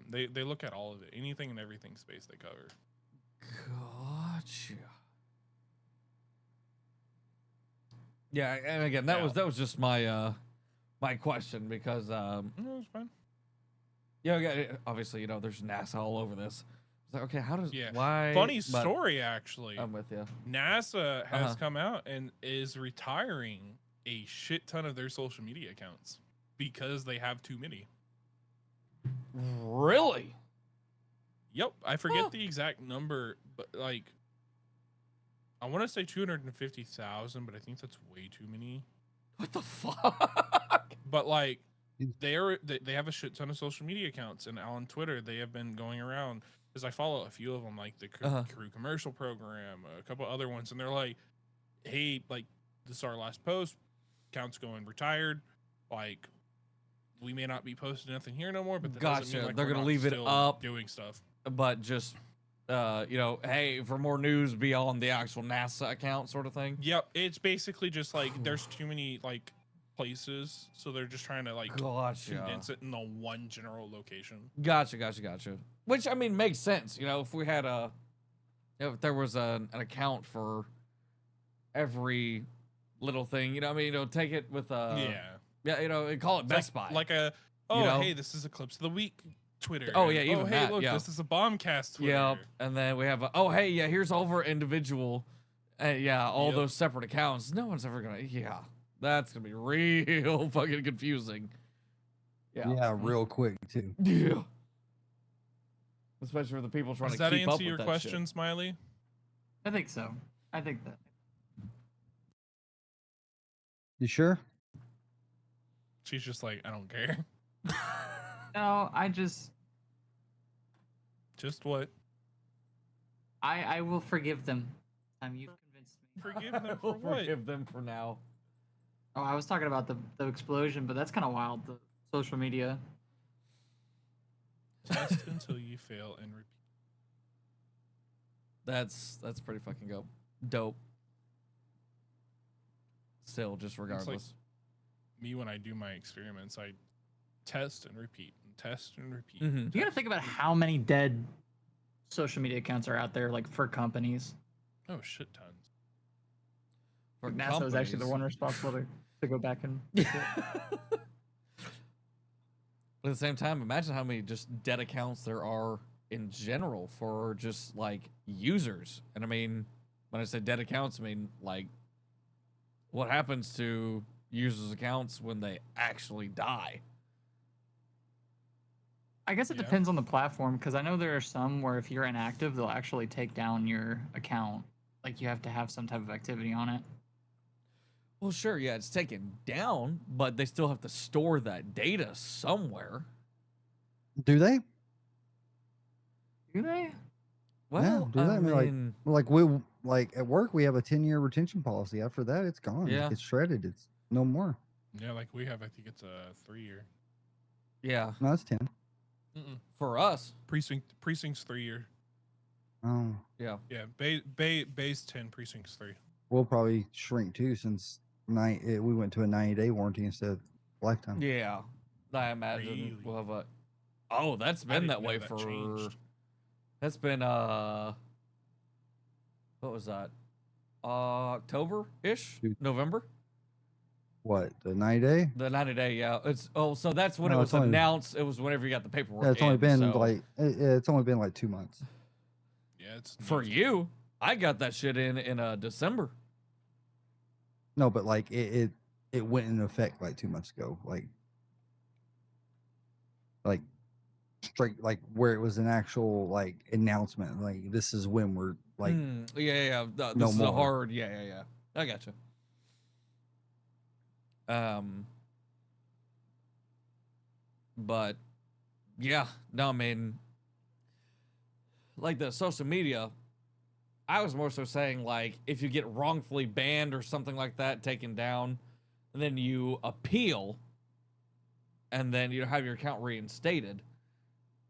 They look at all of it. Anything and everything space they cover. Gotcha. Yeah, and again, that was just my my question because No, it's fine. yeah, obviously, you know, there's NASA all over this. It's like, okay, how does Yeah. why Funny but story, actually. I'm with you. NASA has come out and is retiring a shit ton of their social media accounts because they have too many. Really? Yep, I forget the exact number, but like, I want to say 250,000, but I think that's way too many. What the fuck? But like, they have a shit ton of social media accounts, and on Twitter they have been going around because I follow a few of them, like the Crew Commercial Program, a couple other ones, and they're like, "Hey, like this is our last post. Account's going retired. Like, we may not be posting nothing here no more, but that doesn't mean, like, they're we're gonna not leave it still up, doing stuff." but just you know, hey, for more news, be on the actual NASA account, sort of thing. Yep, it's basically just like there's too many like places, so they're just trying to like condense it in the one general location. Gotcha. Which I mean makes sense. You know, if we had if there was an account for every little thing, you know, I mean, you know, take it with yeah, you know, and call it Best Buy. Like a hey, this is a Clips of the Week Twitter. Oh yeah, even hey, that, look, yeah. this is a BombCast Twitter. Yep. And then we have hey, yeah, here's all of our individual, all those separate accounts. No one's ever gonna, that's gonna be real fucking confusing. Yeah, real quick too. Yeah. Especially for the people trying Does to that keep up answer with your that question, shit. Smiley? I think so. I think that. You sure? She's just like, I don't care. No, I just. Just what? I will forgive them. You've convinced me. Forgive them for We'll what? forgive them for now. Oh, I was talking about the explosion, but that's kind of wild. The social media. Test until you fail and repeat. That's pretty fucking dope. Still, just regardless. Me, when I do my experiments, I test and repeat and test and repeat. Mm-hmm. You got to think about how many dead social media accounts are out there, like for companies. Oh, shit tons. For NASA was actually the one responsible to go back and. But At the same time, imagine how many just dead accounts there are in general for just like users. And I mean, when I say dead accounts, I mean like what happens to users' accounts when they actually die? I guess it Yeah. depends on the platform, because I know there are some where if you're inactive, they'll actually take down your account. Like you have to have some type of activity on it. Well, sure, yeah, it's taken down, but they still have to store that data somewhere. Do they? Do they? Well, do I they? I mean, mean, like at work we have a 10-year retention policy. After that, it's gone. Yeah. It gets shredded. It's no more. Yeah, like we have, I think it's a 3-year. yeah, No, it's 10. for us, Precinct's 3-year. Oh, yeah. Yeah, base 10, precinct's 3. we'll probably shrink too since we went to a 90-day warranty instead of lifetime. Yeah, I imagine Really? we'll have a. Oh, that's I been didn't that know way that for. changed. That's been What was that? October ish, Shoot. November. What, the 90-day? The 90-day, yeah. So that's when it No, was it's only- announced. It was whenever you got the paperwork. Yeah, it's only in, been so- it's only been like 2 months. Yeah, it's for nuts. you. I got that shit in December. No, but like it went into effect like 2 months ago. Like straight, like where it was an actual like announcement. Like this is when we're like Yeah. This no is a more. hard. Yeah. I gotcha. But yeah, no, I mean, like the social media, I was more so saying like if you get wrongfully banned or something like that, taken down, and then you appeal, and then you have your account reinstated,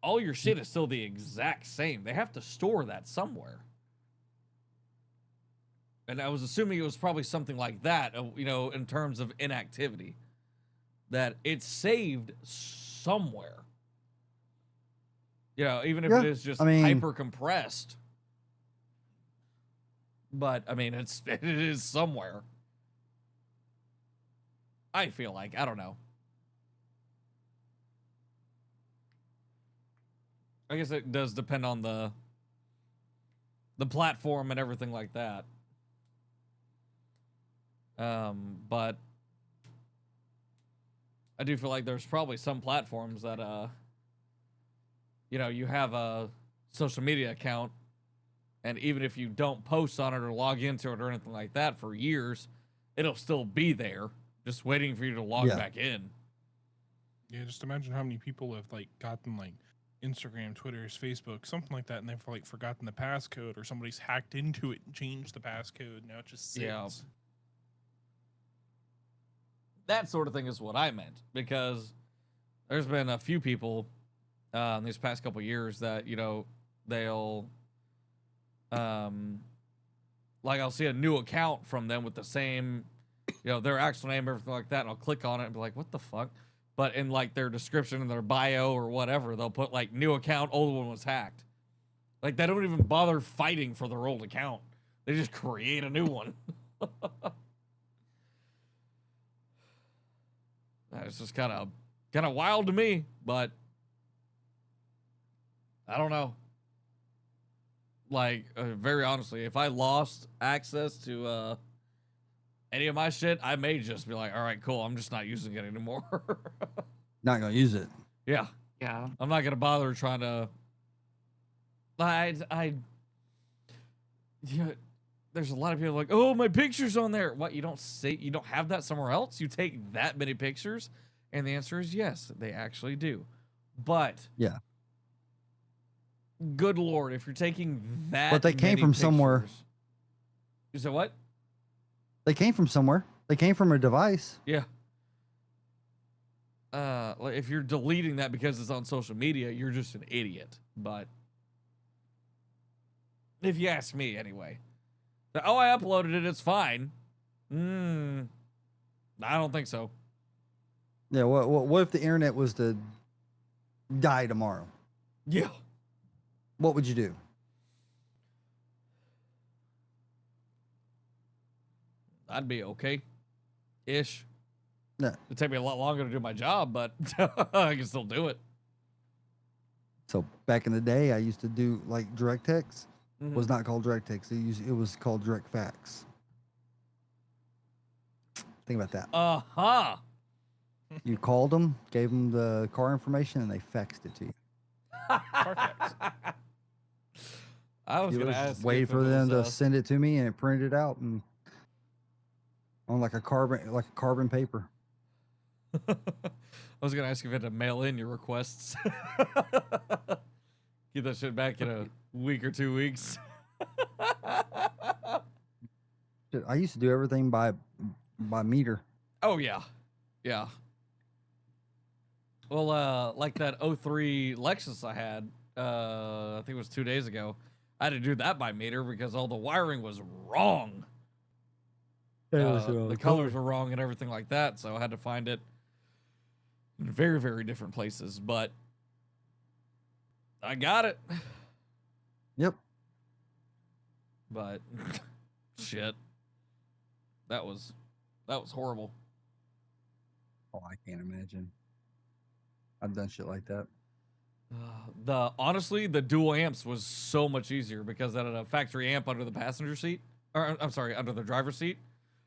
all your shit is still the exact same. They have to store that somewhere. And I was assuming it was probably something like that, in terms of inactivity, that it's saved somewhere. Even if Yeah, it is just I mean- hyper compressed. But I mean, it is somewhere. I feel like, I don't know. I guess it does depend on the platform and everything like that. But I do feel like there's probably some platforms that you have a social media account, and even if you don't post on it or log into it or anything like that for years, it'll still be there, just waiting for you to log Yeah. back in. Yeah, just imagine how many people have like gotten like Instagram, Twitter's, Facebook, something like that, and they've like forgotten the passcode, or somebody's hacked into it and changed the passcode. Now it just sits. Yeah. That sort of thing is what I meant, because there's been a few people in these past couple years that they'll like I'll see a new account from them with the same their actual name, everything like that, and I'll click on it and be like, what the fuck? But in like their description and their bio or whatever, they'll put like new account, old one was hacked. Like they don't even bother fighting for their old account. They just create a new one. It's just kind of wild to me, but I don't know. Like, very honestly, if I lost access to any of my shit, I may just be like, all right, cool, I'm just not using it anymore. Not gonna use it. Yeah, Yeah. I'm not gonna bother trying to. Yeah, there's a lot of people like, oh, my picture's on there. What, you don't have that somewhere else? You take that many pictures? And the answer is yes, they actually do. But Yeah. good Lord, if you're taking that, But they came many from somewhere. pictures- You said what? They came from somewhere. They came from a device. Yeah. Like if you're deleting that because it's on social media, you're just an idiot. But if you ask me, anyway. Oh, I uploaded it. It's fine. I don't think so. Yeah. What if the internet was to die tomorrow? Yeah. What would you do? I'd be okay. Ish. No. It'd take me a lot longer to do my job, but I can still do it. So back in the day, I used to do like direct text. Mhm. Was not called direct text. It was called direct fax. Think about that. Uh-huh. You called them, gave them the car information, and they faxed it to you. Carfax. I was You gonna just ask. wait if for it them to was, send it to me, and it printed out and on like a carbon paper. I was gonna ask if you had to mail in your requests. Get that shit back in a week or 2 weeks. Shit, I used to do everything by meter. Oh yeah, yeah. Well, like that '03 Lexus I had, I think it was 2 days ago. I had to do that by meter because all the wiring was wrong. The colors were wrong and everything like that, so I had to find it in very, very different places. But I got it. Yep. But shit, that was horrible. Oh, I can't imagine. I've done shit like that. Honestly, the dual amps was so much easier because I had a factory amp under the passenger seat, or I'm sorry, under the driver's seat.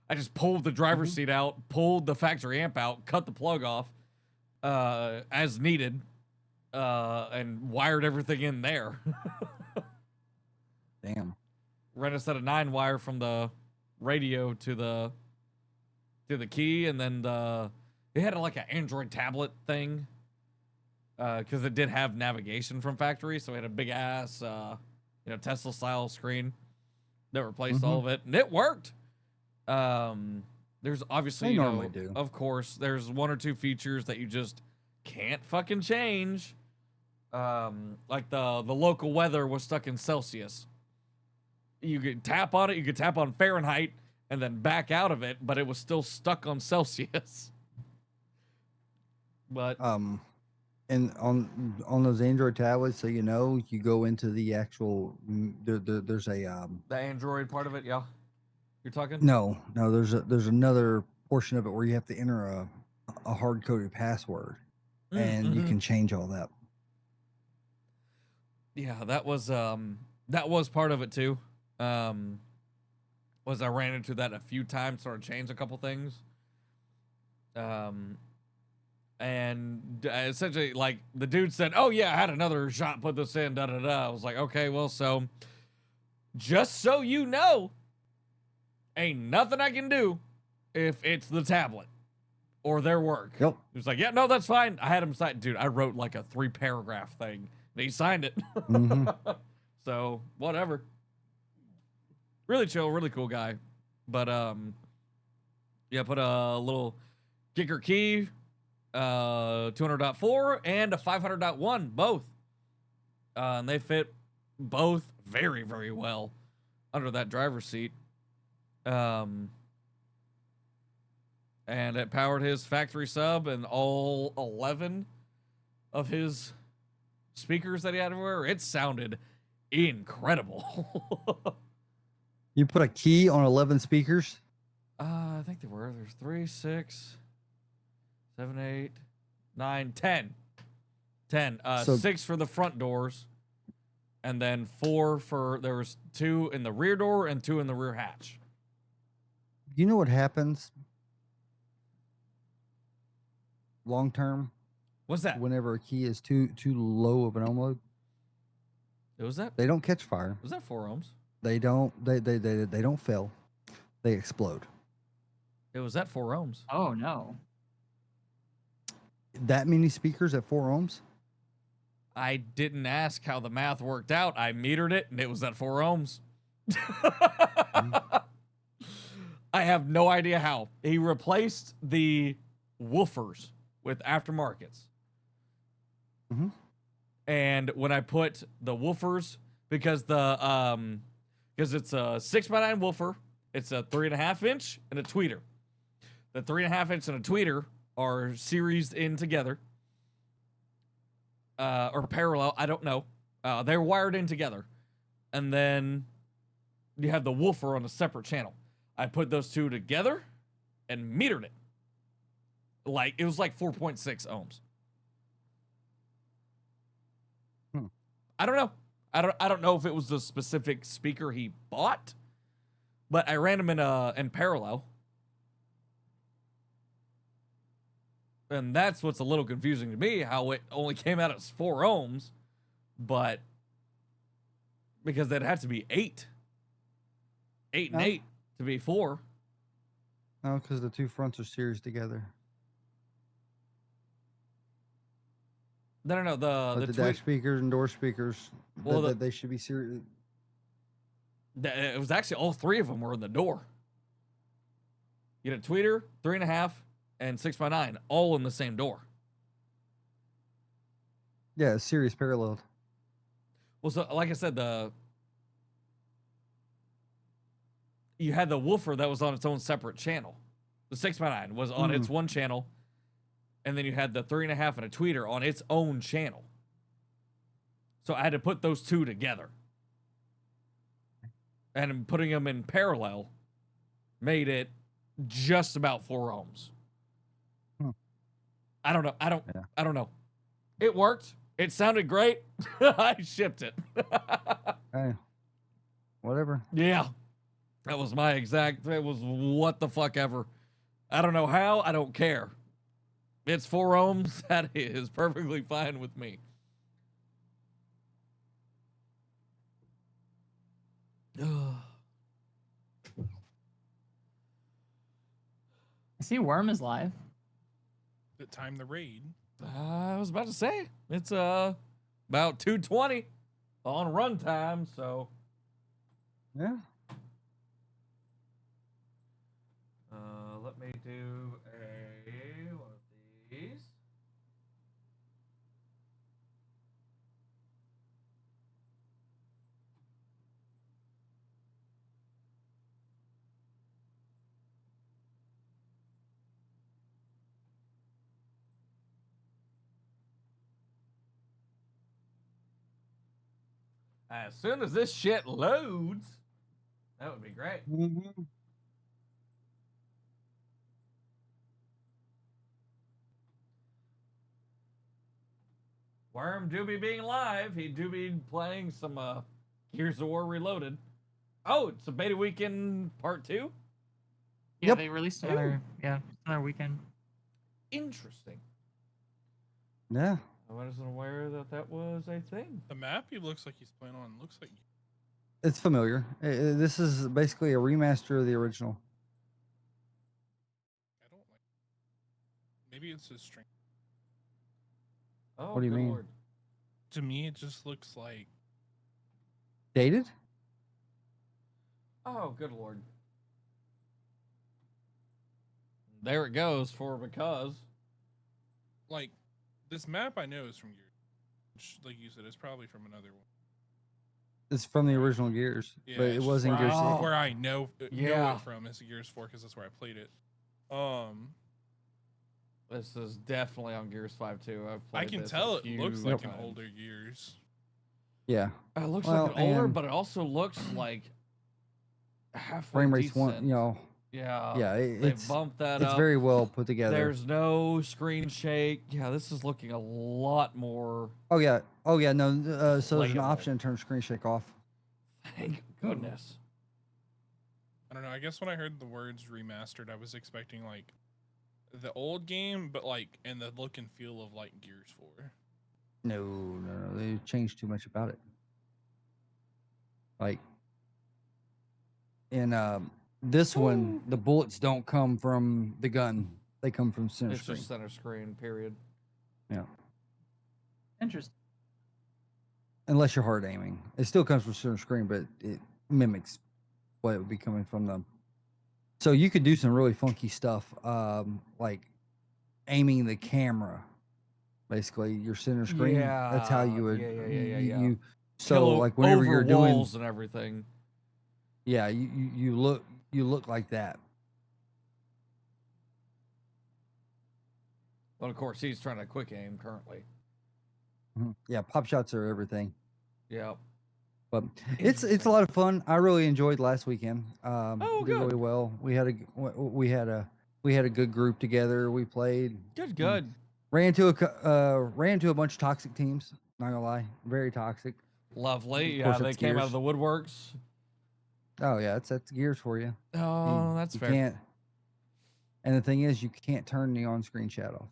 I just pulled the driver's seat out, pulled the factory amp out, cut the plug off as needed, and wired everything in there. Damn. Ran a set of 9-wire from the radio to the key, and then it had like an Android tablet thing. Because it did have navigation from factory, so it had a big ass, Tesla style screen that replaced all of it, and it worked. There's obviously, They normally do. Of course, there's 1 or 2 features that you just can't fucking change. Like the local weather was stuck in Celsius. You could tap on it, you could tap on Fahrenheit, and then back out of it, but it was still stuck on Celsius. But And on those Android tablets, so you go into the actual there's a the Android part of it, yeah. You're talking? no, there's another portion of it where you have to enter a hard coded password, and you can change all that. Yeah, that was part of it too. Was I ran into that a few times, sort of changed a couple things. And essentially, like, the dude said, "Oh yeah, I had another shot, put this in, da da da." I was like, "Okay, well, so just so you know, ain't nothing I can do if it's the tablet or their work." Yep. He was like, "Yeah, no, that's fine." I had him sign. Dude, I wrote like a 3-paragraph thing, and he signed it. So whatever. Really chill, really cool guy. But yeah, put a little kicker key. 200.4 and a 500.1, both. And they fit both very, very well under that driver's seat. And it powered his factory sub and all 11 of his speakers that he had everywhere. It sounded incredible. You put a key on 11 speakers? I think there were. There's 3, 6, 7, 8, 9, 10. 10. So- 6 for the front doors. And then 4 for, there was 2 in the rear door and 2 in the rear hatch. You know what happens long term What's that? whenever a key is too low of an ohm load? Was that? They don't catch fire. Was that 4 ohms? They don't fail. They explode. It was at 4 ohms. Oh no. That many speakers at 4 ohms? I didn't ask how the math worked out. I metered it and it was at 4 ohms. I have no idea how. He replaced the woofers with aftermarkets. And when I put the woofers, because it's a 6x9 woofer, it's a 3.5 inch and a tweeter. The 3.5 inch and a tweeter are seriesed in together, or parallel. I don't know. They're wired in together, and then you have the woofer on a separate channel. I put those two together and metered it. Like it was like 4.6 ohms. I don't know. I don't know if it was the specific speaker he bought, but I ran him in parallel. And that's what's a little confusing to me, how it only came out as 4 ohms, but because that'd have to be 8. 8 and 8 to be 4. No, because the two fronts are series together. No. But the dash speakers and door speakers, Well, they should be series. It was actually all 3 of them were in the door. You had a tweeter, 3.5, and 6x9, all in the same door. Yeah, series paralleled. Well, so like I said, you had the woofer that was on its own separate channel. The 6x9 was on its one channel, and then you had the 3.5 and a tweeter on its own channel. So I had to put those two together. And putting them in parallel made it just about 4 ohms. I don't know. I don't know. It worked. It sounded great. I shipped it. Hey, whatever. Yeah. That was my exact. It was what the fuck ever. I don't know how. I don't care. It's 4 ohms. That is perfectly fine with me. I see Worm is live. The time the raid. I was about to say it's about 2:20 on runtime, so Yeah. let me do a one of these. As soon as this shit loads, that would be great. Mm-hmm. Worm do be being live. He do be playing some Gears of War Reloaded. Oh, it's a beta weekend part 2? Yeah, Yep. they released another weekend. Interesting. Yeah. I wasn't aware that that was a thing. The map he looks like he's playing on looks like It's familiar. This is basically a remaster of the original. I don't like. Maybe it's his strength. Oh, What do you good mean? Lord. To me, it just looks like Dated? Oh, good Lord. There it goes for because. like this map. I know is from Gears. Which, like you said, is probably from another one. It's from the original Gears, Yeah, but it's it just wasn't where Gears. where I know Yeah. it from is Gears 4 because that's where I played it. This is definitely on Gears 5 too. I can tell it looks like an older Gears. Yeah. It looks Well, like an older, and- but it also looks like halfway Frame rate's decent. one, you know. Yeah. Yeah, They it's bumped that it's up. very well put together. There's no screen shake. Yeah, this is looking a lot more. Oh yeah. No. So there's an Playable. option to turn screen shake off. Thank goodness. I don't know. I guess when I heard the words remastered, I was expecting like the old game, but like in the look and feel of like Gears 4. No. They changed too much about it. Like in this one, the bullets don't come from the gun; they come from center It's screen. just center screen, period. Yeah. Interesting. Unless you're hard aiming, it still comes from center screen, but it mimics what it would be coming from them. So you could do some really funky stuff, like aiming the camera. Basically, your center screen. That's how you would. Yeah. So Kill like whenever over you're doing, walls and everything. yeah, you look like that. Well, of course, he's trying to quick aim currently. Yeah, pop shots are everything. Yeah. But it's a lot of fun. I really enjoyed last weekend. Oh, Did good. really well. We had a We had a good group together. We played. Good. Ran to a bunch of toxic teams. Not gonna lie, very toxic. Lovely. Of Yeah, course, they it's came out of Gears. the woodworks. Oh yeah, that's Gears for you. Oh, that's you fair. Can't. And the thing is, you can't turn the on-screen chat off.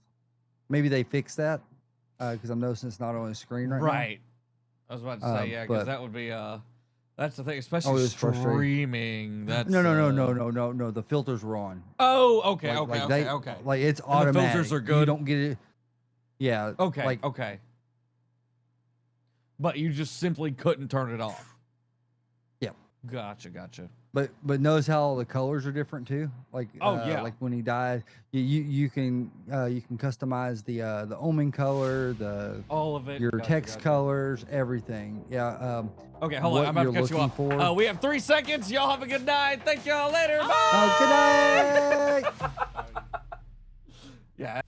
Maybe they fixed that because I'm noticing it's not on the screen right now. Right. I was about to say, yeah, because but- that would be that's the thing, especially was frustrating. streaming. That's No. The filters were on. Oh, okay, Like, okay. Like it's the automatic. filters are You good? don't get it. Yeah. Okay, Like, okay. But you just simply couldn't turn it off. Yep. Gotcha. But notice how the colors are different too. Like yeah. like when he died, you can customize the omen color, All of it. your Gotcha, text gotcha. colors, everything. Yeah. Okay, hold on. what I'm about to you're cut you off. looking for. We have 3 seconds. Y'all have a good night. Thank y'all later. Bye. Oh, good night. Yeah.